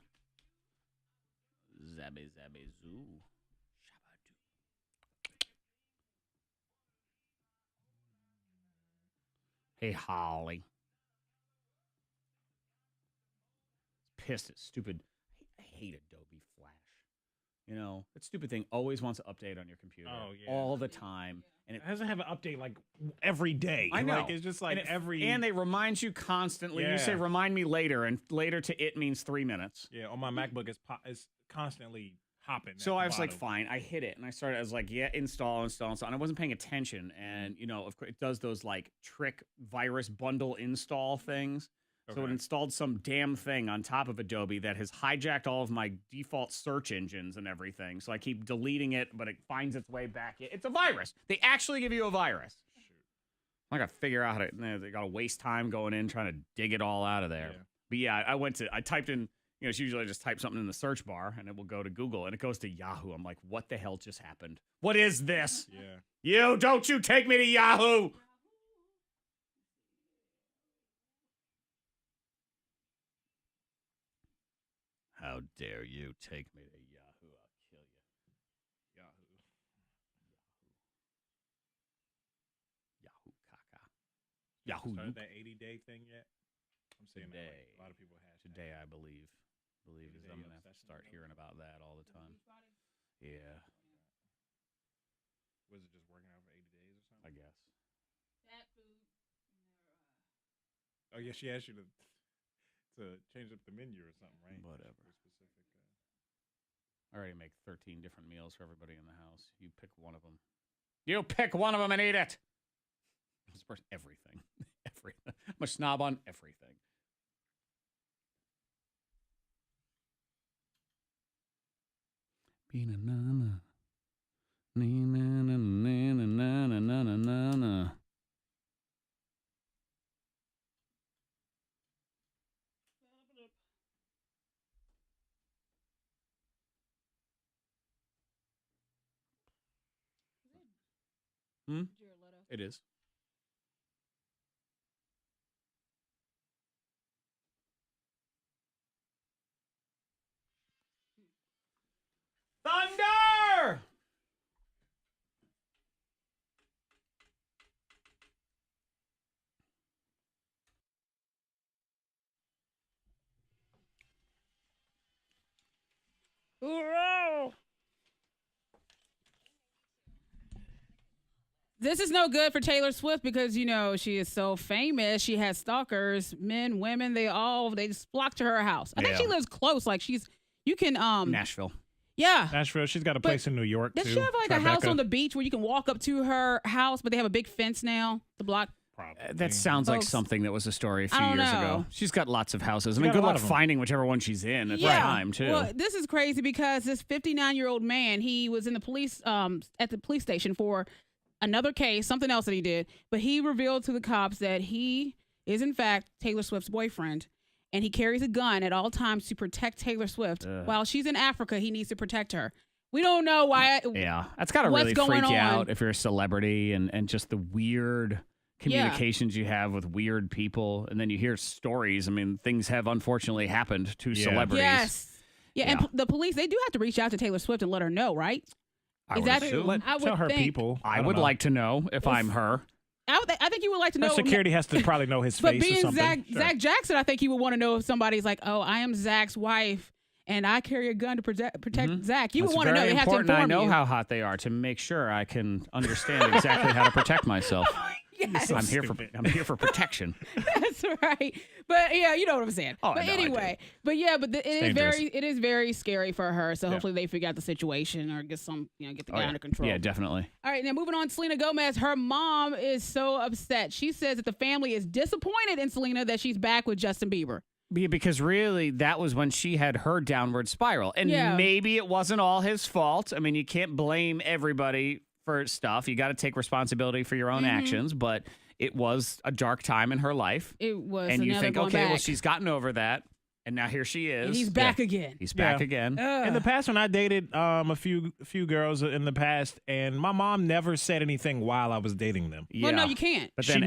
Zabby, zabby, zoo. Hey, Holly. Pissed at stupid. I hate Adobe Flash. That stupid thing always wants to update on your computer all the time. And It doesn't have an update like every day. I know. Like, it's just like and they remind you constantly. You say, remind me later, and later to it means 3 minutes. Yeah, on my MacBook, it's constantly hopping. So I was like, fine. I hit it, and I was like, install. And I wasn't paying attention. And, of course, it does those, like, trick virus bundle install things. Okay. So it installed some damn thing on top of Adobe that has hijacked all of my default search engines and everything. So I keep deleting it, but it finds its way back. It's a virus. They actually give you a virus. Shoot. I got to figure out how to. They got to waste time going in trying to dig it all out of there. Yeah. But yeah, I typed in. It's usually I just type something in the search bar and it will go to Google and it goes to Yahoo. I'm like, what the hell just happened? What is this? Yeah. Don't you take me to Yahoo. How dare you take me to Yahoo? I'll kill you. Yahoo caca. Yahoo. Started that 80-day thing yet? I'm saying today. That, like, a lot of people have today, I believe I'm going to have to start hearing about that all the time. Yeah. Was it just working out for 80 days or something? I guess. That food. Oh, yeah, she asked you to change up the menu or something, right? Whatever. Specific. I already make 13 different meals for everybody in the house. You pick one of them. You pick one of them and eat it. Everything. Everything. I'm a snob on everything. Be-na-na-na. Na-na-na-na-na-na-na-na-na. It is. Thunder! This is no good for Taylor Swift because, you know, she is so famous. She has stalkers, men, women, they just flock to her house. I think she lives close. Like you can Nashville. Yeah. Nashville. She's got a place in New York, too. Does she have like a house on the beach where you can walk up to her house, but they have a big fence now to block? That sounds like something that was a story a few years ago. She's got lots of houses. I mean, got good a lot luck of them. finding whichever one she's in at the time, too. Well, this is crazy because this 59-year-old man, he was in the police at the police station for another case, something else that he did, but he revealed to the cops that he is in fact Taylor Swift's boyfriend, and he carries a gun at all times to protect Taylor Swift. While she's in Africa, he needs to protect her. We don't know why. Yeah, that's got to really freak you out if you're a celebrity and just the weird communications you have with weird people, and then you hear stories. I mean, things have unfortunately happened to celebrities. Yes. Yeah, and the police, they do have to reach out to Taylor Swift and let her know, right? I would tell her people. I would like to know if I'm her. I think you would like to know. Her security has to probably know his but face or being something. Zach Jackson, I think you would want to know if somebody's like, oh, I am Zach's wife, and I carry a gun to protect Zach. You would want to know. They have to inform I know you. how hot they are to make sure I can understand exactly how to protect myself. Yes. I'm here for protection. That's right. But yeah, you know what I'm saying. Oh, but I know, anyway, it is very scary for her. So hopefully they figure out the situation or get the guy under control. Yeah, definitely. All right, now moving on, Selena Gomez. Her mom is so upset. She says that the family is disappointed in Selena that she's back with Justin Bieber. Yeah, because really, that was when she had her downward spiral. And maybe it wasn't all his fault. I mean, you can't blame everybody for stuff. You got to take responsibility for your own actions, but it was a dark time in her life. It was. And you think, okay, back. well, she's gotten over that. And now here she is. And he's back again. He's back again. In the past, when I dated a few girls in the past, and my mom never said anything while I was dating them. Yeah. Well, no, you can't. But she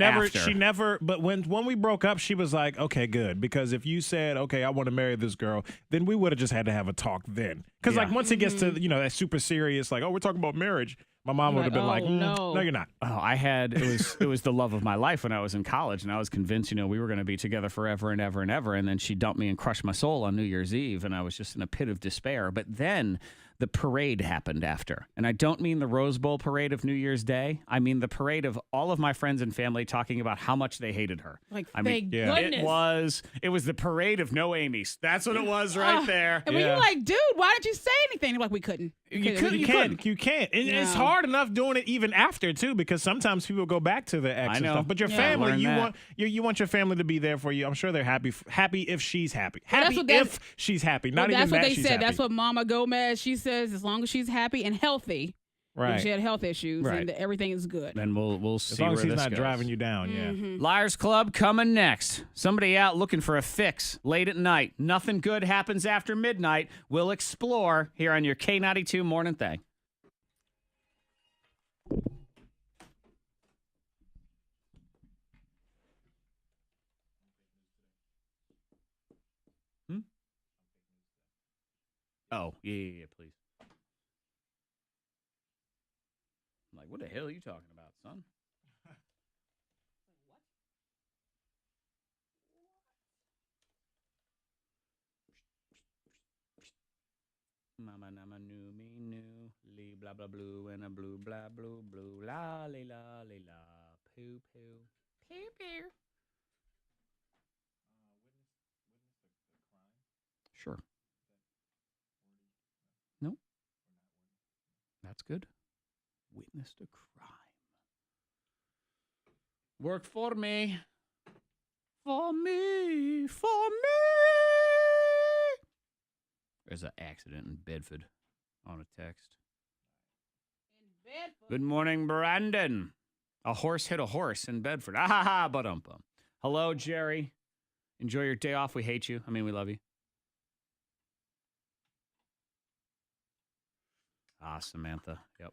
never. But when we broke up, she was like, "Okay, good," because if you said, "Okay, I want to marry this girl," then we would have just had to have a talk then. Because like once it gets to that super serious, like, "Oh, we're talking about marriage," my mom would have been like, no, you're not. Oh, it was the love of my life when I was in college, and I was convinced, we were going to be together forever and ever and ever. And then she dumped me and crushed my soul on New Year's Eve, and I was just in a pit of despair. But then the parade happened after. And I don't mean the Rose Bowl parade of New Year's Day. I mean the parade of all of my friends and family talking about how much they hated her. Thank goodness. It was the parade of no Amy's. That's what it was right there. And when you're like, dude, why didn't you say anything? They're like, we couldn't. You can't. It's hard enough doing it even after too, because sometimes people go back to the ex and stuff. But your family, you want your family to be there for you. I'm sure they're happy if she's happy. If she's happy. Not even that's what that they she's said. happy. That's what Mama Gomez, she says, as long as she's happy and healthy. Right. She had health issues and everything is good. Then we'll see as long where as he's this not goes. driving you down. Liars Club coming next. Somebody out looking for a fix late at night. Nothing good happens after midnight. We'll explore here on your K92 Morning Thang. Oh, yeah, please. I'm like, what the hell are you talking about, son? Mama nama nu me nu lee blah blah blue and a blue blah blue blue la la la poo poo poo poo. Sure. No. That's good. Witnessed a crime. Worked for me. For me. For me. There's an accident in Bedford on a text. In Bedford? Good morning, Brandon. A horse hit a horse in Bedford. Ah ha ha, ba-dum-bum. Hello, Jerry. Enjoy your day off. We hate you. I mean, we love you. Ah, Samantha. Yep.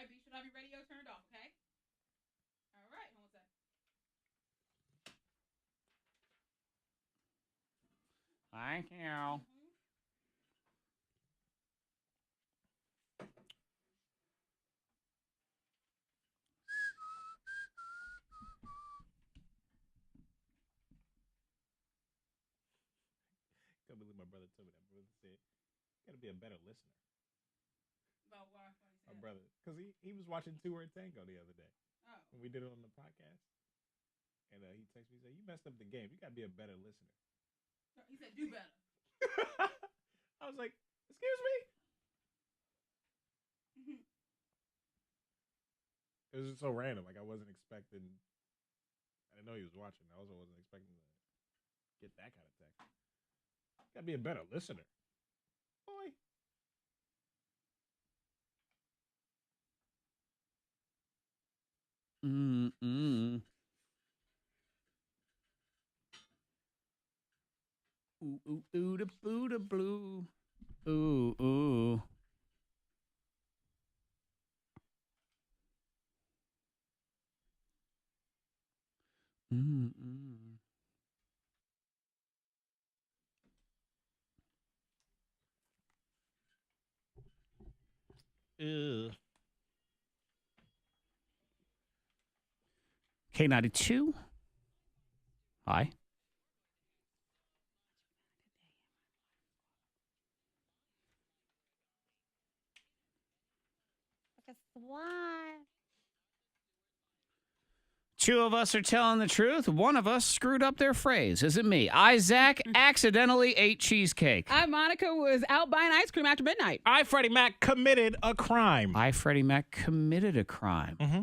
right, be sure to have your radio turned off, okay? All right, hold on a second. Thank you. I can't believe my brother told me that. Brother said, "You gotta be a better listener." About why? My brother, because he was watching Two Word Tango the other day when we did it on the podcast, and he texted me and said, "You messed up the game. You gotta be a better listener." He said, "Do better." I was like, "Excuse me." It was just so random. Like I wasn't expecting. I didn't know he was watching. I also wasn't expecting to get that kind of text. Gotta be a better listener, boy. Mm-mm. Ooh, ooh, ooh, da, boo, da, blue. Ooh, ooh. Mm-mm. Ugh. K92. Hi. Two of us are telling the truth. One of us screwed up their phrase. Is it me? Zach, accidentally ate cheesecake. Monica was out buying ice cream after midnight. Freddie Mac committed a crime. Freddie Mac committed a crime. Mm-hmm.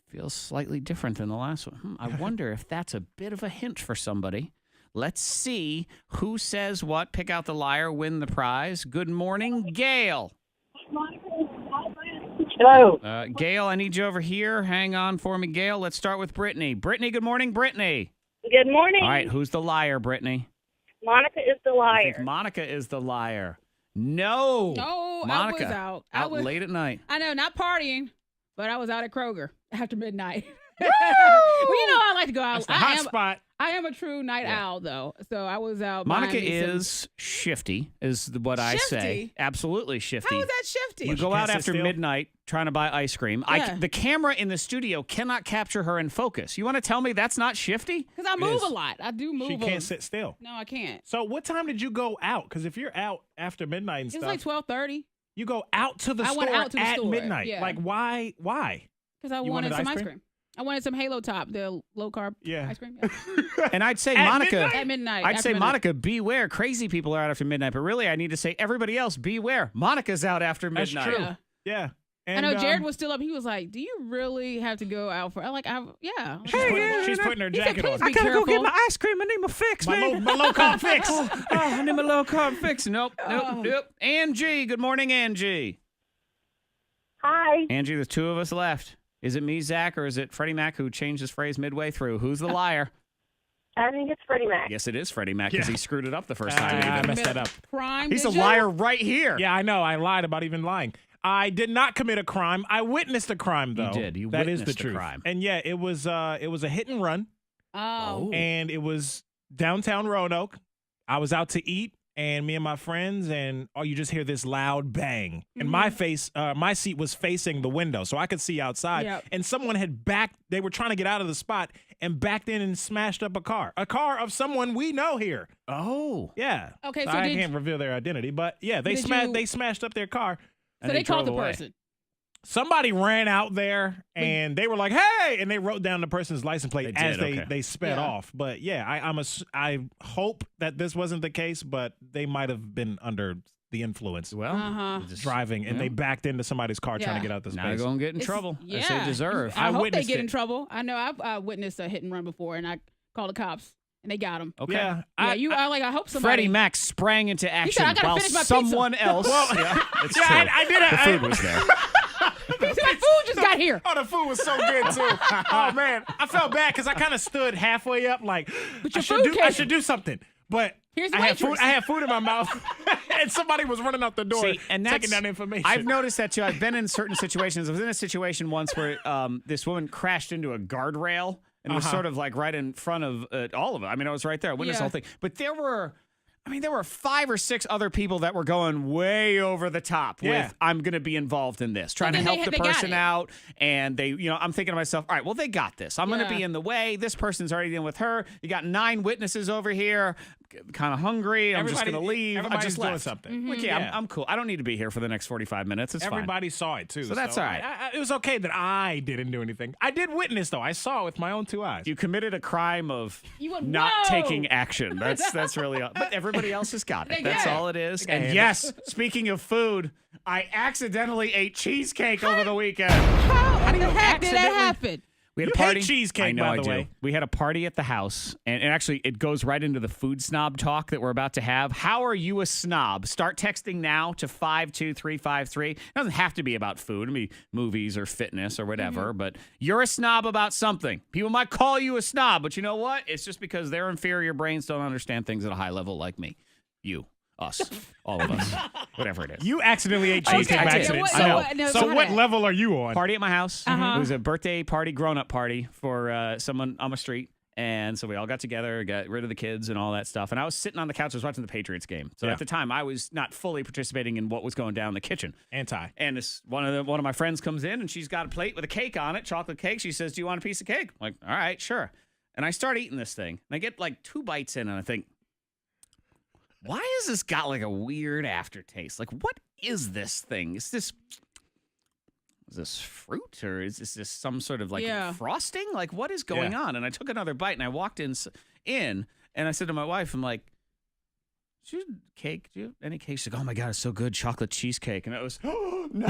Feels slightly different than the last one. I wonder if that's a bit of a hint for somebody. Let's see who says what. Pick out the liar, win the prize. Good morning, Gail. Hello. Gail, I need you over here. Hang on for me, Gail. Let's start with Brittany. Brittany, good morning, Brittany. Good morning. All right, who's the liar, Brittany? Monica is the I liar. think Monica is the liar. No. No, Monica, I was out. Out late at night. I know, not partying, but I was out at Kroger after midnight. Well, you know I like to go out. That's the hot spot. I am a true night owl, though. So I was out. Monica is shifty, is what I say. Absolutely shifty. How is that shifty? You go out after midnight trying to buy ice cream. Yeah. The camera in the studio cannot capture her in focus. You want to tell me that's not shifty? Because I move a lot. I do move. She can't sit still. No, I can't. So what time did you go out? Because if you're out after midnight and It stuff. was like 12:30. You go out to the store went out to the at store, midnight. yeah. Like, why? Because I You wanted some ice ice cream? cream. I wanted some Halo Top, the low carb ice cream. Yeah. And I'd say, At Monica. midnight? At midnight. I'd after say, midnight. Monica, beware. Crazy people are out after midnight. But really, I need to say, everybody else, beware. Monica's out after That's midnight. true. Yeah. Yeah. I And, know Jared was still up. He was like, "Do you really have to go out for?" I'm like, yeah. She's putting her jacket on. I gotta go get my ice cream. I need my fix, My low carb fix. I need my low carb fix. Nope. Angie, good morning, Angie. Hi. Angie, there's two of us left. Is it me, Zach, or is it Freddie Mac who changed his phrase midway through? Who's the liar? I think it's Freddie Mac. Yes, it is Freddie Mac because Yeah. he screwed it up the first time. I even. messed that up. Crime. He's a did you? liar right here. Yeah, I know. I lied about even lying. I did not commit a crime. I witnessed a crime, though. did. You That is the witnessed a truth. crime. And yeah, it was a hit and run, Oh. and it was downtown Roanoke. I was out to eat, and me and my friends, and you just hear this loud bang, and my seat was facing the window, so I could see outside. Yep. And someone had backed. They were trying to get out of the spot and backed in and smashed up a car of someone we know here. Oh. Yeah. Okay, so I did- can't reveal their identity, but yeah, they Did They you- smashed up their car. So they called the person. Somebody ran out there and they were like, "Hey!" and they wrote down the person's license plate They as did, they sped Yeah. off. But yeah, I hope that this wasn't the case, but they might have been under the influence Well, Uh-huh. just- driving, and yeah. they backed into somebody's car trying Yeah. to get out the Now they're space. going to get in It's- trouble, Yeah. as they deserve. I hope they witnessed get in it. trouble. I know I've witnessed a hit and run before, and I called the cops, and they got him. Okay. Yeah, I hope somebody. Freddie Mac sprang into action "I gotta while finish my pizza." someone else. yeah, it's Yeah, true. I did it. The food was there. My food just got here. Oh, the food was so good too. Oh man, I felt bad because I kind of stood halfway up, like But I your should food do. came. I should do something, but Here's the I had food. waitress. I had food in my mouth, and somebody was running out the door and taking down information. I've noticed that too. I've been in certain situations. I was in a situation once where this woman crashed into a guardrail and was sort of like right in front of all of it. I mean, I was right there. I witnessed the whole thing. But there were 5 or 6 other people that were going way over the top with, I'm going to be involved in this, trying to help the person out. And I'm thinking to myself, all right, well, they got this. I'm going to be in the way. This person's already in with her. You got 9 witnesses over here. Kind of hungry. I'm just going to leave. I just doing left. something. Mm-hmm. I'm cool. I don't need to be here for the next 45 minutes. It's Everybody fine. saw it, too. So that's all right. It was okay that I didn't do anything. I did witness, though. I saw it with my own 2 eyes. You committed a crime of not taking action. That's really all. But everybody else has got it. That's all it is. And yes, speaking of food, I accidentally ate cheesecake over the weekend. How the heck did that happen? We had a party. Hate cheesecake, I know by I the do. way. We had a party at the house, and actually, it goes right into the food snob talk that we're about to have. How are you a snob? Start texting now to 52353. It doesn't have to be about food. It can be movies or fitness or whatever, but you're a snob about something. People might call you a snob, but you know what? It's just because their inferior brains don't understand things at a high level like me. You. Us. All of us. Whatever it is. You accidentally ate cheesecake I by did. accident. So what level are you on? Party at my house. It was a birthday party, grown-up party for someone on my street. And so we all got together, got rid of the kids and all that stuff. And I was sitting on the couch. I was watching the Patriots game. So at the time, I was not fully participating in what was going down in the kitchen. And this one of my friends comes in, and she's got a plate with a cake on it, chocolate cake. She says, "Do you want a piece of cake?" I'm like, all right, sure. And I start eating this thing. And I get like 2 bites in, and I think, why has this got like a weird aftertaste? Like, what is this thing? Is this fruit, or is this some sort of like frosting? Like, what is going on? And I took another bite, and I walked in, and I said to my wife, I'm like, "Do you have cake? Do you have any cake?" She's like, "Oh my God, it's so good, chocolate cheesecake." And it was, oh no.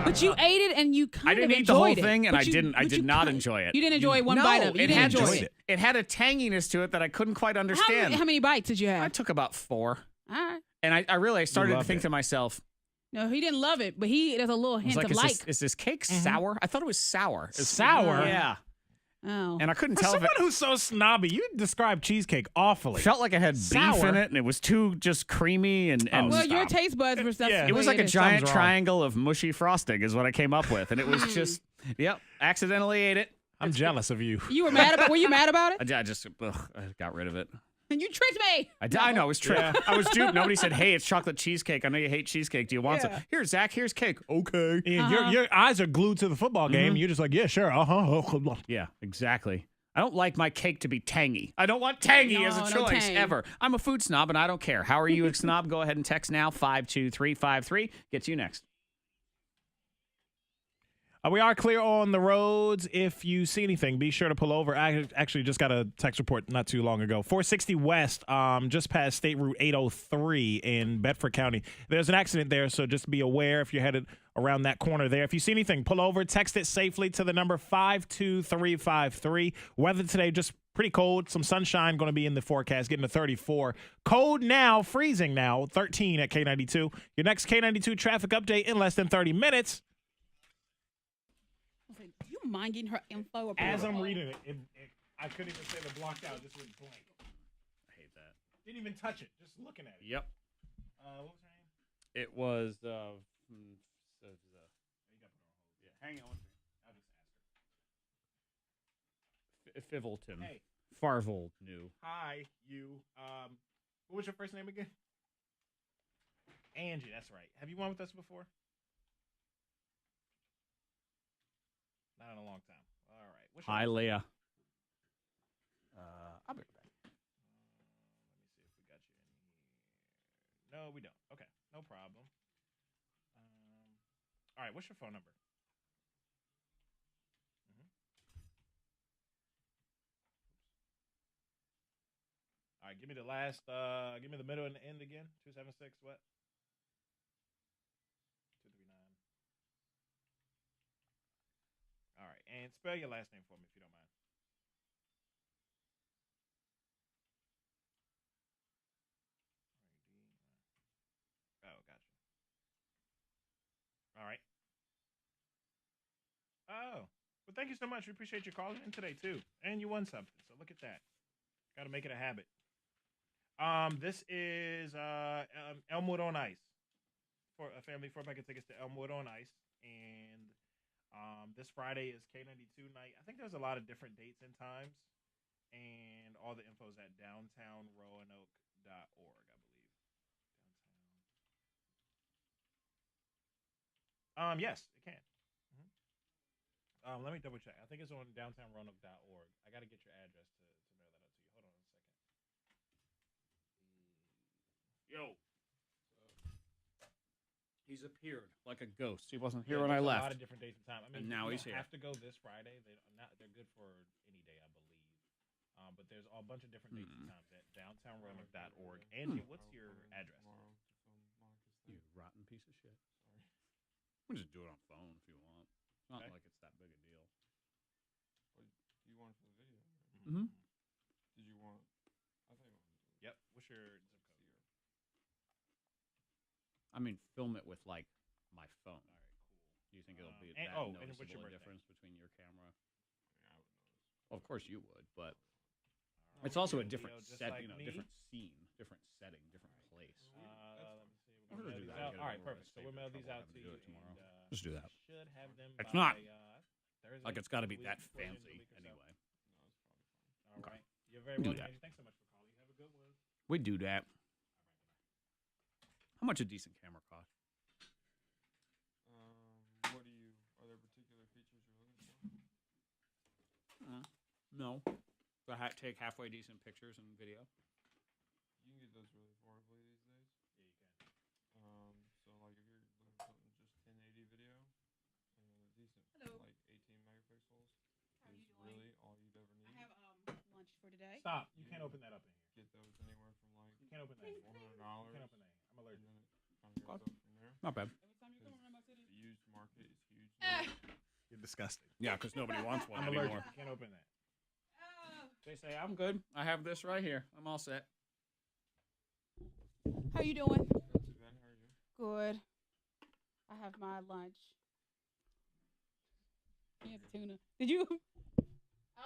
But you ate it, and you kind of enjoyed it. I didn't eat the whole thing, and I did not enjoy it. You didn't enjoy one bite of it. You didn't enjoy it. It had a tanginess to it that I couldn't quite understand. How many bites did you have? I took about 4. All right. And I really started to think to myself, no, he didn't love it, but there's a little hint of like. Is this cake sour? I thought it was sour. Sour? Yeah. Oh. And I couldn't tell someone who's so snobby, you described cheesecake awfully. Felt like it had beef in it, and it was too just creamy and well, your taste buds were stuff. It was like a giant triangle of mushy frosting is what I came up with, and it was just accidentally ate it. I'm jealous of you. You were mad about? Were you mad about it? I just I got rid of it. And you tricked me. I know, I was tricked. Yeah. I was duped. Nobody said, "Hey, it's chocolate cheesecake. I know you hate cheesecake. Do you want some?" Here, Zach, here's cake. Okay. Yeah, your eyes are glued to the football game. You're just like, yeah, sure. Yeah, exactly. I don't like my cake to be tangy. I don't want tangy as a choice ever. I'm a food snob, and I don't care. How are you a snob? Go ahead and text now, 52353. Gets you next. We are clear on the roads. If you see anything, be sure to pull over. I actually just got a text report not too long ago. 460 West, just past State Route 803 in Bedford County. There's an accident there, so just be aware if you're headed around that corner there. If you see anything, pull over, text it safely to the number 52353. Weather today, just pretty cold. Some sunshine going to be in the forecast, getting to 34. Cold now, freezing now, 13 at K92. Your next K92 traffic update in less than 30 minutes. Do you mind getting her info? As I'm reading it, I couldn't even say the blocked out. Just went blank. I hate that. Didn't even touch it. Just looking at it. Yep. What was her name? It was, hang on. I'll just ask her. Fivelton. Hey. Farvold knew. Hi, you. What was your first name again? Angie, that's right. Have you won with us before? Not in a long time. All right. Hi, Leah. I'll be right back. Let me see if we got you in here. No, we don't. Okay, no problem. All right, what's your phone number? All right, give me the last. Give me the middle and the end again. 276. What? 239. All right, and spell your last name for me if you don't mind. Oh, gotcha. All right. Oh, well, thank you so much. We appreciate you calling in today too, and you won something. So look at that. Got to make it a habit. This is Elmwood on Ice. For a family 4-pack of tickets to Elmwood on Ice. And this Friday is K92 night. I think there's a lot of different dates and times. And all the info is at downtownroanoke.org, I believe. Yes, it can. Let me double check. I think it's on downtownroanoke.org. I got to get your address to mail that out to you. Hold on a second. Yo. He's appeared like a ghost. He wasn't here when I left. A lot of different dates and time. I mean, and now he's here. here. Have to go this Friday. They're good for any day, I believe. But there's a bunch of different dates and times at downtownroanoke.org. Angie, what's your address? You rotten piece of shit. We can just do it on phone if you want. It's not like it's that big a deal. But you want it for the video? Mm-hmm. Did you want? I think. Yep. What's your zip code? I mean, film it with like my phone. All right, cool. Do you think it'll be that and noticeable what's your difference between your camera? Yeah, I would notice. Well, of course you would, but it's also a different set, like different scene, different setting, different place. Let me see. We're gonna do that. All right, perfect. So we'll mail these out to you tomorrow. and, Just do that. Should have them It's by, not Thursday, like it's got to be week that before the end of the fancy week or so. anyway. All Okay. right. You're very Do welcome, that. Angie. Thanks so much for calling. Have a good one. We do that. How much a decent camera cost? What do you? Are there particular features you're looking for? No. So take halfway decent pictures and video. You can get those really affordably these days. Yeah, you can. So like if you're looking for something just 1080 video and a decent like 18 megapixels is really all you'd ever need. I have lunch for today. Stop. You can't open that up in here. Get those anywhere from like You can't open that. $100. You can't open that. I'm allergic. And then it kind of goes up from there. Not bad. The used market is huge. You're disgusting. Yeah, because nobody wants one I'm allergic. anymore. You can't open that. They say, I'm good. I have this right here. I'm all set. How you doing? Not too bad. How are you? Good. I have my lunch. Here's the tuna. Did you? I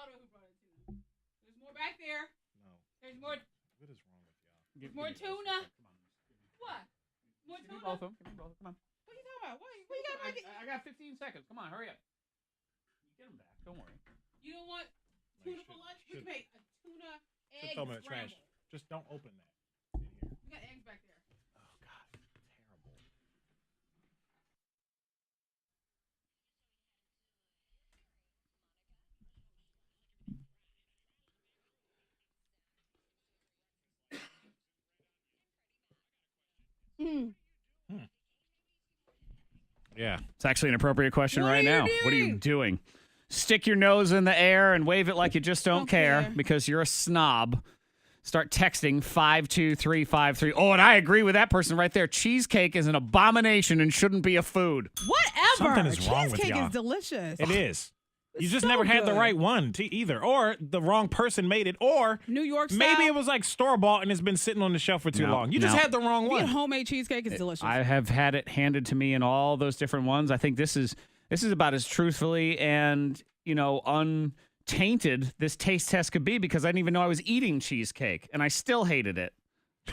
don't know who brought in tuna. There's more back there. No. There's more. What is wrong with y'all? Give More me both. tuna. Come on. What? More Give me tuna? both of them. Give me both. Come on. What are you talking about? What you got right there? I got 15 seconds. Come on, hurry up. Get them back. Don't worry. You don't want tuna for lunch? We can make a tuna egg Throw them in the trash. scramble. Just don't open that in here. We got eggs back there. Oh, God. Terrible. Yeah. It's actually an appropriate question What right are you now. What are you doing? doing? Stick your nose in the air and wave it like you just don't care care. because you're a snob. Start texting 52353. Oh, and I agree with that person right there. Cheesecake is an abomination and shouldn't be a food. Whatever. Something is wrong with Cheesecake y'all. is delicious. It is. You It's just so never had the good. right one either. Or the wrong person made it. Or New York style. maybe it was like store-bought and it's been sitting on the shelf for too No, long. You just no. had the wrong You get one. homemade cheesecake is delicious. I have had it handed to me in all those different ones. I think this is about as truthfully and, untainted this taste test could be because I didn't even know I was eating cheesecake and I still hated it.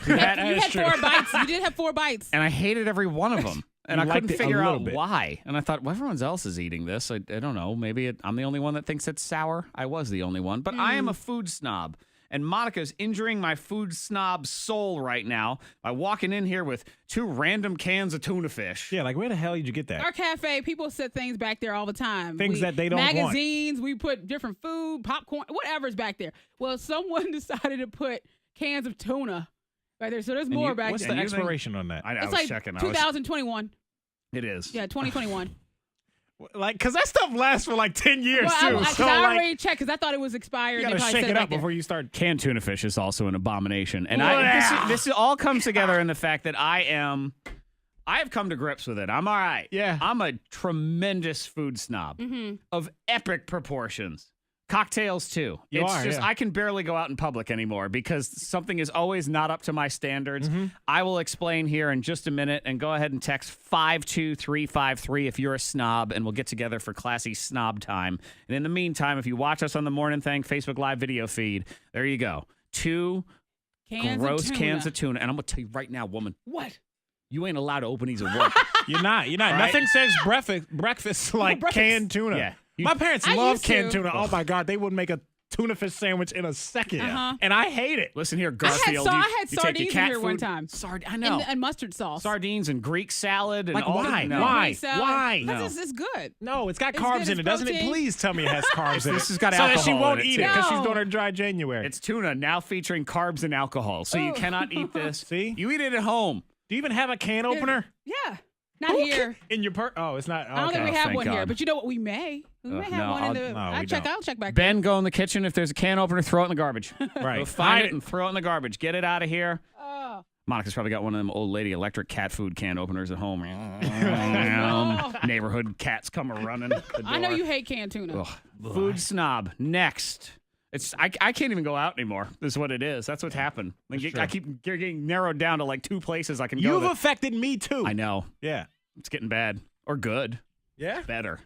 you That had is 4 true. bites. You did have 4 bites. And I hated every one of them. And You I liked couldn't it a figure little out bit. why. And I thought, well, everyone else is eating this. I don't know. Maybe I'm the only one that thinks it's sour. I was the only one. But I am a food snob. And Monica's injuring my food snob soul right now by walking in here with 2 random cans of tuna fish. Yeah, like where the hell did you get that? Our cafe, people set things back there all the time. Things that they don't want. Magazines, we put different food, popcorn, whatever's back there. Well, someone decided to put cans of tuna right there. So there's more back What's there. the expiration on that? I It's was like checking. 2021. It is. Yeah, 2021. Like, because that stuff lasts for like 10 years, Well, too. I So, already checked because I thought it was expired. you They got to probably shake set it back up there. before you start. Canned tuna fish is also an abomination. And Yeah. this all comes together in the fact that I have come to grips with it. I'm all right. Yeah. I'm a tremendous food snob of epic proportions. Cocktails, too. You It's are, just, yeah. I can barely go out in public anymore because something is always not up to my standards. I will explain here in just a minute and go ahead and text 52353 if you're a snob, and we'll get together for classy snob time. And in the meantime, if you watch us on the Morning Thang Facebook Live video feed, there you go. 2 Gross cans of tuna. And I'm going to tell you right now, woman. What? You ain't allowed to open these at work. You're not. Right? Nothing says breakfast like canned tuna. Yeah. My parents I love used canned to. tuna. Oh, my God. They would make a tuna fish sandwich in a second. Uh-huh. And I hate it. Listen here, I Garfield. had you take your sardines in cat here one food- time. I know. And mustard sauce. Sardines and Greek salad. And Like, all why? No. Why? Salad. Why? No. Because it's good. No, it's got It's carbs good, in it, it's doesn't it? protein. Please tell me it has carbs in it. This has got so that she alcohol won't in it, eat too. it because she's No. doing her dry January. It's tuna now featuring carbs and alcohol. So you Oh. cannot eat this. See? You eat it at home. Do you even have a can opener? Yeah. Not here. In your Oh, it's not. I don't think we Oh, have thank one here, God. but you know what? We may. We may have no, one in the. no, I'll we check. don't. I'll check back. Ben, go in the kitchen. If there's a can opener, throw it in the garbage. Right. Go find Hide it and throw it in the garbage. Get it out of here. Oh. Monica's probably got one of them old lady electric cat food can openers at home. Neighborhood cats come running. The door. I know you hate canned tuna. Ugh. Food snob. Next. I can't even go out anymore. This is what it is. That's what's happened. I keep getting narrowed down to like 2 places I can go. You've that- affected me too. I know. Yeah. It's getting bad. Or good. Yeah. Better.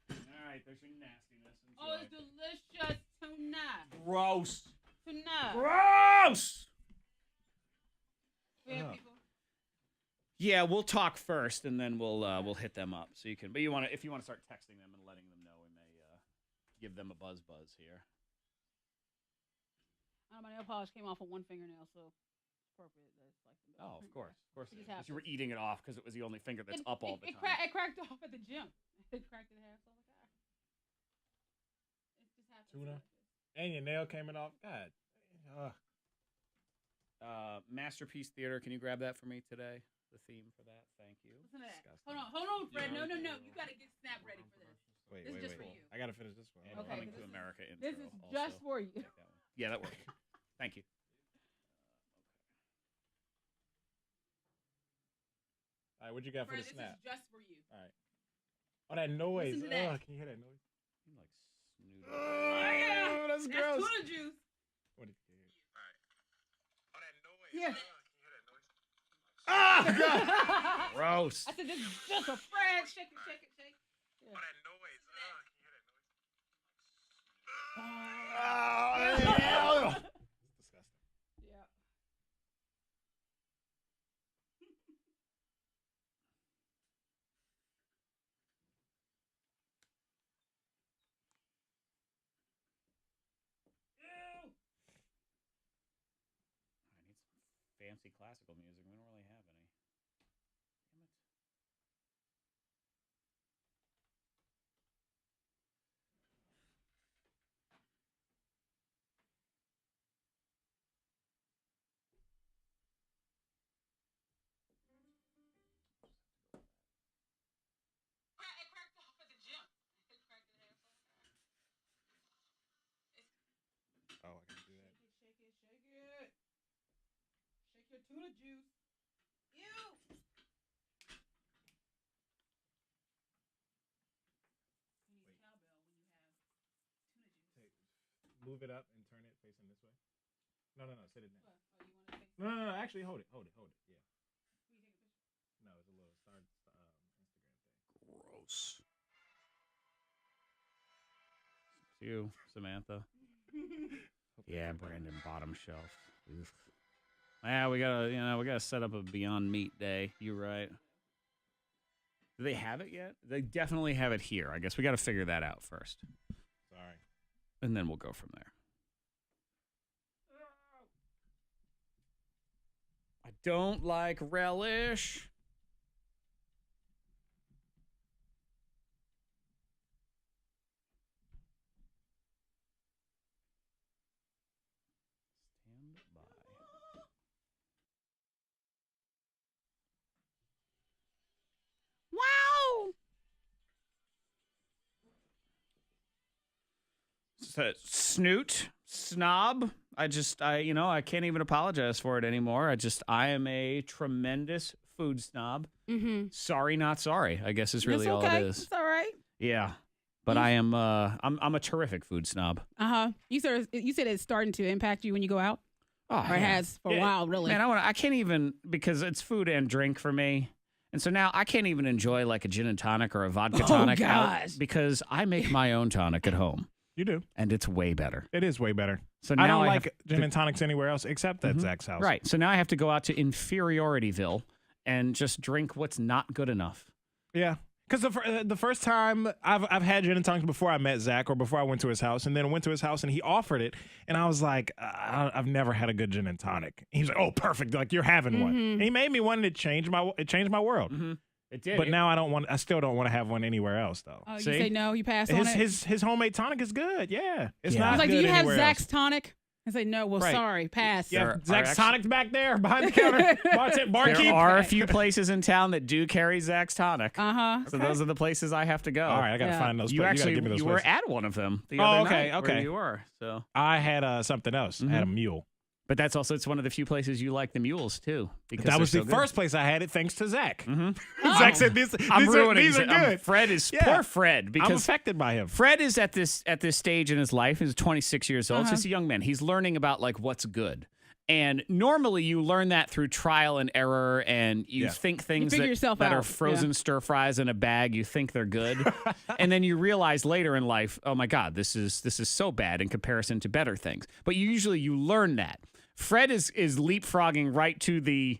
All right, there's your nastiness. Oh, it's delicious tuna. Gross. Tuna. Gross. We have people. Yeah, we'll talk first, and then we'll hit them up. So you can, but if you want to start texting them and letting them know, we may give them a buzz here. My nail polish came off on one fingernail, so it's appropriate. That's like the Oh, of course. It just You were eating it off because it was the only finger that's up all the time. It cracked off at the gym. It cracked it in half. So I was like, it just happened. Tuna. And your nail came off. God. Masterpiece Theater. Can you grab that for me today? The theme for that. Thank you. Listen to that. Disgusting. Hold on, Fred. No. You got to get Snap ready for this. Wait, This is wait, just wait. for you. I gotta finish this one. And Okay, Coming this to is- America intro. This is also. just for you. Take that one. Yeah, that works. Thank you. All right, what you got Fred, for the this snap? is just for you. All right. Oh, that noise. Listen to that. Ugh, can you hear that noise? You like snoot. Oh, that's gross. Tuna juice. What did you hear? All right. Oh, that noise. Yeah. Can you hear that noise? Ah, God. Gross. I said, this is just for Fred. Shake it. Yeah. Oh, that noise. Can you hear that noise? It's disgusting. Yeah. I need some fancy classical music. We don't really have any. Damn it. It cracked off at the gym. It cracked it in half. Oh, I can do that. Shake it. Shake your tuna juice. Ew. You need cowbell when you have tuna juice. Move it up and turn it facing this way. No. Sit it down. What? Oh, you want to fix No. Actually, hold it. Yeah. Will you take a picture? No, it's a little Instagram thing. Gross. It's you, Samantha. Yeah, Brandon, bottom shelf. Oof. Yeah, we gotta set up a Beyond Meat day. You're right. Do they have it yet? They definitely have it here. I guess we got to figure that out first, Sorry. and then we'll go from there. I don't like relish. Stand by. Wow. Snoot, snob. I can't even apologize for it anymore. I am a tremendous food snob. Mm-hmm. Sorry, not sorry, I guess is really all it is. It's all right. Yeah. But I am I'm a terrific food snob. Uh-huh. You said it's starting to impact you when you go out? Oh, Or it has for a while, really. Man, I can't even, because it's food and drink for me. And so now I can't even enjoy like a gin and tonic or a vodka tonic out gosh. because I make my own tonic at home. You do. And it's way better. It is way better. So I now don't I like have gin and tonics anywhere else except at Zach's house. Right. So now I have to go out to Inferiorityville and just drink what's not good enough. Yeah. Because the first time I've had gin and tonics before I met Zach or before I went to his house, and then I went to his house and he offered it, and I was like, I've never had a good gin and tonic. And he's like, oh, perfect, like you're having one. And he made me one, and it changed my world. It did. But now I still don't want to have one anywhere else though. Oh, you say no, you pass on it. His homemade tonic is good. Yeah, it's not. He's like, good do you have anywhere Zach's else. tonic? I say no. Well, Right. sorry, pass. Yeah, Zach's Tonic's back there behind the counter. Barkeep. There are a few places in town that do carry Zach's Tonic. So those are the places I have to go. All right, I gotta find those. You places. actually you gotta give me those you were places. at one of them the Oh, other okay, night. okay. Where you were. So I had something else. I had a mule. But that's also, it's one of the few places you like the mules too. Because That was they're the so good. first place I had it, thanks to Zach. Zach said these I'm ruining these are it. good. Fred is Yeah. poor Fred because I'm affected by him. Fred is at this stage in his life. He's 26 years old. So he's a young man. He's learning about like what's good. And normally you learn that through trial and error, and you think things figure that yourself are out. frozen stir fries in a bag, you think they're good. And then you realize later in life, oh my God, this is so bad in comparison to better things. But usually you learn that. Fred is leapfrogging right to the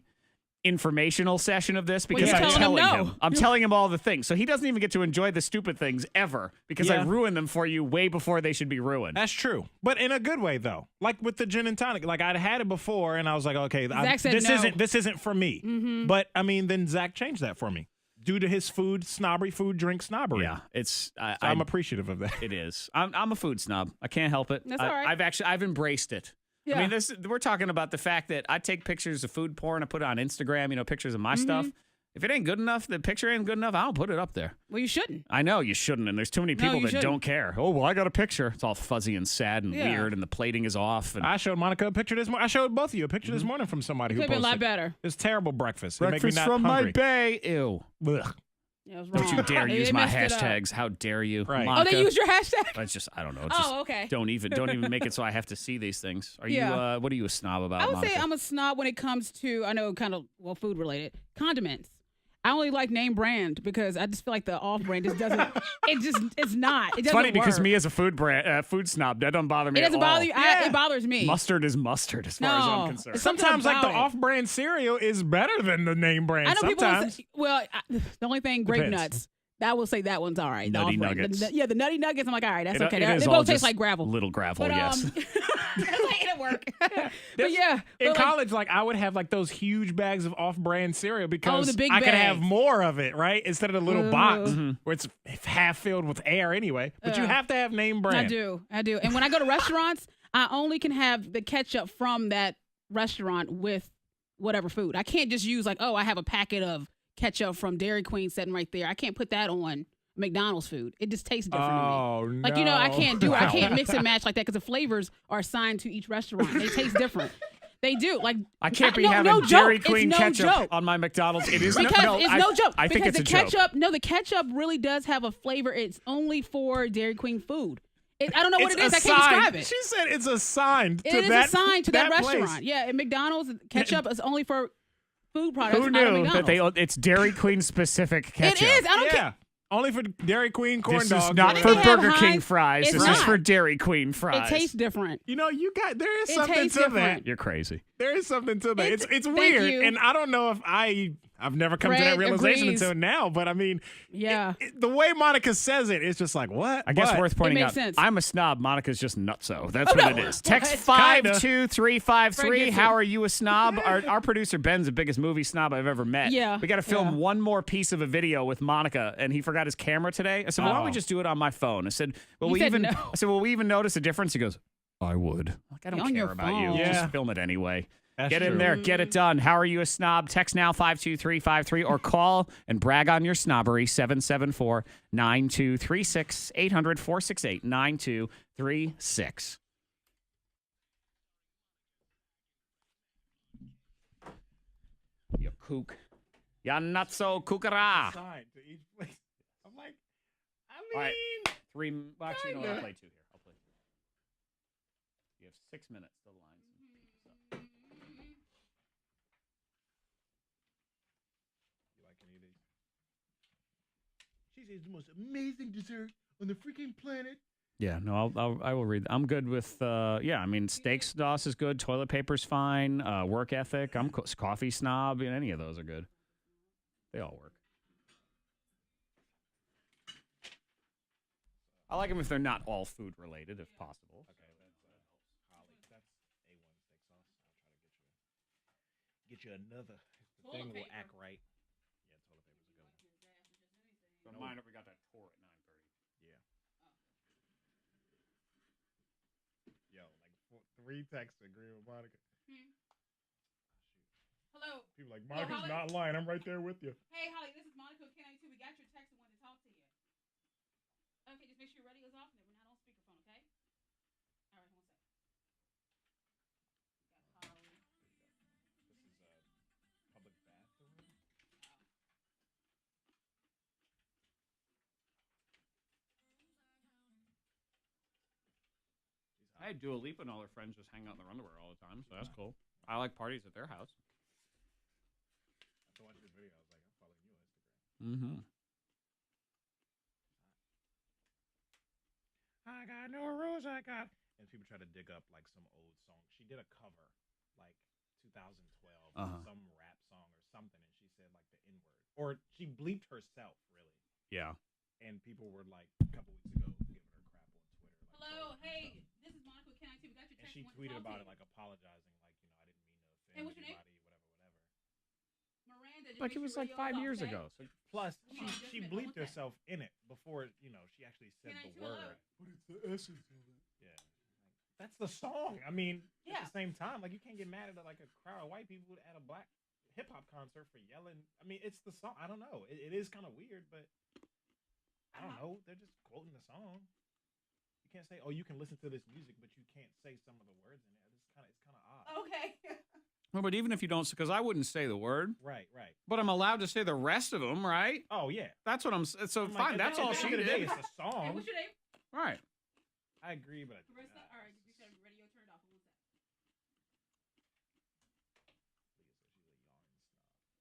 informational session of this because you're I'm telling telling him him. I'm telling him all the things. So he doesn't even get to enjoy the stupid things ever because I Yeah. ruin them for you way before they should be ruined. That's true, but in a good way though. Like with the gin and tonic, like I'd had it before, and I was like, okay, Zach said no. this isn't for me. But I mean, then Zach changed that for me due to his food drink snobbery. Yeah, it's So I'm appreciative of that. It is. I'm a food snob. I can't help it. That's all right. I've embraced it. I Yeah. mean, we're talking about the fact that I take pictures of food porn, I put it on Instagram, pictures of my stuff. If it ain't good enough, the picture ain't good enough, I don't put it up there. Well, you shouldn't. I know you shouldn't, and there's too many No, people you that shouldn't. don't care. Oh, well, I got a picture. It's all fuzzy and sad and Yeah. weird, and the plating is off. And I showed Monica a picture this morning. I showed both of you a picture this morning from somebody who Could have been posted. a lot better. It's terrible breakfast. It made me breakfast not from hungry. my bay. Ew. Ugh. Yeah, it was wrong. Don't you dare They use my messed it up. hashtags. How dare you? Right. Oh, Monica. they used your hashtag? It's just, I don't know. Oh, Just okay. Don't even make it so I have to see these things. Are Yeah. you, what are you a snob about, I would Monica? say I'm a snob when it comes to, I know, kind of, food related. Condiments. I only like name brand because I just feel like the off brand just doesn't, it's not. It doesn't It's funny because work. me as a food snob, that doesn't bother me It doesn't at all. bother you. It bothers me. Mustard is mustard as far as No. I'm concerned. It's something Sometimes like the about it. off-brand cereal is better than the name brand. I know Sometimes. people will say, the only thing, grape Depends. nuts. I will say that one's all right. The Nutty off-brand. Nuggets. The Nutty Nuggets, I'm like, all right, that's okay. It They is both all taste just like gravel. Little gravel, But, yes. it'll work. But yeah. In but like, college, like I would have like those huge bags of off-brand cereal because the big I could have bags. more of it, right? Instead of the little box where it's half filled with air anyway. But you have to have name brand. I do. And when I go to restaurants, I only can have the ketchup from that restaurant with whatever food. I can't just use like, I have a packet of ketchup from Dairy Queen sitting right there. I can't put that on McDonald's food. It just tastes different to me. Oh, Like, I can't do it. I can't mix and match like that because the flavors are assigned to each restaurant. They taste different. They do. Like I can't be no having joke. Dairy It's Queen no ketchup joke. on my McDonald's. It is Because no it's no joke. I think because it's the a joke. ketchup, no, the ketchup really does have a flavor. It's only for Dairy Queen food. I don't know what it is. I can't describe it. She said it's assigned to It is that assigned to that place. restaurant. Yeah, at McDonald's, ketchup is only for food products. Who out of knew McDonald's. that it's Dairy Queen specific ketchup? It is. I don't care. Yeah. Only for Dairy Queen corn This dogs. is not And for if they have Burger King Heinz, fries. it's This is not. for Dairy Queen fries. It tastes different. There is It something tastes to different. that. You're crazy. There is something to that. It's Thank weird, you. and I don't know if I've never come to that Greg realization agrees. until now. But I mean, Yeah. the way Monica says it's just like what? I guess But worth pointing makes out. sense. I'm a snob. Monica's just nutso. That's what no. it is. Text What? 52353. Fred gets How it. are you a snob? Our producer Ben's the biggest movie snob I've ever met. Yeah, We got to film yeah. one more piece of a video with Monica, and he forgot his camera today. I said, well, why don't we Oh. just do it on my phone? I said, well, You we said even. no. I said, well, we even notice a difference. He goes, I would. Like, I don't On care your about phone. you. Yeah. Just film it anyway. That's Get in true. there, get it done. How are you a snob? Text now 52353 or call and brag on your snobbery 774-9236 800-468-9236. You kook. Ya not so kookara. Assigned to each place. I'm like, I All right. mean, Well, actually, you know what? I'll kinda. play two here. I'll play two. You have 6 minutes to line some pieces up. You like any of these? She says the most amazing dessert on the freaking planet. Yeah, no, I will read. I'm good with, I mean, steak sauce is good. Toilet paper's fine. Work ethic. I'm coffee snob. Any of those are good. They all work. I like them if they're not all food related, if possible. Okay, that's Holly. That's A1 steak sauce. I'll try to get you another. The Toilet thing will paper. act right. Yeah, toilet paper's a good one. So mine, we got that tour at 9:30. Yeah. Yo, like 3 texts agree with Monica. Hello. People like, Hello, Monica's Holly? not lying. I'm right there with you. Hey, Holly, this is Monica with K92. We got your text and wanted to talk to you. Okay, just make sure your radio is off and that we're not on speakerphone, okay? All right, one sec. We got Holly. This is a public bathroom. I had Dua Lipa and all her friends just hang out in their underwear all the time, so that's cool. I like parties at their house. After watching this video, I was like, I'm following you on Instagram. Mm-hmm. I got no rules, I got. And people try to dig up like some old song. She did a cover, like 2012, some rap song or something, and she said like the N-word. Or she bleeped herself, really. Yeah. And people were like, a couple weeks ago, giving her crap on Twitter. Like, Hello, hey, this is Monica with K92. We got your and text. she and wanted to tweeted talk to about you. it, like apologizing, like, you know, I didn't mean to offend Hey, what's your name? anybody, whatever. Miranda. just Like make it was sure like your radio 5 is off, years okay? ago. So Plus, Come on, just she make bleeped one herself in it before, you know, she actually said the K92, hello. word. But it's the essence of it. Yeah. That's the song. I mean, Yeah. at the same time, like, you can't get mad at like a crowd of white people at a black hip hop concert for yelling. I mean, it's the song. I don't know. It is kind of weird, but I don't know. They're just quoting the song. You can't say, "Oh, you can listen to this music," but you can't say some of the words in it. It's kind of odd. Okay. well, but even if you don't, because I wouldn't say the word, Right. but I'm allowed to say the rest of them, right? Oh yeah. That's what I'm. So I'm like, fine. at That's the all end she of the day, did. It's a song. Hey, what's your name? Right. I agree, but Carissa? All right, you said radio turned off. What was that?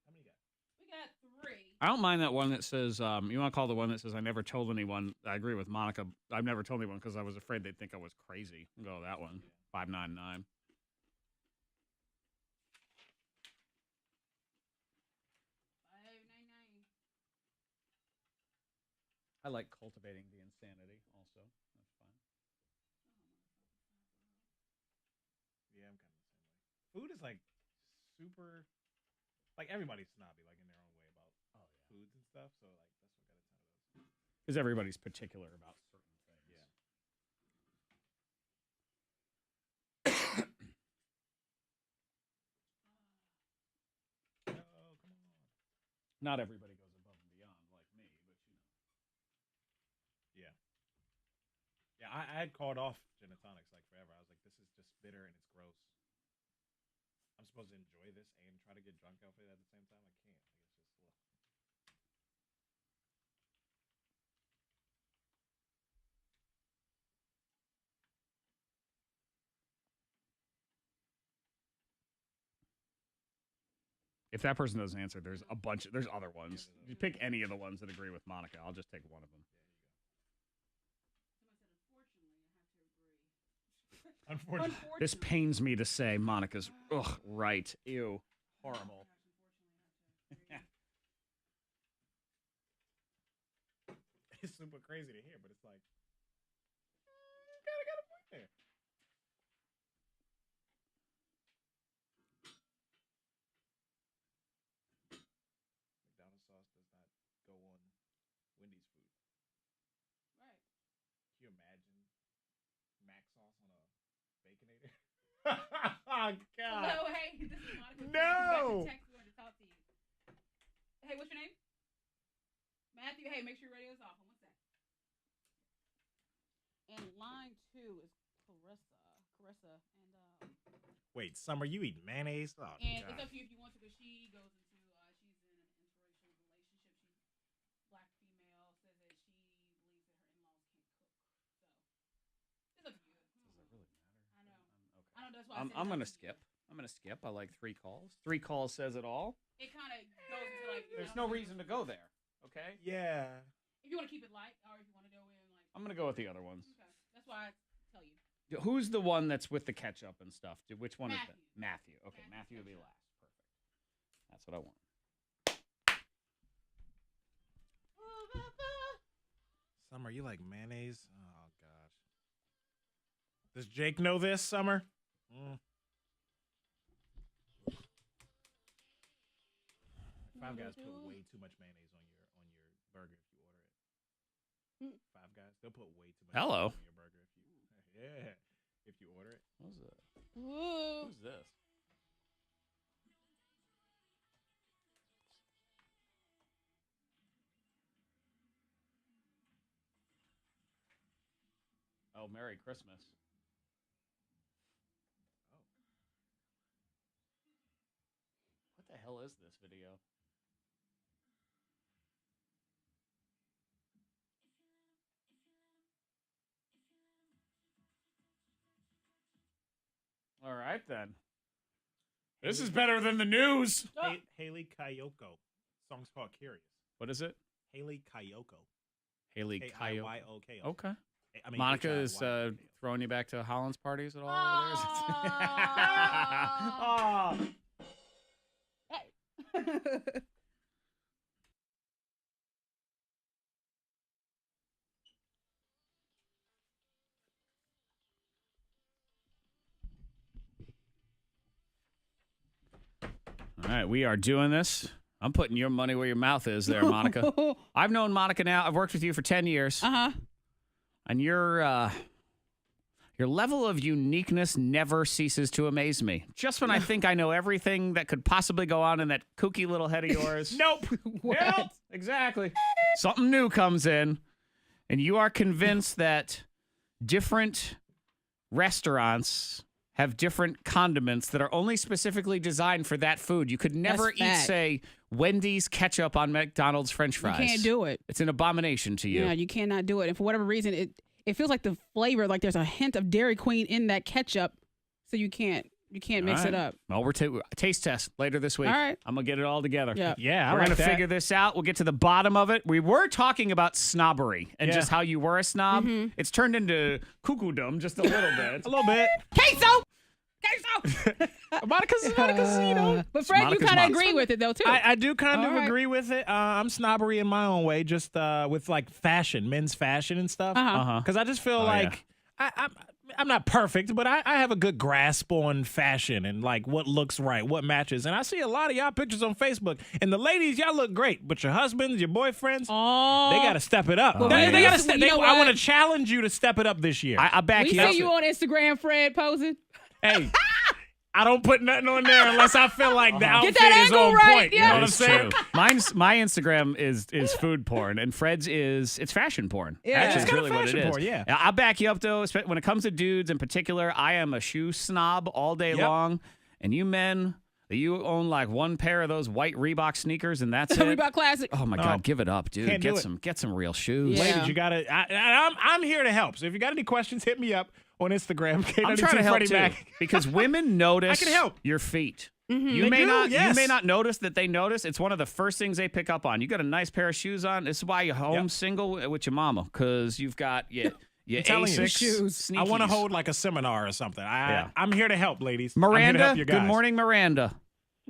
How many you got? We got 3. I don't mind that one that says, you want to call the one that says, I never told anyone. I agree with Monica. I've never told anyone because I was afraid they'd think I was crazy. We'll go with that one. 599. I like cultivating the insanity also. That's fine. Yeah, I'm kind of the same way. Food is like super, like everybody's snobby, like in their own way about foods and stuff. So like that's what got a ton of those. Because everybody's particular about certain things. Yeah. Oh, come on. Not everybody goes above and beyond like me, but you know. Yeah. Yeah, I had called off gin and tonics like forever. I was like, this is just bitter and it's gross. I'm supposed to enjoy this and try to get drunk off it at the same time. I can't. Like, it's just ugh. If that person doesn't answer, there's a bunch. There's other ones. You pick any of the ones that agree with Monica. I'll just take one of them. Unfortunately. This pains me to say, Monica's right. Ew, horrible. It's super crazy to hear, but it's like, kind of got a point there. McDonald's sauce does not go on Wendy's food. Right. Can you imagine Mac sauce on a Baconator? Oh, God. Hello, hey, this is Monica. No! Text, we wanted to talk to you. Hey, what's your name? Matthew. Hey, make sure your radio is off. One sec. And line 2 is Carissa, and Wait, Summer, you eat mayonnaise? Oh, and God. it's up to you if you want to, but she goes into she's in an interracial relationship. She's black female. Says that she believes that her in-laws can't cook. So it's up to you. Does it really matter? I know. Okay. I know. That's why I'm gonna skip. I'm gonna skip. I like 3 calls. 3 calls says it all. It kind of goes into like. There's no reason to go there. Okay. Yeah. If you want to keep it light, or if you want to go in like. I'm gonna go with the other ones. Okay. That's why I tell you. Who's the one that's with the ketchup and stuff? Which one is that? Matthew. Okay, Matthew will be last. Perfect. That's what I want. Summer, you like mayonnaise? Oh, gosh. Does Jake know this, Summer? Five Guys put way too much mayonnaise on your burger if you order it. Five Guys, they'll put way too much Hello. mayonnaise on your burger if you order it. What's that? Whoa. Who's this? Oh, Merry Christmas. Oh. What the hell is this video? All right, then. This is better than the news. Haley Kayoko. Song's called Curious. What is it? Haley Kayoko. Haley Kayoko. Kayoko. Okay. I mean, Monica is H-I-Y-O-K. throwing you back to Holland's parties at all over there? All right, we are doing this. I'm putting your money where your mouth is there, Monica. I've known Monica now. I've worked with you for 10 years. Uh-huh. And your level of uniqueness never ceases to amaze me. Just when I think I know everything that could possibly go on in that kooky little head of yours. Nope. Nope. Exactly. Something new comes in, and you are convinced that different restaurants have different condiments that are only specifically designed for that food. You could never That's eat, fact. say, Wendy's ketchup on McDonald's French fries. You can't do it. It's an abomination to you. Yeah, you cannot do it. And for whatever reason, it feels like the flavor, like there's a hint of Dairy Queen in that ketchup, so you can't mix it up. Well, we're taste test later this week. All right. I'm gonna get it all together. Yeah. We're like gonna that. figure this out. We'll get to the bottom of it. We were talking about snobbery and just how you were a snob. It's turned into cuckoodom just a little bit. A little bit. Queso! Monica's, you know. But Fred, Monica's you kind of Monica. agree with it, though, too. I do kind of All right. agree with it. I'm snobbery in my own way, just with like fashion, men's fashion and stuff. Uh-huh. Because I just feel like I'm not perfect, but I have a good grasp on fashion and like what looks right, what matches. And I see a lot of y'all pictures on Facebook, and the ladies, y'all look great, but your husbands, your boyfriends, they got to step it up. Well, They we- got to you know I what? want to challenge you to step it up this year. I back we you up. see you on Instagram, Fred, posing. Hey, I don't put nothing on there unless I feel like the outfit that is angle on right, point. You yeah. know what I'm It's saying? true. My Instagram is food porn, and Fred's it's fashion porn. Yeah. Actually, It's is kinda really what it fashion is. porn, yeah. I'll back you up though. When it comes to dudes in particular, I am a shoe snob all day Yep. long, and you men. You own like one pair of those white Reebok sneakers, and that's it. Reebok Classic. Oh my God, give it up, dude! Can't do Get some real shoes. Yeah. Ladies, you gotta. I'm here to help. So if you got any questions, hit me up on Instagram. K92 I'm trying to help Freddie too, Mac. because women notice I can help. your feet. Mm-hmm. You They may do, not. yes. You may not notice that they notice. It's one of the first things they pick up on. You got a nice pair of shoes on. This is why you're home single with your mama, because you've got your telling you. Asics Shoes. I want to sneakies. hold like a seminar or something. Yeah. I'm here to help, ladies. I'm here to Miranda. help you Good guys. morning, Miranda.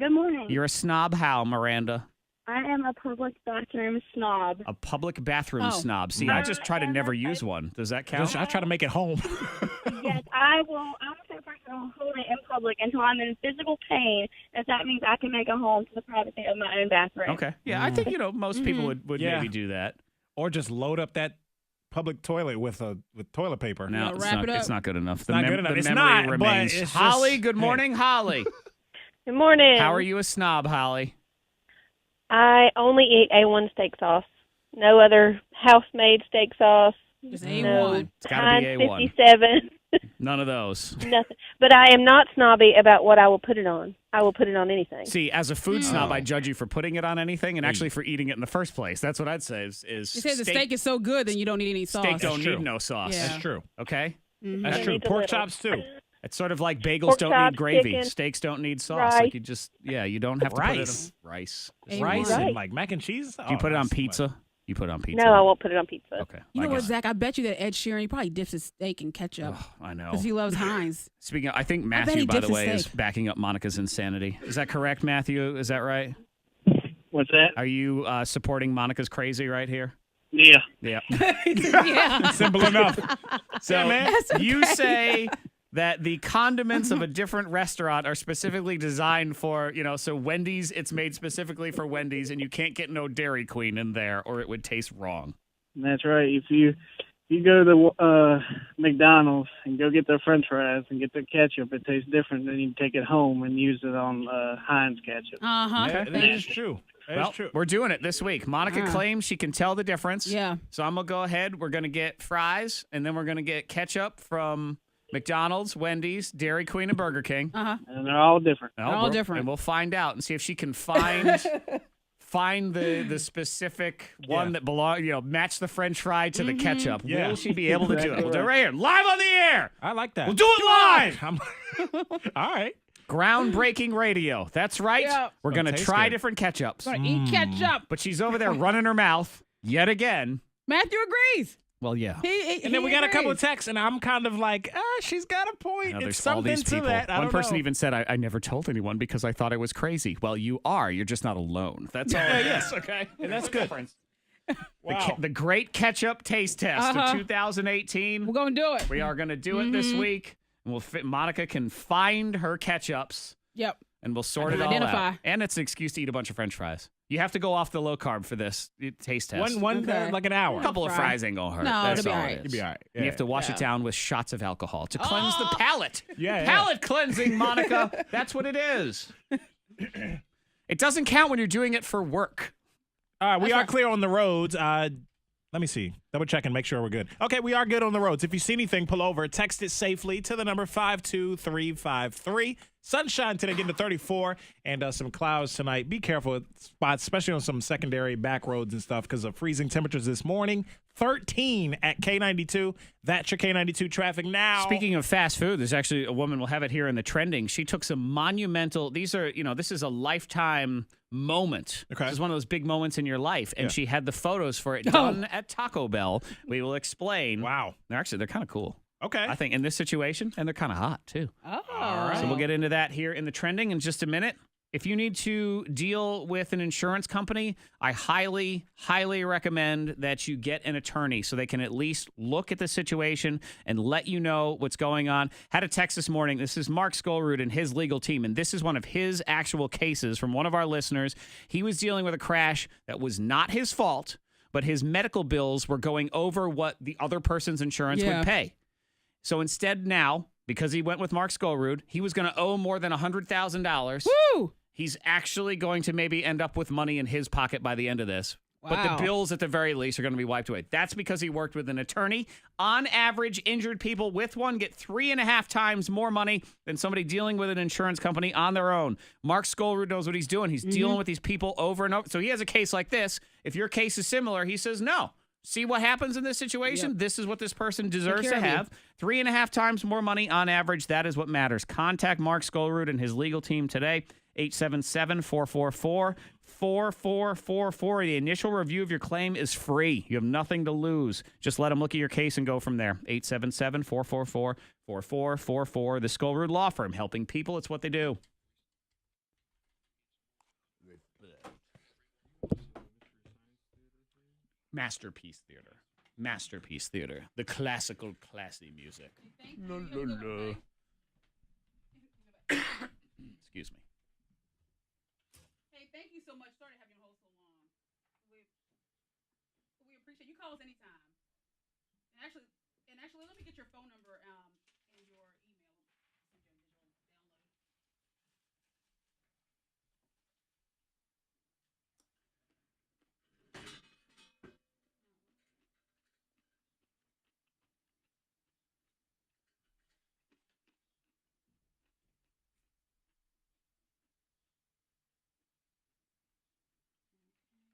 Good morning. You're a snob. How, Miranda? I am a public bathroom snob. A public bathroom Oh. snob. See, I just try to never use one. Does that count? I try to make it home. Yes, I'm the type of person who will hold it in public until I'm in physical pain, if that means I can make it home to the privacy of my own bathroom. Okay. Yeah, I think most people would Yeah. maybe do that. Or just load up that public toilet with toilet paper. No, wrap it up. it's not good enough. It's not good enough. The It's memory not, but remains. it's just- Holly, good hey. morning, Holly. Good morning. How are you a snob, Holly? I only eat A1 steak sauce. No other house-made steak sauce. Just No A1. It's gotta be Heinz A1. 57. None of those. Nothing. But I am not snobby about what I will put it on. I will put it on anything. See, as a food snob, I judge you for putting it on anything and actually for eating it in the first place. That's what I'd say is You said the steak is so good, then you don't need any sauce. steak don't That's true. need no sauce. Yeah. That's true. Okay? That's I true. need a Pork little. chops too. It's sort of like bagels Pork don't chops, need gravy. chicken, Steaks don't need sauce. rice. Like you don't have to Rice. put it on rice. A1. Rice Right. and like mac and cheese. Do you put it on pizza? You put it on pizza? No, I won't put it on pizza. Okay. You know I what, guess. Zach? I bet you that Ed Sheeran, he probably dips his steak in ketchup. Oh, I know. Because he loves Heinz. Speaking of, I think bet Matthew, he by the dips his way, is steak. backing up Monica's insanity. Is that correct, Matthew? Is that right? What's that? Are you supporting Monica's crazy right here? Yeah. Yeah. Yeah. Simple enough. So That's okay. you say that the condiments of a different restaurant are specifically designed for, so Wendy's, it's made specifically for Wendy's, and you can't get no Dairy Queen in there or it would taste wrong. That's right. If you go to McDonald's and go get their French fries and get their ketchup, it tastes different than you take it home and use it on Heinz ketchup. Uh-huh. That is true. That is true. We're doing it this week. Monica claims she can tell the difference. Yeah. So I'm going to go ahead. We're going to get fries, and then we're going to get ketchup from McDonald's, Wendy's, Dairy Queen, and Burger King. Uh-huh. And they're all different. No, They're all different. And we'll find out and see if she can find the specific one that match the French fry to the ketchup. Yeah. Will she be able to do it? Exactly We'll do it right. right here, live on the air. I like that. We'll do it live. All right. Groundbreaking radio. That's right. Yeah. We're going to taste try good. different ketchups. Gonna eat ketchup. But she's over there running her mouth yet again. Matthew agrees. Well, yeah. And then we got a couple of texts, and I'm kind of like, she's got a point. Now, It's there's all something these to people. that. I One don't person know. even said, I never told anyone because I thought I was crazy. Well, you are. You're just not alone. That's all it is, okay? And that's good. Wow. The Great Ketchup Taste Test of 2018. We're going to do it. We are going to do it this week. And Monica can find her ketchups, Yep. and we'll sort I it can all identify. out. And it's an excuse to eat a bunch of French fries. You have to go off the low carb for this taste test. One Okay. like an hour. A couple of Fry. fries ain't going to hurt. No, That's it'll be all all it right. is. You'll be all right. And you have to wash it Yeah. down with shots of alcohol to cleanse the palate. Yeah, yeah. Palate cleansing, Monica. That's what it is. It doesn't count when you're doing it for work. All right, we That's are right. clear on the roads. Let me see. Double check and make sure we're good. Okay, we are good on the roads. If you see anything, pull over. Text it safely to the number 52353. Sunshine today, getting to 34, and some clouds tonight. Be careful with spots, especially on some secondary back roads and stuff, because of freezing temperatures this morning. 13 at K92. That's your K92 traffic now. Speaking of fast food, there's actually a woman, we'll have it here in the trending. She took some monumental, this is a lifetime moment. Okay. This is one of those big moments in your life. And Yeah. she had the photos for it done at Taco Bell. We will explain. Wow. They're kind of cool. Okay. I think in this situation, and they're kind of hot too. Oh. All right. So we'll get into that here in the trending in just a minute. If you need to deal with an insurance company, I highly, highly recommend that you get an attorney so they can at least look at the situation and let you know what's going on. Had a text this morning. This is Mark Skolrud and his legal team, and this is one of his actual cases from one of our listeners. He was dealing with a crash that was not his fault, but his medical bills were going over what the other person's insurance Yeah. would pay. So instead now, because he went with Mark Skolrud, he was going to owe more than $100,000. Woo! He's actually going to maybe end up with money in his pocket by the end of this. But Wow. the bills, at the very least, are going to be wiped away. That's because he worked with an attorney. On average, injured people with one get 3.5 times more money than somebody dealing with an insurance company on their own. Mark Skolrud knows what he's doing. He's dealing with these people over and over. So he has a case like this. If your case is similar, he says, no. See what happens in this situation? Yep. This is what this person deserves care to of you. have. 3.5 times more money on average. That is what matters. Contact Mark Skolrud and his legal team today. 877-444-4444. The initial review of your claim is free. You have nothing to lose. Just let them look at your case and go from there. 877-444-4444. The Skolrud Law Firm, helping people. It's what they do. Masterpiece Theater. Masterpiece Theater. The classical, classy music. La, la, la. Excuse me. Hey, thank you so much. Sorry to have you hold so long. We appreciate you. Call us anytime. And actually, let me get your phone number and your email. Send you a visual download.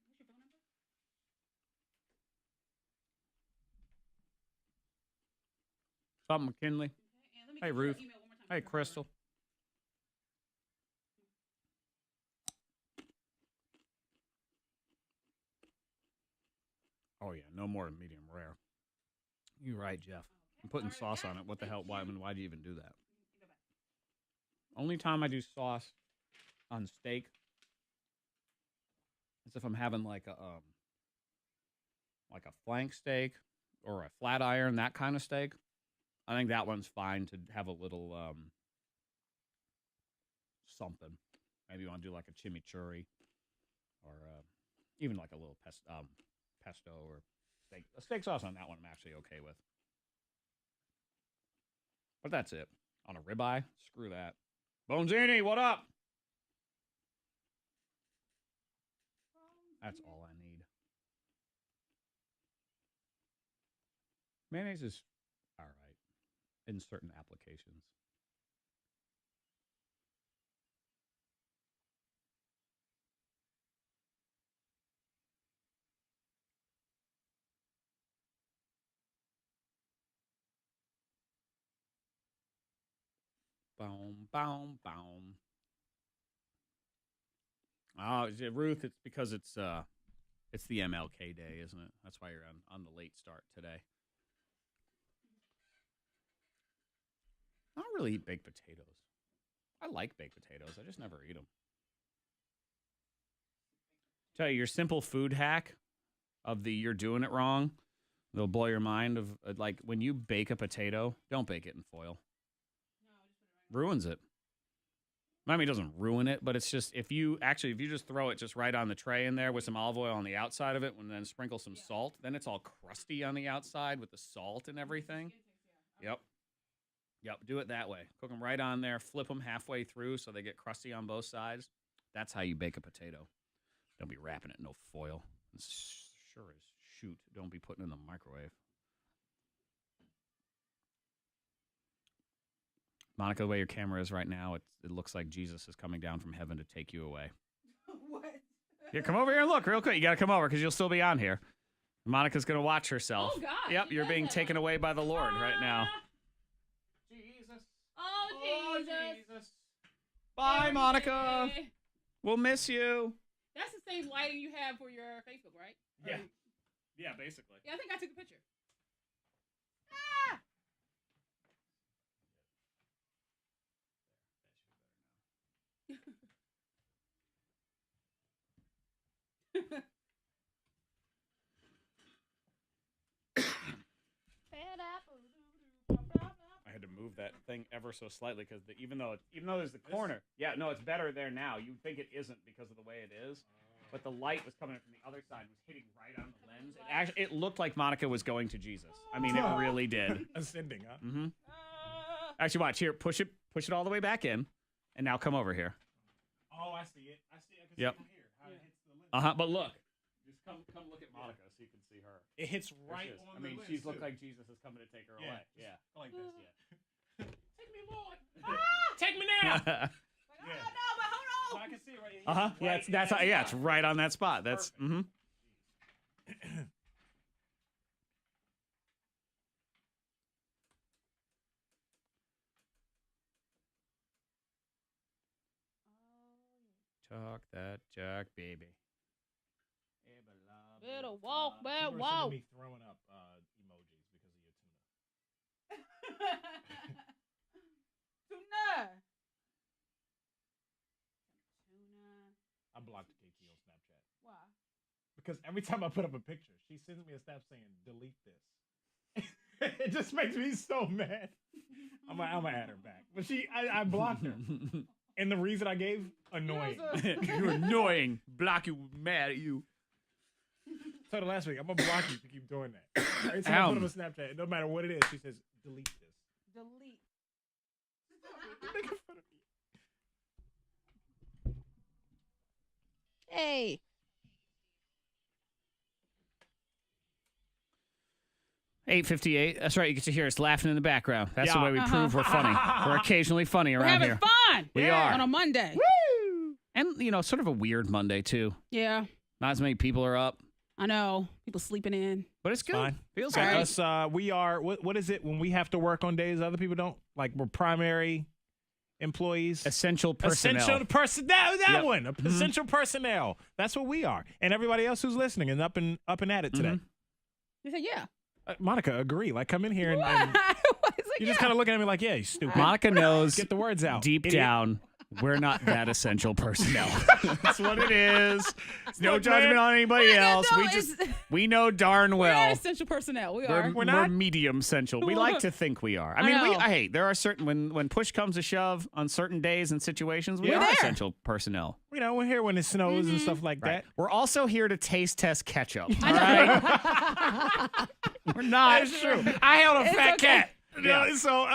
What's your phone number? Tom McKinley. And let me Hey, get your Ruth. email one more time. Hey, Crystal. Oh, yeah. No more medium rare. You're right, Jeff. I'm putting sauce on it. What the hell? Why do you even do that? Only time I do sauce on steak is if I'm having like a flank steak or a flat iron, that kind of steak. I think that one's fine to have a little something. Maybe you want to do like a chimichurri or even like a little pesto or steak. A steak sauce on that one I'm actually okay with. But that's it. On a ribeye, screw that. Bonzini, what up? That's all I need. Mayonnaise is all right in certain applications. Boom, boom, boom. Oh, Ruth, it's because it's the MLK day, isn't it? That's why you're on the late start today. I don't really eat baked potatoes. I like baked potatoes. I just never eat them. Tell you, your simple food hack of the you're doing it wrong, it'll blow your mind of like when you bake a potato, don't bake it in foil. Ruins it. I mean, it doesn't ruin it, but it's just if you just throw it just right on the tray in there with some olive oil on the outside of it and then sprinkle some salt, then it's all crusty on the outside with the salt and everything. Yep. Do it that way. Cook them right on there. Flip them halfway through so they get crusty on both sides. That's how you bake a potato. Don't be wrapping it in no foil. It's sure as shoot. Don't be putting it in the microwave. Monica, the way your camera is right now, it looks like Jesus is coming down from heaven to take you away. What? Here, come over here and look real quick. You got to come over because you'll still be on here. Monica's going to watch herself. Oh, God. Yep, you're being taken away by the Lord right now. Jesus. Oh, Jesus. Bye, Monica. We'll miss you. That's the same lighting you have for your Facebook, right? Yeah. Yeah, basically. Yeah, I think I took a picture. I had to move that thing ever so slightly because even though there's the corner, it's better there now. You'd think it isn't because of the way it is, but the light was coming in from the other side and was hitting right on the lens. It looked like Monica was going to Jesus. I mean, it really did. Ascending, huh? Mm-hmm. Actually, watch here. Push it all the way back in, and now come over here. Oh, I see it. I can see it from here. How it hits the lens. But look. Just come look at Monica so you can see her. It hits right on the lens. She's looked like Jesus is coming to take her away. Yeah. Like this, Take me, Lord. Take me now. No, but hold on. I can see it right here. Yeah, it's right on that spot. That's Talk that jack, baby. Better walk, better People are walk. sending me throwing up emojis because of your tuna. Tuna. I blocked KT on Snapchat. Why? Because every time I put up a picture, she sends me a snap saying, delete this. It just makes me so mad. I'm gonna add her back. But I blocked her. And the reason I gave, annoying. You're annoying. Block you, mad at you. I told her last week, I'm gonna block you if you keep doing that. Every time I put up a Snapchat, no matter what it is, she says, delete this. Delete. You're making fun of me. Hey. $8:58. That's right. You get to hear us laughing in the background. That's the way we prove we're funny. We're occasionally funny around We're here. having fun. We are. On a Monday. Woo! And, sort of a weird Monday, too. Yeah. Not as many people are up. I know. People sleeping in. But it's good. Fine. Feels Got good. us, we are, what is it when we have to work on days other people don't? Like we're primary employees? Essential personnel. Essential personnel. That one. Mm-hmm. Essential personnel. That's what we are. And everybody else who's listening is up and at it today. They said, yeah. Monica, agree. Like, come in here and you just kind of looking at me like, yeah, you stupid. Monica knows. Get the words out. Deep down, we're not that essential personnel. That's what it is. It's no judgment on anybody else. We know darn We're well. essential personnel. We're medium essential. We like to think we are. I mean, hey, there are certain when push comes to shove on certain days and situations, we are essential personnel. You know, we're here when it snows and stuff like that. We're also here to taste test ketchup. All right, we're not. That's true. I held a fat cat. Yeah. So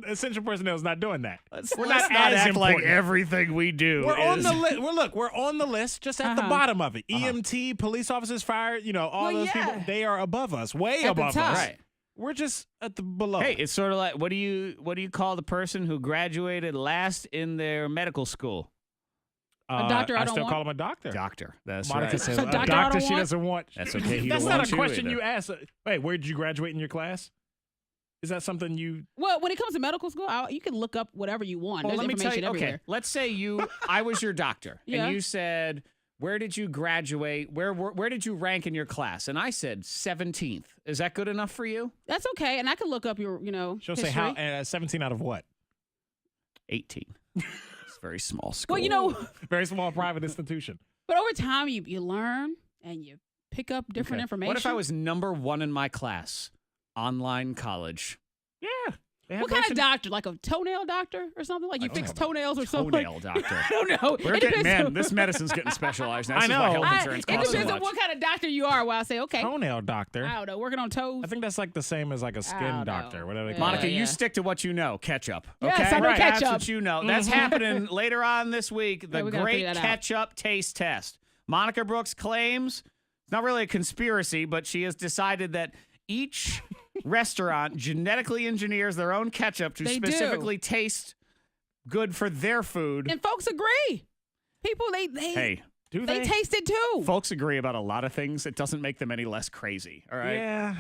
essential personnel is not doing that. We're not act like everything we do. We're on the list. We're on the list, just at the bottom of it. EMT, police officers, fire. You know, all those people. They are above us, way above us. Right. We're just at the below. Hey, it's sort of like what do you call the person who graduated last in their medical school? A doctor. I still call him a doctor. Doctor. That's Monica right. says a doctor she doesn't want. That's okay. That's not a question you ask. Wait, where did you graduate in your class? Is that something you? Well, when it comes to medical school, you can look up whatever you want. Well, There's let me tell information you. everywhere. Okay, let's say I was your doctor, Yeah. and you said, "Where did you graduate? Where did you rank in your class?" And I said 17th. Is that good enough for you? That's okay, and I can look up your, She'll history. say how 17 out of what? 18. It's a very small school. Well, very small private institution. But over time, you learn and you pick up different information. What if I was number 1 in my class? Online college. Yeah. What kind of doctor? Like a toenail doctor or something? Like you fix toenails or something? Toenail doctor. I don't know. We're getting, this medicine's getting specialized now. This I know. is why health insurance It costs so depends much. on what kind of doctor you are. Well, I say, okay. Toenail doctor. I don't know. Working on toes. I think that's like the same as like a skin doctor. Whatever they call Monica, it. you stick to what you know. Ketchup. Okay? Yes, I know ketchup. That's what you know. That's happening later on this week. The we gotta great figure that out. ketchup taste test. Monica Brooks claims it's not really a conspiracy, but she has decided that each restaurant genetically engineers their own ketchup to specifically taste good for their food. And folks agree. People, they taste it too. Folks agree about a lot of things. It doesn't make them any less crazy. All right. Yeah.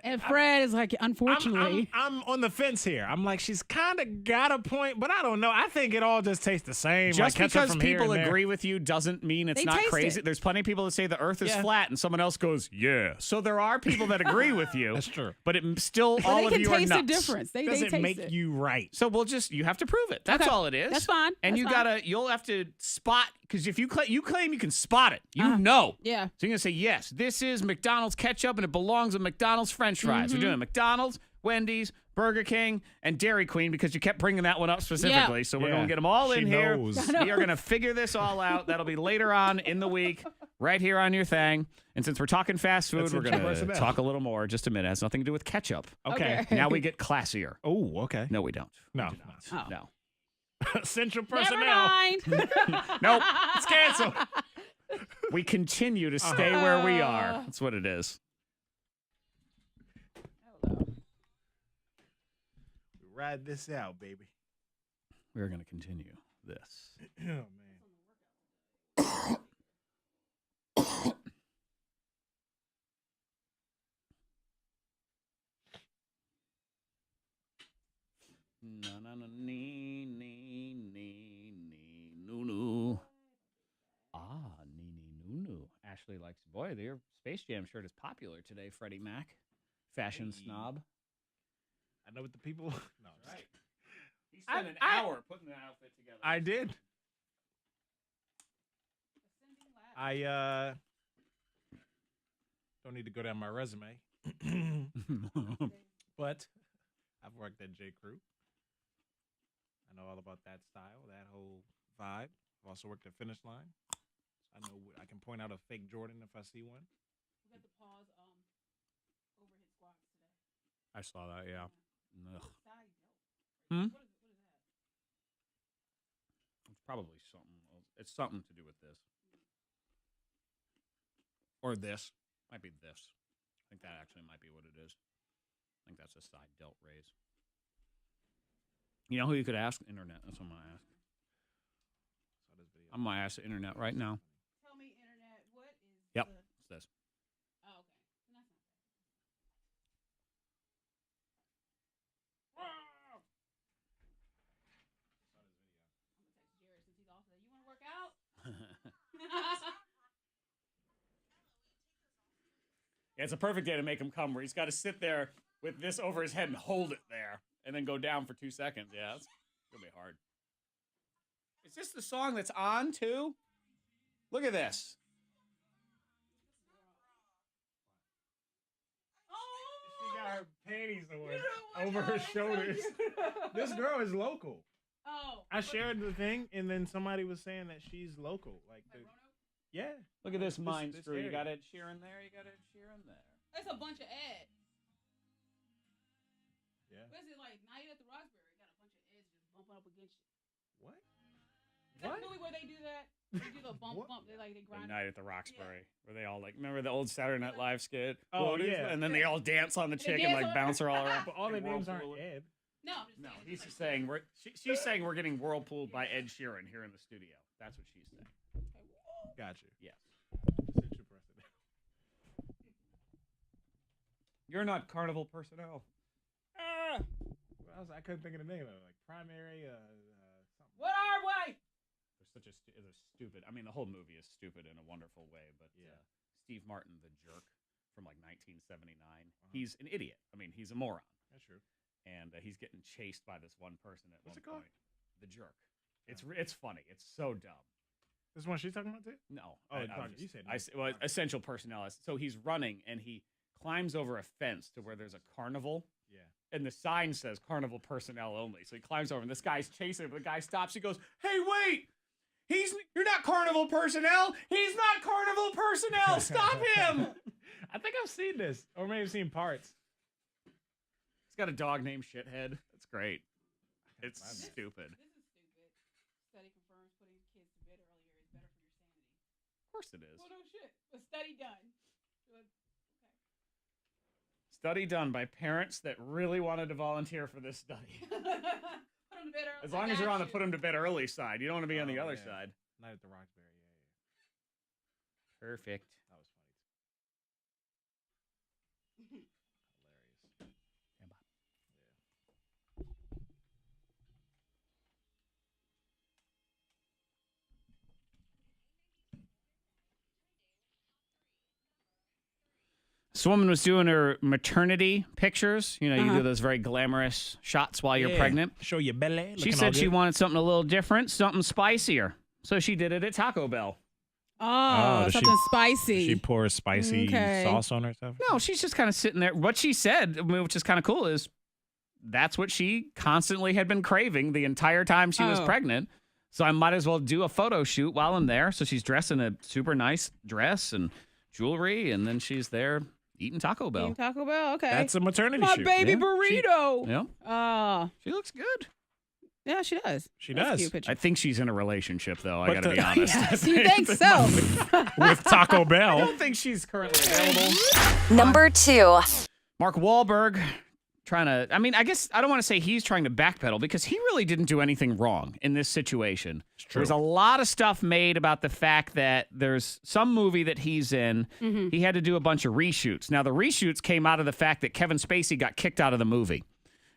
And Fred is like, unfortunately. I'm on the fence here. I'm like, she's kind of got a point, but I don't know. I think it all just tastes the same. Just like because from people here and agree with you doesn't mean it's They not taste crazy. it. There's plenty of people that say the earth is flat and someone else goes, yeah. So there are people that agree with you. That's true. But it still, But all they of can you are taste nuts. the difference. They Doesn't taste make it. you right. So you have to prove it. That's Okay. all it is. That's fine. And That's you'll have to spot, because if you claim you can spot it, you know. Yeah. So you're going to say, yes, this is McDonald's ketchup and it belongs with McDonald's French fries. We're doing McDonald's, Wendy's, Burger King, and Dairy Queen because you kept bringing that one up specifically. Yeah. So we're going to get them all She in here. knows. We are going to figure this all out. That'll be later on in the week, right here on your thing. And since we're talking fast food, That's we're going to personnel. talk a little more in just a minute. It has nothing to do with ketchup. Okay. Now we get classier. Oh, okay. No, we don't. No. No. Central Never personnel. mind. Nope. It's canceled. We continue to stay where we are. That's what it is. Ride this out, baby. We're going to continue this. Oh, man. Na na na nee nee nee nee noo noo. Ah, nee nee noo noo. Ashley likes, boy, your Space Jam shirt is popular today, Freddie Mac. Fashion snob. I know what the people. No, Right. He spent an hour putting the outfit together. I did. I don't need to go down my resume, but I've worked at J. Crew. I know all about that style, that whole vibe. I've also worked at Finish Line. I know I can point out a fake Jordan if I see one. We got the pause overhead squats today. I saw that, yeah. Ugh. What is that? It's probably something. It's something to do with this. Or this. Might be this. I think that actually might be what it is. I think that's a side delt raise. You know who you could ask? Internet. That's what I'm going to ask. I'm going to ask the internet right now. Tell me, internet, what is Yep. the... It's this. Oh, okay. That's not Jared since he's off today. You want to work out? Yeah, it's a perfect day to make him come, where he's got to sit there with this over his head and hold it there, and then go down for 2 seconds. Yeah, it's gonna be hard. Is this the song that's on too? Look at this. She got her panties over her shoulders. This girl is local. Oh. I shared the thing, and then somebody was saying that she's local. Yeah. Look at this mind this screw. You area. got Ed Sheeran there. You got Ed Sheeran there. That's a bunch of Ed. Yeah. What is it like? Night at the Roxbury. Got a bunch of Eds just bumping up against you. What? Is that the movie where they do that? They do the bump. They The grind. Night at the Roxbury, where they all remember the old Saturday Night Live skit? Oh, What is yeah. that? And then they all dance on the chick and dance on bounce her all around. But all their Like names aren't whirlpool. Ed. No, I'm just No, saying, he's it's just saying she's saying we're getting whirlpooled by Ed Sheeran here in the studio. That's what she's saying. Gotcha. Yes. Essential personnel. You're not carnival personnel. I couldn't think of the name of it. Like primary, something. What are we? There's such a stupid. I mean, the whole movie is stupid in a wonderful way. But Steve Martin, the jerk from like 1979, he's an idiot. I mean, he's a moron. That's true. And he's getting chased by this one person at What's one it called? point. The jerk. It's funny. It's so dumb. This one she's talking about too? No. Oh, you said no. essential personnel. So he's running and he climbs over a fence to where there's a carnival. Yeah. And the sign says carnival personnel only. So he climbs over and this guy's chasing him. The guy stops. He goes, "Hey, wait! You're not carnival personnel. He's not carnival personnel. Stop him!" I think I've seen this, or maybe seen parts. He's got a dog named Shithead. That's great. It's stupid. This is stupid. Study confirms putting kids to bed earlier is better for your sanity. Of course it is. Well, no shit. A study done. Study done by parents that really wanted to volunteer for this study. Put them to bed early. As long as you're on the put them to bed early side. You don't want to be on the other side. Night at the Roxbury. Yeah. Perfect. That was funny. Hilarious. This woman was doing her maternity pictures. You know, you do those very glamorous shots while you're pregnant. Show your belly. She said she wanted something a little different, something spicier. So she did it at Taco Bell. Oh, something spicy. She pours spicy sauce on herself? No, she's just kind of sitting there. What she said, I mean, which is kind of cool, is that's what she constantly had been craving the entire time she was pregnant. So I might as well do a photo shoot while I'm there. So she's dressed in a super nice dress and jewelry, and then she's there eating Taco Bell. Eating Taco Bell, okay. That's a maternity My shoot. baby Yeah. burrito. Yeah. She looks good. Yeah, she does. She That's a does. cute picture. I think she's in a relationship, though. I But got to the- be honest. Yes, you think so? With Taco I Bell. don't think she's currently available. Number 2. Mark Wahlberg trying to, I mean, I guess I don't want to say he's trying to backpedal because he really didn't do anything wrong in this situation. There's a lot of stuff made about the fact that there's some movie that he's in. He had to do a bunch of reshoots. Now, the reshoots came out of the fact that Kevin Spacey got kicked out of the movie.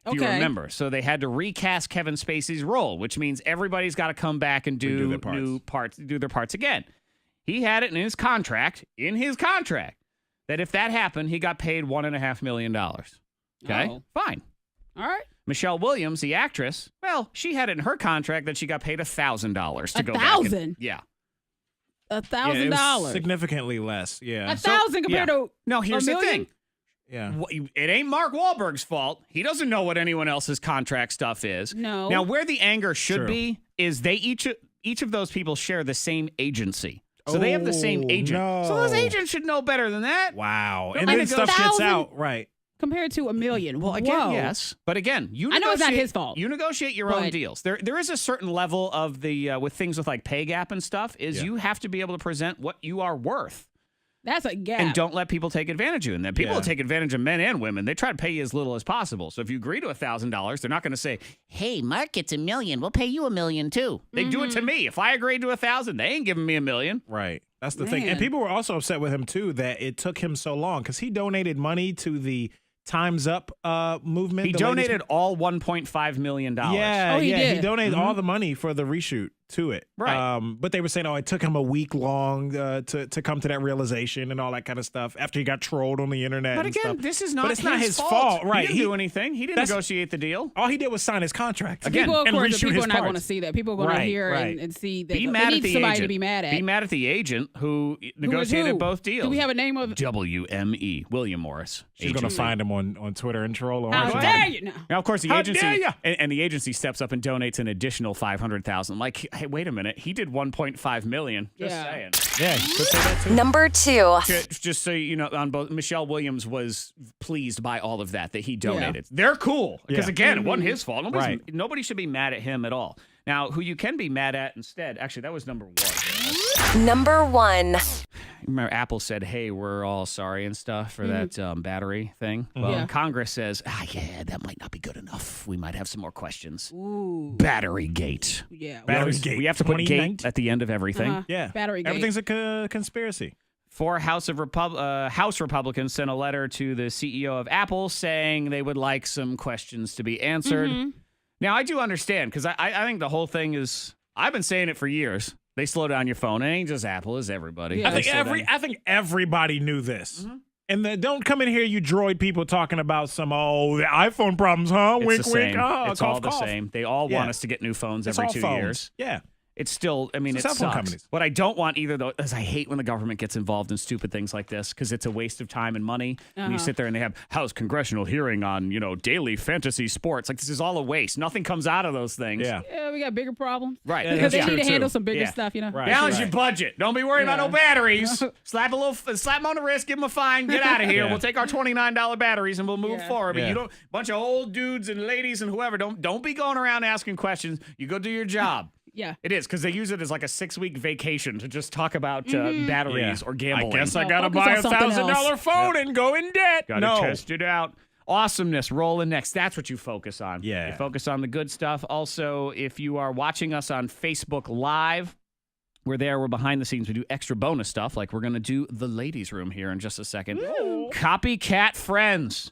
If you remember. So they had to recast Kevin Spacey's role, which means everybody's got to come back and do new parts, do their parts again. He had it in his contract, that if that happened, he got paid $1.5 million. Okay, fine. All right. Michelle Williams, the actress, well, she had it in her contract that she got paid $1,000 to go back. $1,000? Yeah. $1,000. Significantly less. Yeah. $1,000 compared to No, here's $1 the million? thing. Yeah. It ain't Mark Wahlberg's fault. He doesn't know what anyone else's contract stuff is. No. Now, where the anger should True. be is they each of those people share the same agency. So they have the same agent. no. So those agents should know better than that. Wow. Don't And let then it go stuff gets 1,000 out. Right. compared to $1 million. Well, again, Whoa. yes. But again, you I know it's not negotiate- his fault. You negotiate your own But- deals. There is a certain level of the with things with like pay gap and stuff is you have to be able to present what you are worth. That's a gap. And don't let people take advantage of you. And then people Yeah. will take advantage of men and women. They try to pay you as little as possible. So if you agree to $1,000, they're not going to say, "Hey, Mark, it's $1 million. We'll pay you $1 million too." They do it to me. If I agreed to $1,000, they ain't giving me $1 million. Right. That's the thing. And Man. people were also upset with him, too, that it took him so long because he donated money to the Time's Up movement. He the ladies- donated all $1.5 million. Yeah, Oh, he yeah. did? He donated all the money for the reshoot to it. Right. But they were saying, it took him a week long to come to that realization and all that kind of stuff after he got trolled on the internet. But and again, stuff. this is not But it's not his fault. fault. Right. He didn't do anything. He didn't negotiate the deal. All he did was sign his contract. Again, people, of and course, reshoot people his are not going to parts. see that. People are going to hear and see that. Be They mad need at the somebody agent. to be mad at. Be mad at the agent who Who is negotiated who? both deals. Do we have a name of? WME, William Morris. She's going to find him on Twitter and troll him. How dare you now? Now, of course, the How agency dare ya? and the agency steps up and donates an additional $500,000. Like, hey, wait a minute, he did $1.5 million. Just saying. Yeah, you could say that too. Number 2. Just so you know, on both, Michelle Williams was pleased by all of that he donated. They're cool because again, it wasn't his fault. Nobody should be mad at him at all. Now, who you can be mad at instead? Actually, that was number 1. Number 1. Remember, Apple said, "Hey, we're all sorry and stuff for that battery thing." Well, Congress says, that might not be good enough. We might have some more questions. Ooh. Battery gate. Yeah. Battery gate. We have to put 2019. gate at the end of everything. Yeah. Battery gate. Everything's a conspiracy. 4 House Republicans sent a letter to the CEO of Apple saying they would like some questions to be answered. Now, I do understand because I think the whole thing is, I've been saying it for years. They slow down your phone. It ain't just Apple, it's everybody. Yeah. I think everybody knew this. And don't come in here, you droid people, talking about some the iPhone problems, huh? It's Wink, the wink. same. It's cough, all the cough. same. They all want us to get new phones It's every all 2 phones. years. Yeah. It's still, it Cell phone sucks. companies. What I don't want either, though, is I hate when the government gets involved in stupid things like this because it's a waste of time and money. And you sit there and they have House congressional hearing on, daily fantasy sports. Like, this is all a waste. Nothing comes out of those things. Yeah. Yeah, we got bigger problems. Right. Because they that's need to true, handle too. some bigger stuff, Right. Balance your budget. Don't be worried about no batteries. Slap them on the wrist, give them a fine, get out of here. Yeah. We'll take our $29 batteries and we'll move forward. But Yeah. you don't, bunch of old dudes and ladies and whoever, don't be going around asking questions. You go do your job. Yeah. It is, because they use it as like a 6-week vacation to just talk about batteries or gambling. I guess I got to focus buy on something $1,000 else. phone and go in debt. Got to test it out. Awesomeness, rolling next. That's what you focus on. Yeah. You focus on the good stuff. Also, if you are watching us on Facebook Live, we're there. We're behind the scenes. We do extra bonus stuff, like we're going to do the ladies' room here in just a second. Ooh. Copycat friends.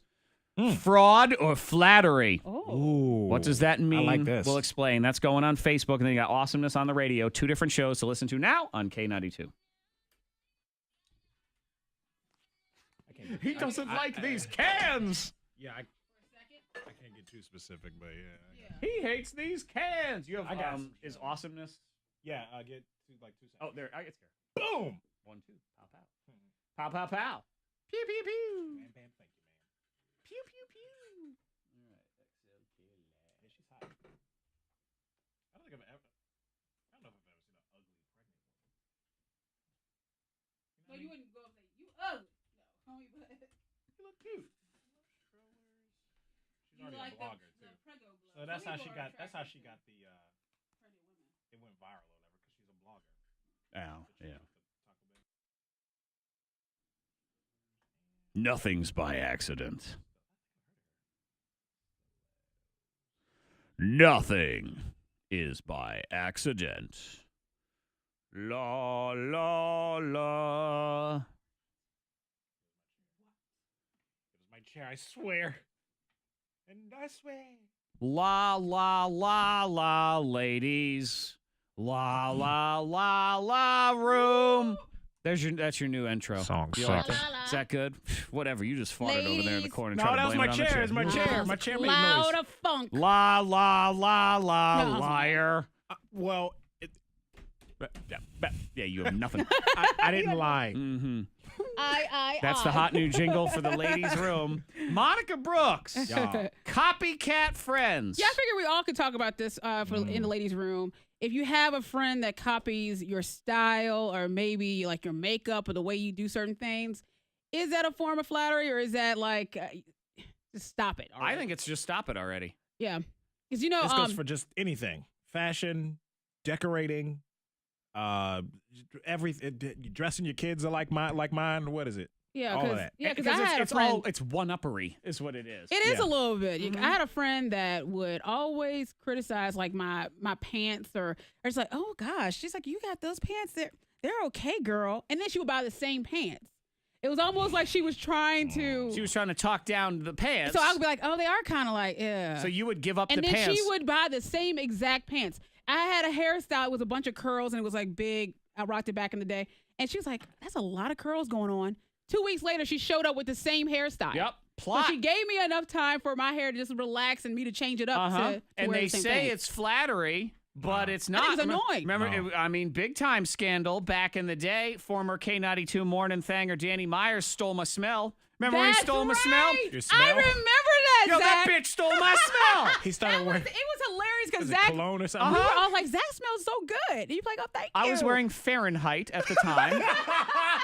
Fraud or flattery? Ooh. What does that mean? I like this. We'll explain. That's going on Facebook. And then you got Awesomeness on the radio. 2 different shows to listen to now on K92. He doesn't like these cans. Yeah, I can't get too specific, but yeah. He hates these cans. You have, I got is Awesomeness? Yeah, I get like 2 seconds. Oh, there. I get scared. Boom. 1, 2. Pow, pow. Pow, pow, pow. Pew, pew, pew. Bam, bam, thank you, man. Pew, pew, pew. All right. Yeah, she's hot. I don't know if I've ever seen an ugly pregnant woman. No, you wouldn't go up and say, you ugly. No, homie, but You look cute. She's already a blogger too. So that's how she got. That's how she got the. It went viral or whatever because she's a blogger. Oh, yeah. Nothing's by accident. Nothing is by accident. La, la, la. It was my chair, I swear. And I swear. La, la, la, la, ladies. La, la, la, la, room. That's your new intro. Song You like sucks. that? Is that good? Whatever. You just farted over there in the corner. No, trying to that was blame my it on the chair. It's my chair. My chair made loud noise. of funk. La, la, la, la, No. liar. Well, Yeah, you have nothing. I didn't lie. Mm-hmm. I. That's the hot new jingle for the ladies' room. Monica Brooks. Yeah. Copycat friends. Yeah, I figure we all could talk about this in the ladies' room. If you have a friend that copies your style or maybe like your makeup or the way you do certain things, is that a form of flattery or is that like just stop it? I think it's just stop it already. Yeah, because you know This goes for just anything: fashion, decorating, everything. Dressing your kids are like mine. What is it? yeah, all of that. yeah, because Because I had a friend. it's one-uppery is what it is. It is Yeah. a little bit. I had a friend that would always criticize like my pants or it's like, oh gosh, she's like, you got those pants, they're okay, girl. And then she would buy the same pants. It was almost like she was trying to. She was trying to talk down the pants. So I would be like, oh, they are kind of like, yeah. So you would give up and the then pants. she would buy the same exact pants. I had a hairstyle. It was a bunch of curls and it was like big. I rocked it back in the day. And she was like, that's a lot of curls going on. 2 weeks later, she showed up with the same hairstyle. Yep. Plot. So she gave me enough time for my hair to just relax and me to change it up. To and wear they the same say thing. it's flattery. But it's not. I think it's annoying. Remember, big time scandal back in the day. Former K92 Mornin Thang or Danny Myers stole my smell. Remember when he stole my smell? Your smell? I remember that, Yo, Zach. that bitch stole my smell. He started wearing. It was hilarious because Was it Zach. cologne or something? We were all like, Zach smells so good. And he's like, oh, thank you. I was wearing Fahrenheit at the time,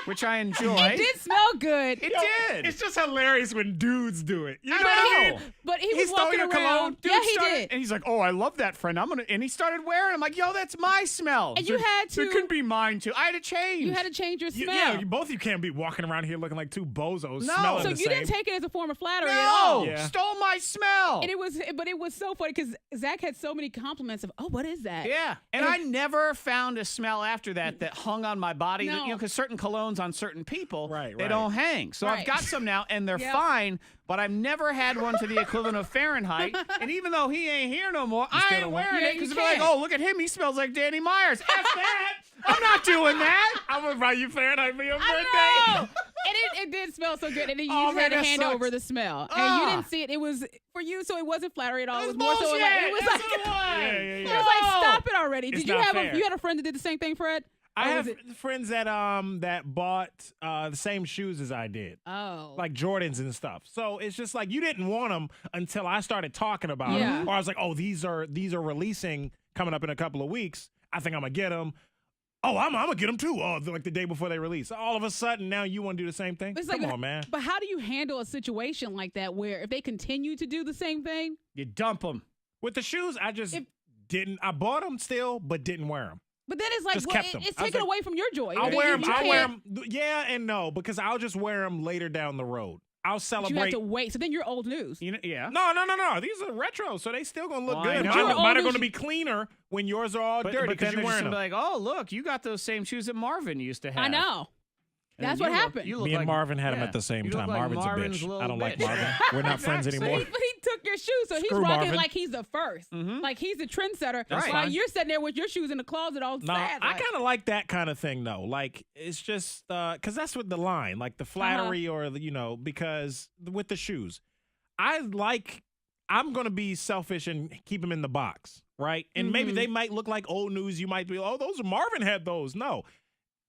which I enjoyed. It did smell good. It did. It's just hilarious when dudes do it. You I know? know. But he was stole walking your around. cologne. Dude Yeah, he started- did. And he's like, oh, I love that friend. And he started wearing it. I'm like, yo, that's my smell. And you had So it to- couldn't be mine too. I had to change. You had to change your smell. Yeah, both of you can't be walking around here looking like two bozos No. smelling So the you same. didn't take it as a form of flattery at No, all. Yeah. stole my smell. And it was so funny because Zach had so many compliments of, oh, what is that? Yeah, and I never found a smell after that hung on my body. No. Because certain colognes on certain people, Right, they right. don't hang. So I've Right. got some now, and they're Yep. fine. But I've never had one to the equivalent of Fahrenheit. And even though he ain't here no more, I still ain't don't wearing want- it because Yeah, they're you like, can't. oh, look at him, he smells like Danny Myers. F that! I'm not doing that. I'm gonna buy you Fahrenheit for your birthday. I know. And it did smell so good. And then you Oh, just had man, to that hand sucks. over the smell. And Ah. you didn't see it. It was for you, so it wasn't flattery at all. It was That's more so bullshit. like, it was That's like, what it was. Yeah. it was like, stop it already. It's Did you not have fair. you had a friend that did the same thing, Fred? I Or have was it- friends that bought the same shoes as I did. Oh. Like Jordans and stuff. So it's just like you didn't want them until I started talking about Yeah. them. Or I was like, oh, these are releasing coming up in a couple of weeks. I think I'm gonna get them. Oh, I'm gonna get them too. Oh, like the day before they release. All of a sudden, now you want to do the same thing? It's Come like, on, man. But how do you handle a situation like that where if they continue to do the same thing? You dump them. With the shoes, I just didn't. I bought them still, but didn't wear them. But then it's like, Just well, kept 'em. it's I was taken like, away from your joy. I'll You wear them. can't- I'll wear them. Yeah and no, because I'll just wear them later down the road. I'll You celebrate. have to wait. So then you're old news. You know, yeah. No. These are retro, so they still gonna look Well, I good. know. Mine You're are old going as to be cleaner when yours are all dirty But because then you're they're just wearing gonna them. be like, oh, look, you got those same shoes that Marvin used to have. I know. And That's you what look- happened. you look Me and like- Marvin had them yeah. at the same You look time. like Marvin's Marvin's a bitch. little I don't like bitch. Marvin. We're not friends Exactly. anymore. But he took your shoes, so he's Screw rocking Marvin. like he's the 1st. Like he's the trendsetter. That's While fine. you're sitting there with your shoes in the closet all No, sad. I like- kind of like that kind of thing though. Like it's just because that's what the line, like the flattery or the, because with the shoes, I'm gonna be selfish and keep them in the box, right? And maybe they might look like old news. You might be, oh, those are Marvin had those. No,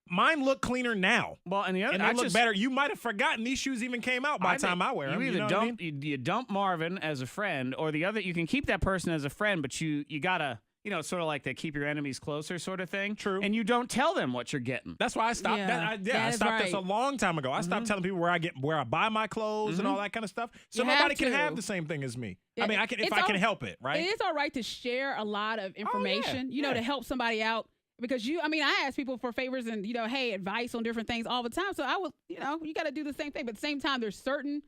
mine look cleaner now. Well, and the other, And they look better. You might have forgotten these shoes even came out by the time I wear them. You either know what I mean? you dump Marvin as a friend, or the other, you can keep that person as a friend, but you gotta, it's sort of like the keep your enemies closer sort of thing. True. And you don't tell them what you're getting. That's why I stopped. Yeah, I that is stopped this a right. long time ago. I stopped telling people where I buy my clothes and all that kind of stuff, so You have nobody can to. have the same thing as me. Yeah, I mean, I can if it's I can all- help it, right? It is all right to share a lot of information, yeah. to help somebody out. Because I ask people for favors and, hey, advice on different things all the time. So I would, you got to do the same thing. But at the same time, there's certain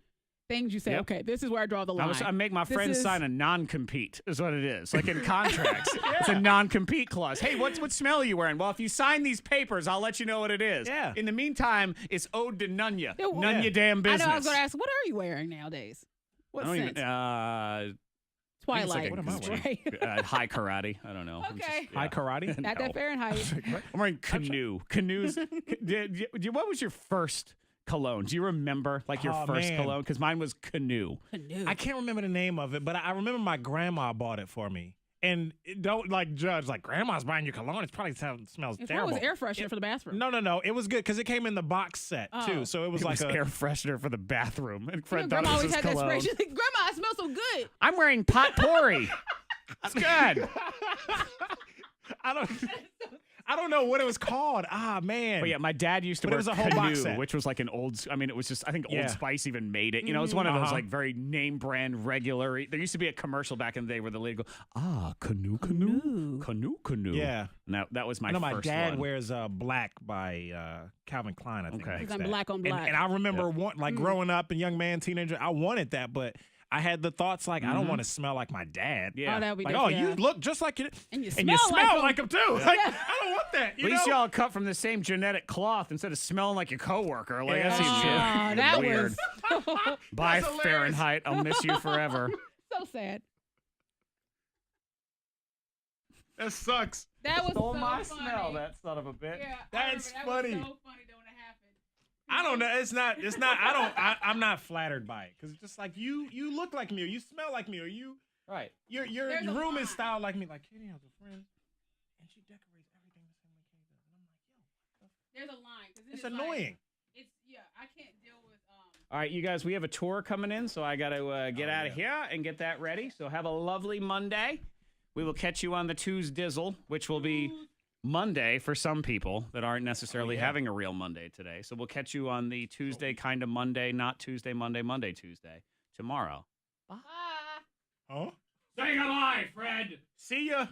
things you say, Yep. okay, this is where I draw the line. I make my This friends is- sign a non-compete, is what it is. Like in contracts, it's a non-compete clause. Hey, what smell are you wearing? Well, if you sign these papers, I'll let you know what it is. Yeah. In the meantime, it's owed to none ya. Yeah, None yeah. ya damn business. I know I was going to ask, what are you wearing nowadays? What I don't sense? even, I think it's Twilight. like What am I wearing? Right. high karate. I don't know. I'm Okay. just- High karate. Not No. that Fahrenheit. I'm wearing canoe. Canoes. What was your first cologne? Do you remember your Oh, first man. cologne? Because mine was canoe. I can't remember the name of it, but I remember my grandma bought it for me. And don't judge grandma's buying your cologne. It probably smells If terrible. was air freshener for the bathroom. No. It was good because it came in the box set Oh. too. So it was It like was air freshener for the bathroom. And Fred thought Grandma it was always his had cologne. that spray. She's like, Grandma, it smells so good. I'm wearing potpourri. That's good. I don't know what it was called. Ah, man. But yeah, my dad used to But it wear was a whole box Canoe, set. which was like an old. I mean, it was just. I think Yeah. Old Spice even made it. It was one of those Uh-huh. very name brand regular. There used to be a commercial back in the day where the lady go, canoe, canoe. Yeah. Now that was my I know first my dad one. wears Black by Calvin Klein, I think. Okay. makes Because I'm that. black on black. And I remember growing up, a young man, teenager, I wanted that, but I had the thoughts I don't want to smell like my dad. Yeah. Oh, that would be Like, different. you look just like you, And you smell smell like him too. Like, I don't want that. At least y'all cut from the same genetic cloth instead of smelling like your coworker. Like that seems that weird. was Bye, hilarious. Fahrenheit. I'll miss you forever. so sad. That sucks. That was Stole so my funny. smell, that son of a bitch. Yeah, That's that funny. Was so funny though when it happened. I don't know. It's not. I'm not flattered by it because it's just like you look like me or you smell like me or you. Right. Your There's a room is line. styled like me. Like Katie has a friend, and she decorates everything the same way Katie does. And I'm like, yo, what the There's a line. 'Cause It's annoying. I can't deal with All right, you guys, we have a tour coming in, so I got to get out of here and get that ready. So have a lovely Monday. We will catch you on the Tuesdizzle, which will be Monday for some people that aren't necessarily having a real Monday today. So we'll catch you on the Tuesday kind of Monday, not Tuesday, Monday, Monday, Tuesday tomorrow. Oh. Say goodbye, Fred. See ya.